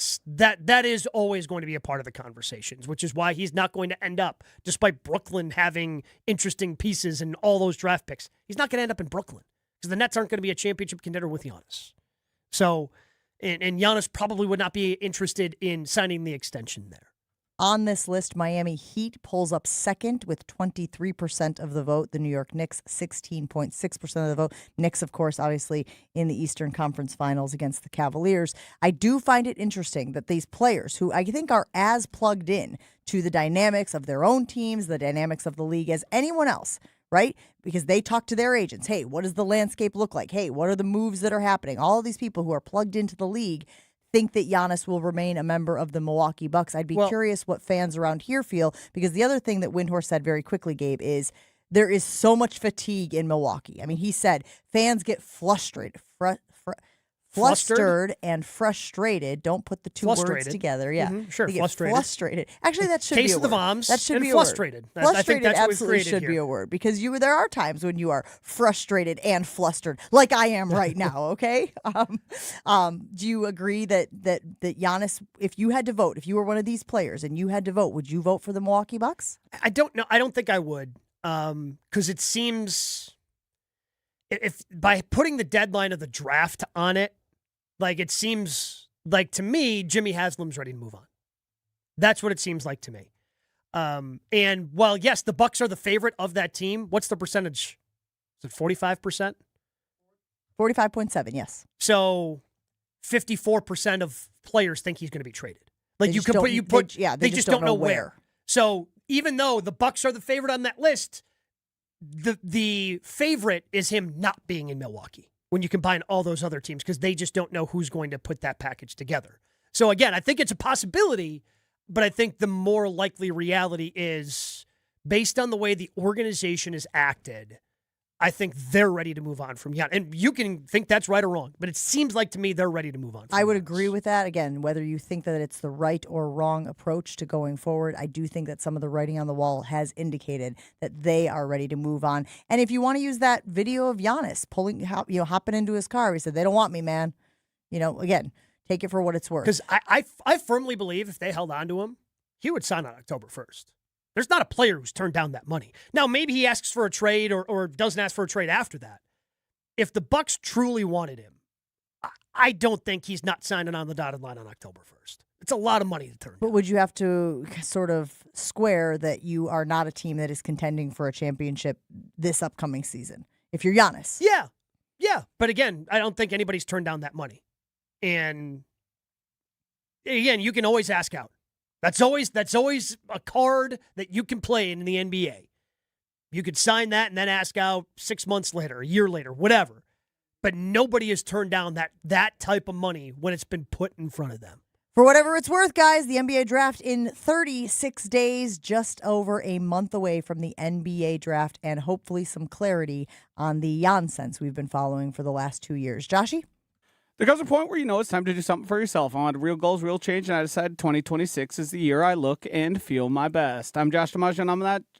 is always going to be a part of the conversations, which is why he's not going to end up, despite Brooklyn having interesting pieces and all those draft picks, he's not going to end up in Brooklyn because the Nets aren't going to be a championship contender with Giannis. So, and Giannis probably would not be interested in signing the extension there. On this list, Miami Heat pulls up second with 23% of the vote. The New York Knicks, 16.6% of the vote. Knicks, of course, obviously in the Eastern Conference Finals against the Cavaliers. I do find it interesting that these players, who I think are as plugged in to the dynamics of their own teams, the dynamics of the league as anyone else, right? Because they talk to their agents. Hey, what does the landscape look like? Hey, what are the moves that are happening? All of these people who are plugged into the league think that Giannis will remain a member of the Milwaukee Bucks. I'd be curious what fans around here feel, because the other thing that Windhorst said very quickly, Gabe, is there is so much fatigue in Milwaukee. I mean, he said fans get flustered and frustrated. Don't put the two words together. Yeah, sure. Frustrated. Actually, that should Case be a of the word. Voms. That should and be frustrated. A word. Frustrated I think that's absolutely what we've should here. be a word, because there are times when you are frustrated and flustered, like I am right now. Okay. Do you agree that Giannis, if you had to vote, if you were one of these players and you had to vote, would you vote for the Milwaukee Bucks? I don't know. I don't think I would, because it seems if by putting the deadline of the draft on it. Like, it seems like, to me, Jimmy Haslam's ready to move on. That's what it seems like to me. And while, yes, the Bucks are the favorite of that team, what's the percentage? Is it 45%? 45.7, yes. So 54% of players think he's going to be traded. Like, they just don't know where. So even though the Bucks are the favorite on that list, the favorite is him not being in Milwaukee when you combine all those other teams, because they just don't know who's going to put that package together. So again, I think it's a possibility, but I think the more likely reality is, based on the way the organization is acted, I think they're ready to move on from Giannis. And you can think that's right or wrong, but it seems like to me they're ready to move on. I would agree with that. Again, whether you think that it's the right or wrong approach to going forward, I do think that some of the writing on the wall has indicated that they are ready to move on. And if you want to use that video of Giannis hopping into his car, he said, "They don't want me, man." Again, take it for what it's worth. Because I firmly believe if they held on to him, he would sign on October 1st. There's not a player who's turned down that money. Now, maybe he asks for a trade or doesn't ask for a trade after that. If the Bucks truly wanted him, I don't think he's not signing on the dotted line on October 1st. It's a lot of money to turn down. But would you have to sort of square that you are not a team that is contending for a championship this upcoming season if you're Giannis? Yeah. But again, I don't think anybody's turned down that money. And again, you can always ask out. That's always a card that you can play in the NBA. You could sign that and then ask out 6 months later, a year later, whatever. But nobody has turned down that type of money when it's been put in front of them. For whatever it's worth, guys, the NBA draft in 36 days, just over a month away from the NBA draft, and hopefully some clarity on the nonsense we've been following for the last 2 years. Joshy? There comes a point where you know it's time to do something for yourself. I wanted real goals, real change, and I decided 2026 is the year I look and feel my best. I'm Josh DiMaggio, and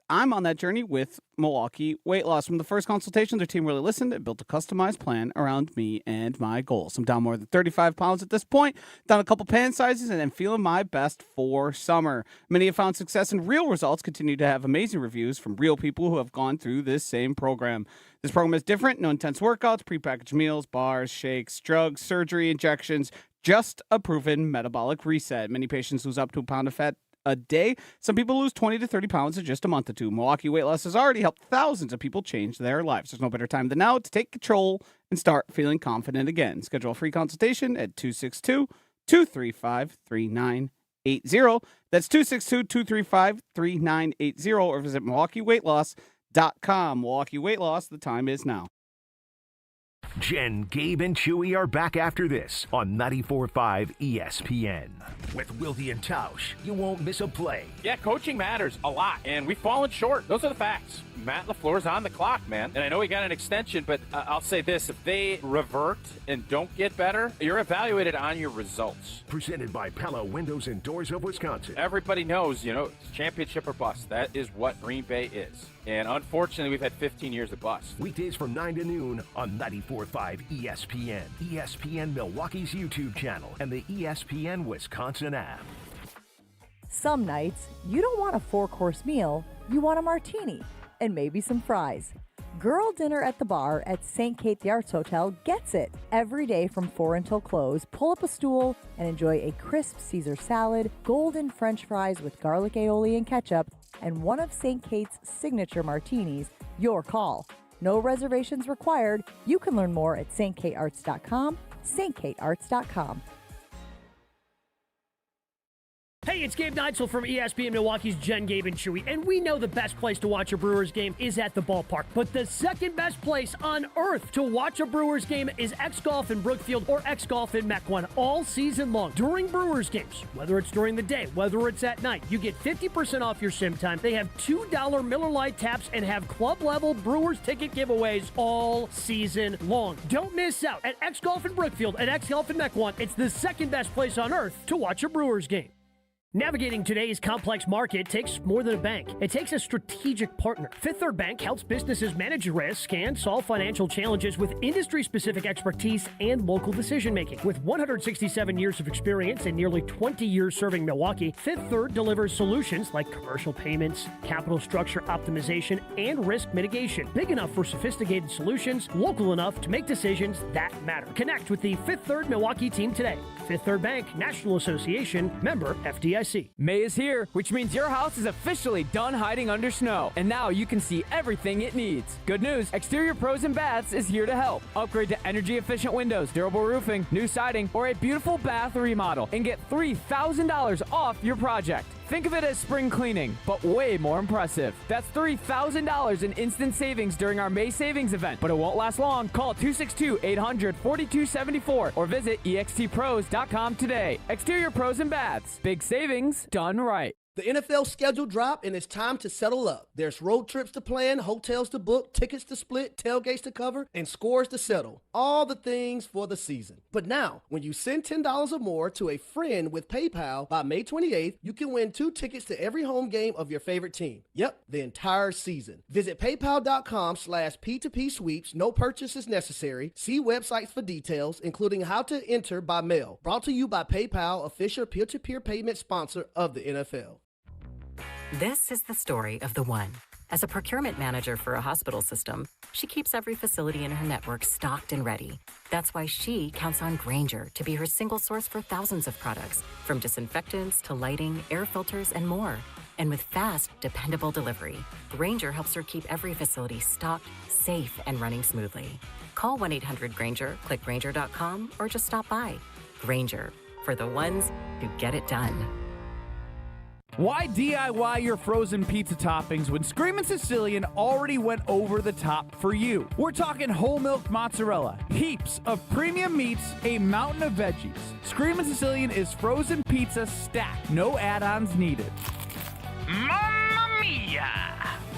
I'm on that journey with Milwaukee Weight Loss. From the first consultation, their team really listened and built a customized plan around me and my goals. I'm down more than 35 pounds at this point, down a couple pant sizes, and I'm feeling my best for summer. Many have found success and real results, continue to have amazing reviews from real people who have gone through this same program. This program is different. No intense workouts, prepackaged meals, bars, shakes, drugs, surgery, injections, just a proven metabolic reset. Many patients lose up to a pound of fat a day. Some people lose 20 to 30 pounds in just a month or two. Milwaukee Weight Loss has already helped thousands of people change their lives. There's no better time than now to take control and start feeling confident again. Schedule a free consultation at 262-235-3980. That's 262-235-3980, or visit MilwaukeeWeightLoss.com. Milwaukee Weight Loss, the time is now. Jen, Gabe, and Chewy are back after this on 94.5 ESPN. With Wildy and Tausch, you won't miss a play. Yeah, coaching matters a lot, and we've fallen short. Those are the facts. Matt LaFleur's on the clock, man. And I know he got an extension, but I'll say this. If they revert and don't get better, you're evaluated on your results. Presented by Pella Windows and Doors of Wisconsin. Everybody knows, it's championship or bust. That is what Green Bay is. And unfortunately, we've had 15 years of bust. Weekdays from 9 to noon on 94.5 ESPN. ESPN Milwaukee's YouTube channel and the ESPN Wisconsin app. Some nights, you don't want a 4-course meal, you want a martini and maybe some fries. Girl Dinner at the Bar at St. Kate the Arts Hotel gets it. Every day from 4 until close, pull up a stool and enjoy a crisp Caesar salad, golden French fries with garlic aioli and ketchup, and one of St. Kate's signature martinis. Your call. No reservations required. You can learn more at stkatearts.com, stkatearts.com. Hey, it's Gabe Neitzel from ESPN Milwaukee's Jen, Gabe, and Chewy, and we know the best place to watch a Brewers game is at the ballpark, but the second best place on earth to watch a Brewers game is X-Golf in Brookfield or X-Golf in Mequon all season long. During Brewers games, whether it's during the day, whether it's at night, you get 50% off your sim time. They have $2 Miller Lite taps and have club-level Brewers ticket giveaways all season long. Don't miss out at X-Golf in Brookfield and X-Golf in Mequon. It's the second best place on earth to watch a Brewers game. Navigating today's complex market takes more than a bank. It takes a strategic partner. Fifth Third Bank helps businesses manage risk and solve financial challenges with industry-specific expertise and local decision-making. With 167 years of experience and nearly 20 years serving Milwaukee, Fifth Third delivers solutions like commercial payments, capital structure optimization, and risk mitigation. Big enough for sophisticated solutions, local enough to make decisions that matter. Connect with the Fifth Third Milwaukee team today. Fifth Third Bank, National Association, member FDIC. May is here, which means your house is officially done hiding under snow, and now you can see everything it needs. Good news, Exterior Pros and Baths is here to help. Upgrade to energy-efficient windows, durable roofing, new siding, or a beautiful bath remodel, and get $3,000 off your project. Think of it as spring cleaning, but way more impressive. That's $3,000 in instant savings during our May savings event, but it won't last long. Call 262-800-4274 or visit extpros.com today. Exterior Pros and Baths. Big savings done right. The NFL schedule dropped, and it's time to settle up. There's road trips to plan, hotels to book, tickets to split, tailgates to cover, and scores to settle. All the things for the season. But now, when you send $10 or more to a friend with PayPal by May 28th, you can win 2 tickets to every home game of your favorite team. Yep, the entire season. Visit paypal.com/P2P sweeps. No purchase is necessary. See websites for details, including how to enter by mail. Brought to you by PayPal, official peer-to-peer payment sponsor of the NFL. This is the story of the one. As a procurement manager for a hospital system, she keeps every facility in her network stocked and ready. That's why she counts on Grainger to be her single source for thousands of products, from disinfectants to lighting, air filters, and more. And with fast, dependable delivery, Grainger helps her keep every facility stocked, safe, and running smoothly. Call 1-800-GRAINGER, click Grainger.com, or just stop by. Grainger, for the ones who get it done. Why DIY your frozen pizza toppings when Screamin' Sicilian already went over the top for you? We're talking whole milk mozzarella, heaps of premium meats, a mountain of veggies. Screamin' Sicilian is frozen pizza stacked, no add-ons needed. Mamma mia!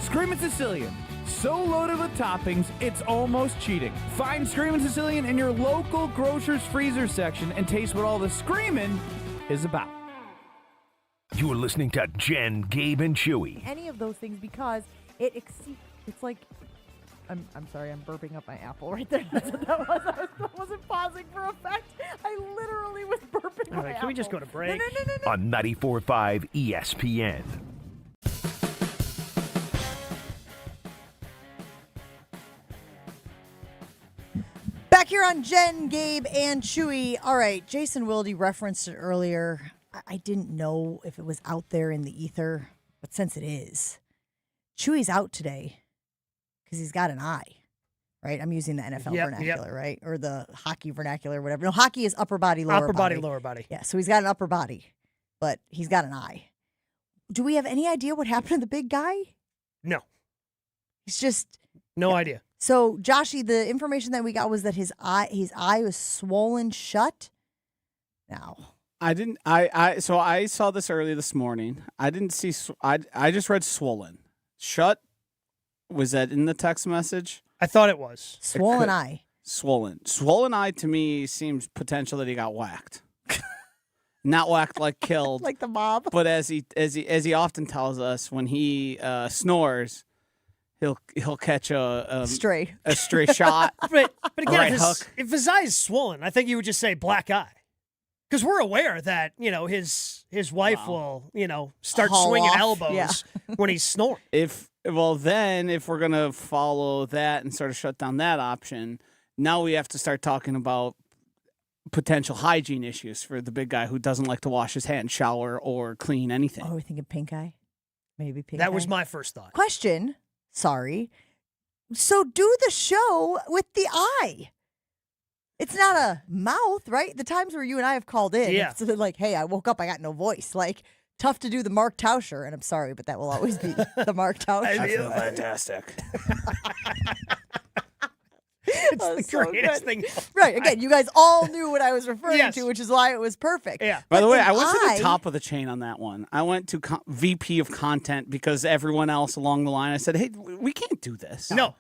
Screamin' Sicilian, so loaded with toppings, it's almost cheating. Find Screamin' Sicilian in your local grocer's freezer section and taste what all the screamin' is about. You're listening to Jen, Gabe, and Chewy. Any of those things because it exceeds. It's like. I'm sorry, I'm burping up my apple right there. That's what that was. I wasn't pausing for effect. I literally was burping All my right, apple. can we just go to break? No. On 94.5 ESPN. Back here on Jen, Gabe, and Chewy. All right, Jason Wilde referenced it earlier. I didn't know if it was out there in the ether, but since it is, Chewy's out today because he's got an eye, right? I'm using the NFL vernacular, right? Or the hockey vernacular, whatever. No, hockey is upper body, lower body. Lower body. Yeah, so he's got an upper body, but he's got an eye. Do we have any idea what happened to the big guy? No. He's just... No idea. So, Joshy, the information that we got was that his eye was swollen shut. Now... So I saw this early this morning. I didn't see. I just read swollen. Shut. Was that in the text message? I thought it was. Swollen eye. Swollen eye to me seems potential that he got whacked. Not whacked like killed. Like the mob. But as he often tells us, when he snores, he'll catch a stray shot. But again, hook. if his eye is swollen, I think you would just say black eye. Because we're aware that, his wife will, start Haul swinging off. elbows when he's snoring. If we're going to follow that and sort of shut down that option, now we have to start talking about potential hygiene issues for the big guy who doesn't like to wash his hands, shower, or clean anything. Oh, we're thinking pink eye? Maybe pink That eye? was my first thought. Question. Sorry. So do the show with the eye. It's not a mouth, right? The times where you and I have called in, it's like, hey, I woke up, I got no voice. Like, tough to do the Mark Tauscher, and I'm sorry, but that will always be the Mark Tauscher. I feel fantastic. It's the greatest thing. Right. Again, you guys all knew what I was referring to, which is why it was perfect. Yeah. By the way, I went to the top of the chain on that one. I went to VP of content because everyone else along the line, I said, hey, we can't do this. No.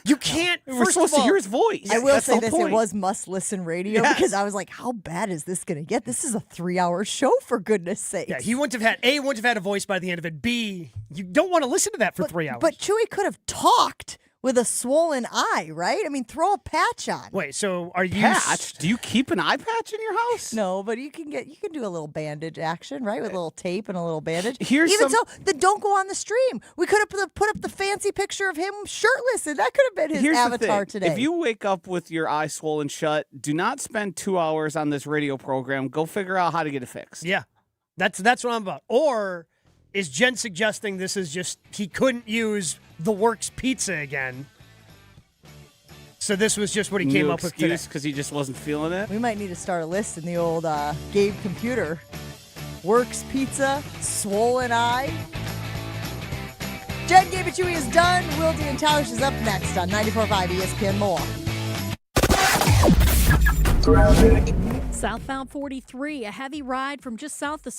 You can't. We're supposed to hear his voice. I will That's say the this: point. it was must-listen radio because I was like, "How bad is this going to get? This is a 3-hour show, for goodness' sake." Yeah, he wouldn't have had a voice by the end of it. B, you don't want to listen to that for 3 hours. But Chewy could have talked with a swollen eye, right? I mean, throw a patch on. Wait, so are you patch? Do you keep an eye patch in your house? No, but you can do a little bandage action, right? With a little tape and a little bandage. Then don't go on the stream. We could have put up the fancy picture of him shirtless, and that could have been his avatar today. If you wake up with your eye swollen shut, do not spend 2 hours on this radio program. Go figure out how to get it fixed. Yeah, that's what I'm about. Or is Jen suggesting this is just he couldn't use the Works Pizza again? So this was just what he came up with today. Because he just wasn't feeling it? We might need to start a list in the old Gabe computer. Works Pizza, swollen eye. Jen, Gabe, and Chewy is done. Wilde and Tausch is up next on 94.5 ESPN More. Southbound 43, a heavy ride from just south of